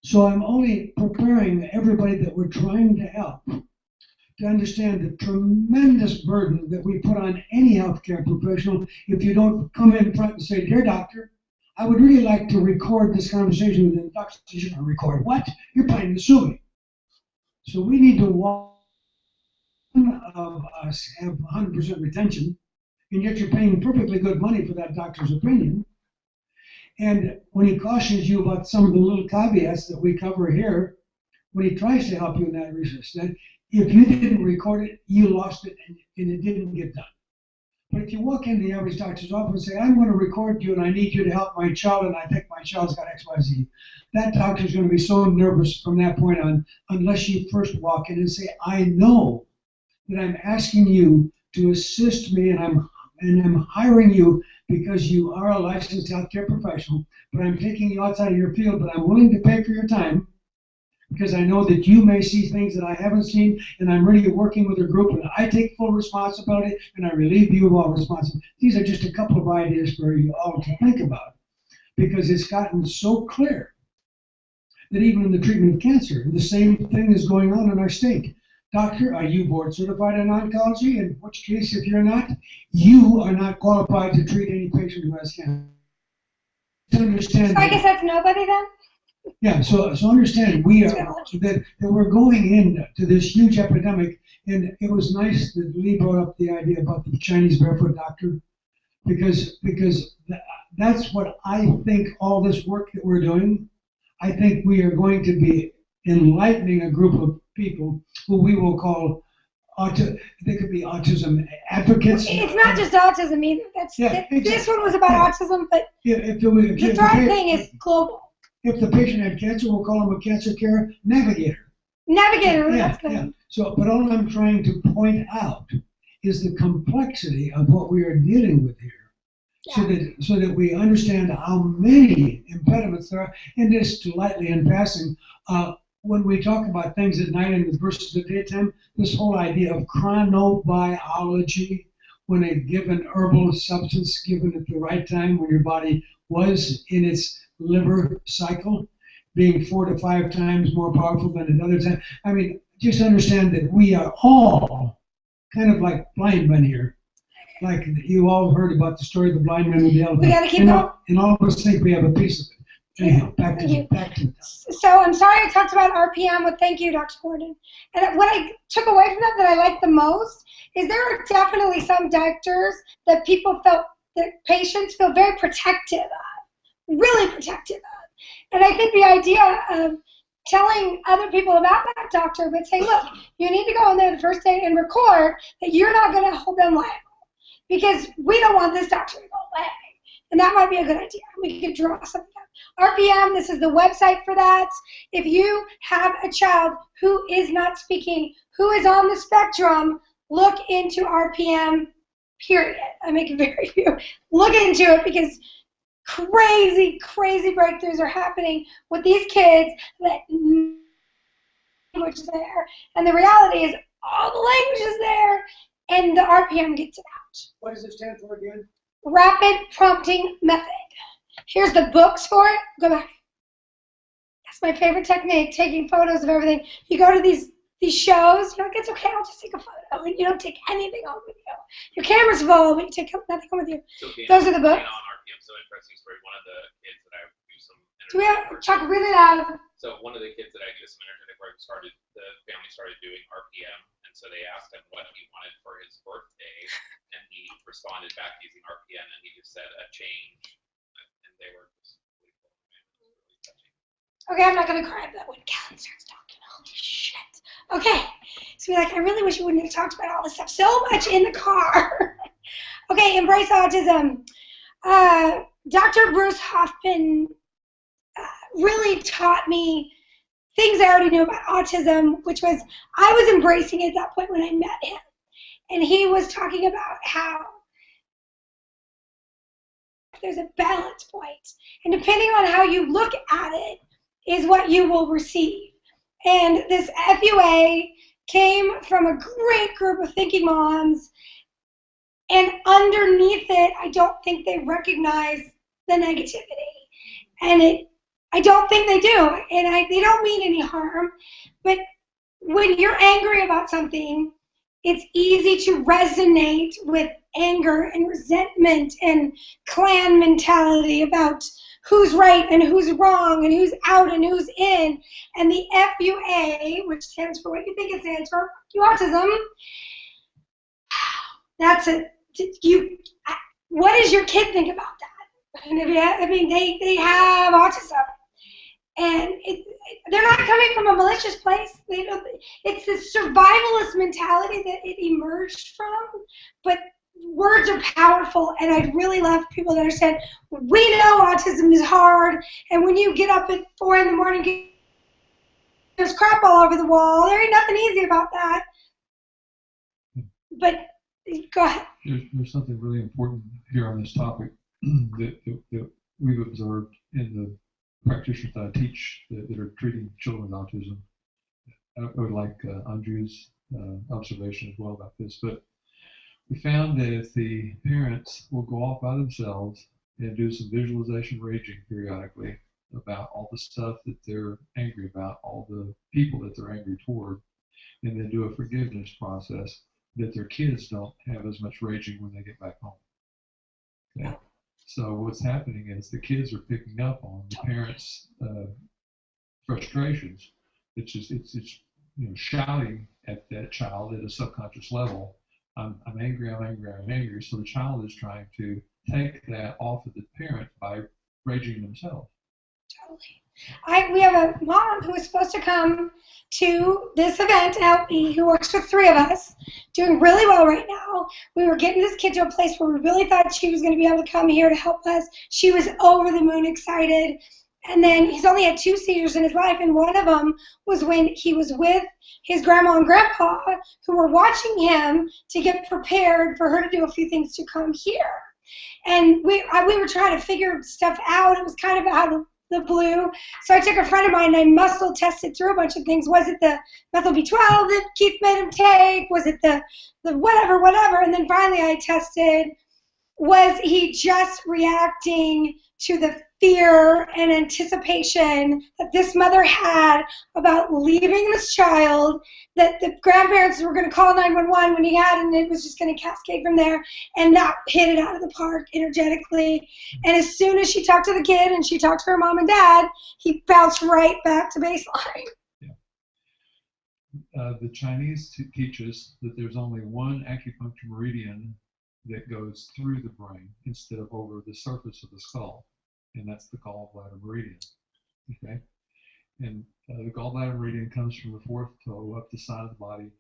So I'm only preparing everybody that we're trying to help to understand the tremendous burden that we put on any healthcare professional if you don't come in front and say, dear doctor, I would really like to record this conversation with the doctor. You're going to record what? You're planning to sue me. So we need to one of us have 100% retention, and yet you're paying perfectly good money for that doctor's opinion. And when he cautions you about some of the little caveats that we cover here, when he tries to help you in that research, then if you didn't record it, you lost it and it didn't get done. But if you walk into the average doctor's office and say, I'm going to record you and I need you to help my child and I think my child's got X, Y, Z, that doctor's going to be so nervous from that point on unless you first walk in and say, I know that I'm asking you to assist me and I'm hiring you because you are a licensed healthcare professional, but I'm taking you outside of your field, but I'm willing to pay for your time because I know that you may see things that I haven't seen, and I'm really working with a group, and I take full responsibility, and I relieve you of all responsibility. These are just a couple of ideas for you all to think about, because it's gotten so clear that even in the treatment of cancer, the same thing is going on in our state. Doctor, are you board certified in oncology? In which case, if you're not, you are not qualified to treat any patient who has cancer. To understand. So I guess that's nobody then? Yeah, so understand that we're going into this huge epidemic, and it was nice that Lee brought up the idea about the Chinese barefoot doctor, because that's what I think all this work that we're doing, I think we are going to be enlightening a group of people who we will call they could be autism advocates. It's not just autism either. This one was about autism, but the THRiiiVE thing is global. If the patient had cancer, we'll call him a cancer care navigator. Navigator, Yeah, that's good. yeah. So, but all I'm trying to point out is the complexity of what we are dealing with here, so that we understand how many impediments there are. And just lightly in passing, when we talk about things at night and versus the daytime, this whole idea of chronobiology, when a given herbal substance given at the right time, when your body was in its liver cycle, being 4 to 5 times more powerful than another time. I mean, just understand that we are all kind of like blind men here. Like you all heard about the story of the blind man with the elephant. We got to keep going. And all of us think we have a piece of it. Anyhow, back to So I'm sorry I talked about RPM, but thank you, Dr. Gordon. And what I took away from that I liked the most is there are definitely some doctors that patients feel very protective of, really protective of. And I think the idea of telling other people about that doctor, but say, look, you need to go in there the first day and record that you're not going to hold them liable because we don't want this doctor to go away. And that might be a good idea. We could draw something up. RPM, this is the website for that. If you have a child who is not speaking, who is on the spectrum, look into RPM, period. I make it very few. Look into it because crazy, crazy breakthroughs are happening with these kids that language is there. And the reality is all the language is there and the RPM gets it out. What does it stand for again? Rapid Prompting Method. Here's the books for it. Go back. That's my favorite technique, taking photos of everything. You go to these shows, you're like, it's okay, I'll just take a photo. And you don't take anything home with you. Your camera's full, but you take nothing home with you. So those are the books. On RPM, so interesting story. One of the kids that I do some Do we have talk really loud? So one of the kids that I do some energetic work the family started doing RPM, and so they asked him what he wanted for his birthday, and he responded back using RPM, and he just said a change, and they were just really cool. Really touching. Okay, I'm not gonna cry, but when Callie starts talking, holy shit. Okay, so we're like, I really wish you wouldn't have talked about all this stuff so much in the car. Okay, embrace autism. Dr. Bruce Hoffman really taught me things I already knew about autism, which was I was embracing it at that point when I met him. And he was talking about how there's a balance point. And depending on how you look at it is what you will receive. And this FUA came from a great group of thinking moms. And underneath it, I don't think they recognize the negativity. And I don't think they do. And they don't mean any harm. But when you're angry about something, it's easy to resonate with anger and resentment and clan mentality about who's right and who's wrong and who's out and who's in. And the FUA, which stands for what you think it stands for, autism, that's it. What does your kid think about that? And I mean, they have autism. And they're not coming from a malicious place. It's this survivalist mentality that it emerged from. But words are powerful, and I'd really love people to understand, we know autism is hard, and when you get up at 4 in the morning, there's crap all over the wall. There ain't nothing easy about that. But go ahead. There's something really important here on this topic that we've observed in the practitioners that I teach that are treating children with autism. I would like Andrew's observation as well about this, but we found that if the parents will go off by themselves and do some visualization raging periodically about all the stuff that they're angry about, all the people that they're angry toward, and then do a forgiveness process, that their kids don't have as much raging when they get back home. Okay? So what's happening is the kids are picking up on the parents' frustrations. It's shouting at that child at a subconscious level. I'm angry, I'm angry, I'm angry. So the child is trying to take that off of the parent by raging themselves. Totally. We have a mom who was supposed to come to this event to help me, who works with 3 of us, doing really well right now. We were getting this kid to a place where we really thought she was going to be able to come here to help us. She was over the moon excited. And then he's only had 2 seizures in his life, and one of them was when he was with his grandma and grandpa, who were watching him to get prepared for her to do a few things to come here. And we were trying to figure stuff out. It was kind of out of the blue. So I took a friend of mine and I muscle tested through a bunch of things. Was it the methyl B12 that Keith made him take? Was it the whatever? And then finally I tested, was he just reacting to the fear and anticipation that this mother had about leaving this child, that the grandparents were going to call 911 when he had, and it was just going to cascade from there, and that hit it out of the park energetically. And as soon as she talked to the kid and she talked to her mom and dad, he bounced right back to baseline. Yeah. The Chinese teach us that there's only one acupuncture meridian that goes through the brain instead of over the surface of the skull, and that's the gallbladder meridian. Okay, and the gallbladder meridian comes from the 4th toe up the side of the body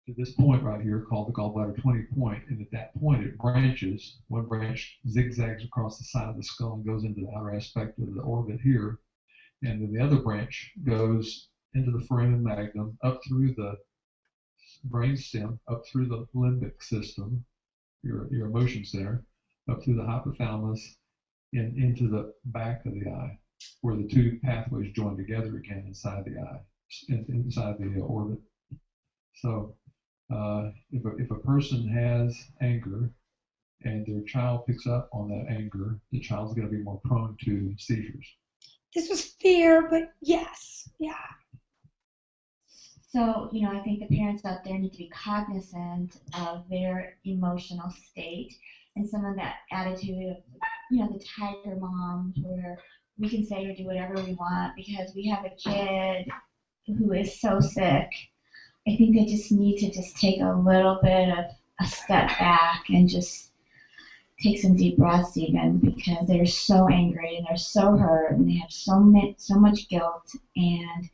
to this point right here called the gallbladder 20 point, and at that point it branches. One branch zigzags across the side of the skull and goes into the outer aspect of the orbit here, and then the other branch goes into the foramen magnum, up through the brain stem, up through the limbic system, your emotion center, up through the hypothalamus, and into the back of the eye, where the 2 pathways join together again inside the eye, inside the orbit. So if a person has anger and their child picks up on that anger, the child's going to be more prone to seizures. This was fear, but yes, yeah. So, I think the parents out there need to be cognizant of their emotional state and some of that attitude of, the tiger moms, where we can say or do whatever we want because we have a kid who is so sick. I think they just need to just take a little bit of a step back and just take some deep breaths even, because they're so angry and they're so hurt and they have so much guilt, and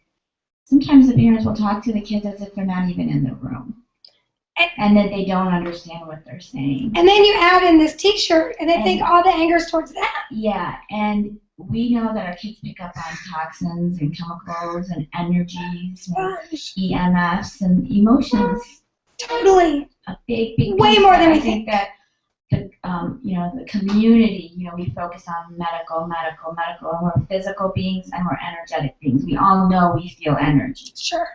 sometimes the parents will talk to the kids as if they're not even in the room, and that they don't understand what they're saying. And then you add in this T-shirt, and I think all the anger is towards that. Yeah, and we know that our kids pick up on toxins and chemicals and energies and EMFs and emotions. Totally. A big way more than we think. That the community, we focus on medical, and we're physical beings and we're energetic beings. We all know we feel energy. Sure.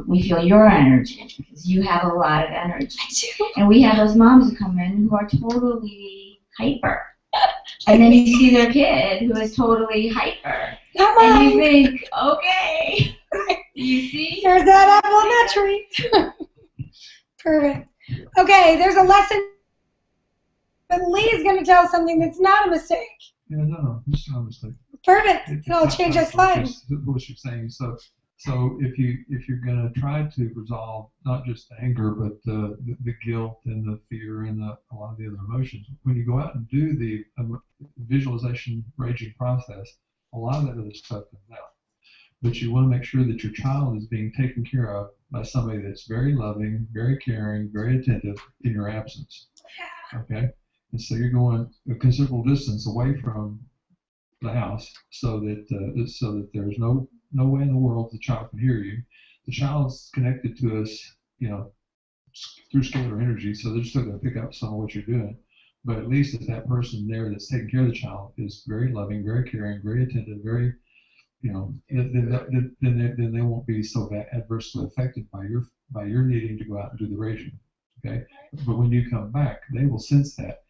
We feel your energy because you have a lot of energy. I do. And we have those moms who come in who are totally hyper. And then you see their kid who is totally hyper. And you think, okay, you see? There's that apple in that tree. Perfect. Okay, there's a lesson But Lee's going to tell us something that's not a mistake. Yeah, no, it's not a mistake. Perfect. And I'll change that slide. What you're saying. So if you're going to try to resolve not just anger, but the guilt and the fear and a lot of the other emotions, when you go out and do the visualization raging process, a lot of that other stuff comes out. But you want to make sure that your child is being taken care of by somebody that's very loving, very caring, very attentive in your absence. Okay? And so you're going a considerable distance away from the house so that there's no way in the world the child can hear you. The child's connected to us, through scalar energy, so they're still going to pick up some of what you're doing. But at least if that person there that's taking care of the child is very loving, very caring, very attentive, very then they won't be so adversely affected by your needing to go out and do the raging. Okay, but when you come back, they will sense that,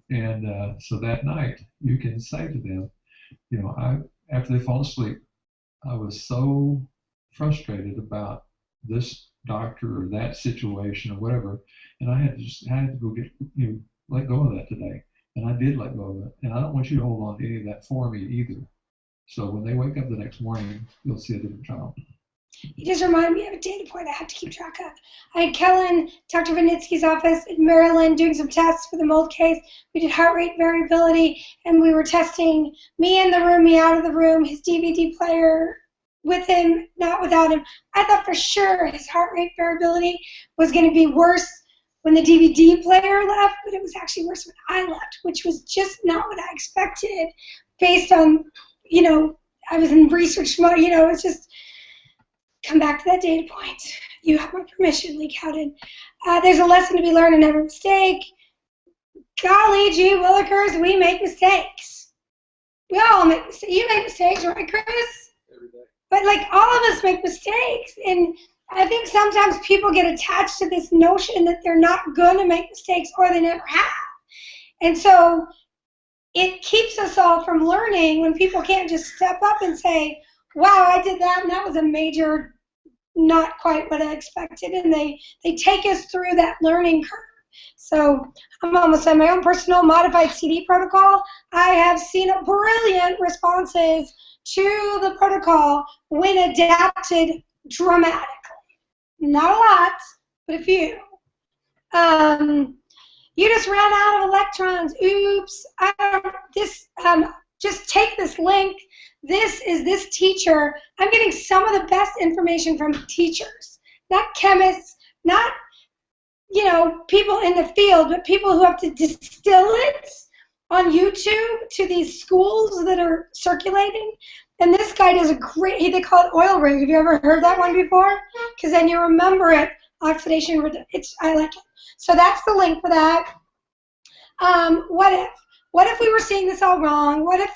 and so that night you can say to them, after they fall asleep, I was so frustrated about this doctor or that situation or whatever, and I had to go let go of that today, and I did let go of it, and I don't want you to hold on to any of that for me either. So when they wake up the next morning, you'll see a different child. You just reminded me of a data point I have to keep track of. I had Kellen, Dr. Vinitsky's office in Maryland, doing some tests for the mold case. We did heart rate variability, and we were testing me in the room, me out of the room, his DVD player with him, not without him. I thought for sure his heart rate variability was going to be worse when the DVD player left, but it was actually worse when I left, which was just not what I expected based on, I was in research mode, it's just, come back to that data point. You have my permission, Lee Cowden. There's a lesson to be learned in every mistake. Golly gee willikers, we make mistakes. We all make mistakes. You make mistakes, right, Chris? Every day. But all of us make mistakes, and I think sometimes people get attached to this notion that they're not going to make mistakes or they never have. And so it keeps us all from learning when people can't just step up and say, wow, I did that, and that was a major, not quite what I expected, and they take us through that learning curve. So I'm almost on my own personal modified CD protocol. I have seen brilliant responses to the protocol when adapted dramatically. Not a lot, but a few. You just ran out of electrons. Oops. Just take this link. This is this teacher. I'm getting some of the best information from teachers, not chemists, not people in the field, but people who have to distill it on YouTube to these schools that are circulating. And this guy does a great, they call it oil rig. Have you ever heard that one before? Because then you remember it. Oxidation, I like it. So that's the link for that. What if we were seeing this all wrong? What if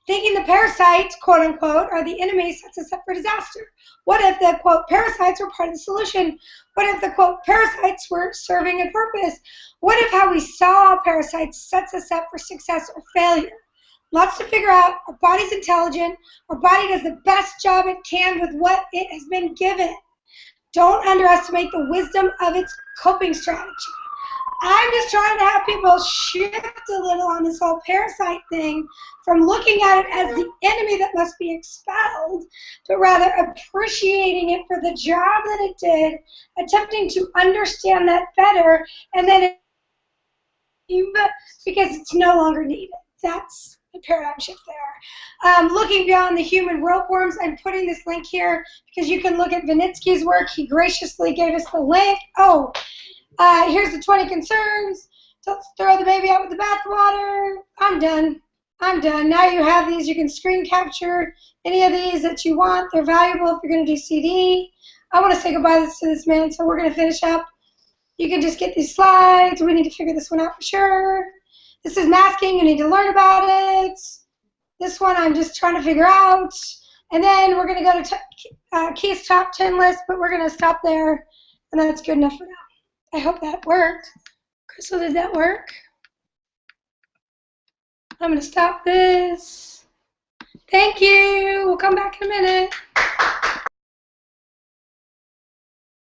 thinking the parasites, quote unquote, are the enemy sets us up for disaster? What if the, quote, parasites were part of the solution? What if the, quote, parasites were serving a purpose? What if how we saw parasites sets us up for success or failure? Lots to figure out. Our body's intelligent. Our body does the best job it can with what it has been given. Don't underestimate the wisdom of its coping strategy. I'm just trying to have people shift a little on this whole parasite thing from looking at it as the enemy that must be expelled, but rather appreciating it for the job that it did, attempting to understand that better, and then because it's no longer needed. That's the paradigm shift there. Looking beyond the human ropeworms, I'm putting this link here because you can look at Vinitsky's work. He graciously gave us the link. Here's the 20 concerns. Let's throw the baby out with the bathwater. I'm done. Now you have these. You can screen capture any of these that you want. They're valuable if you're going to do CD. I want to say goodbye to this man, so we're going to finish up. You can just get these slides. We need to figure this one out for sure. This is masking. You need to learn about it. This one I'm just trying to figure out. And then we're going to go to Keith's top 10 list, but we're going to stop there, and that's good enough for now. I hope that worked. Crystal, did that work? I'm going to stop this. Thank you. We'll come back in a minute.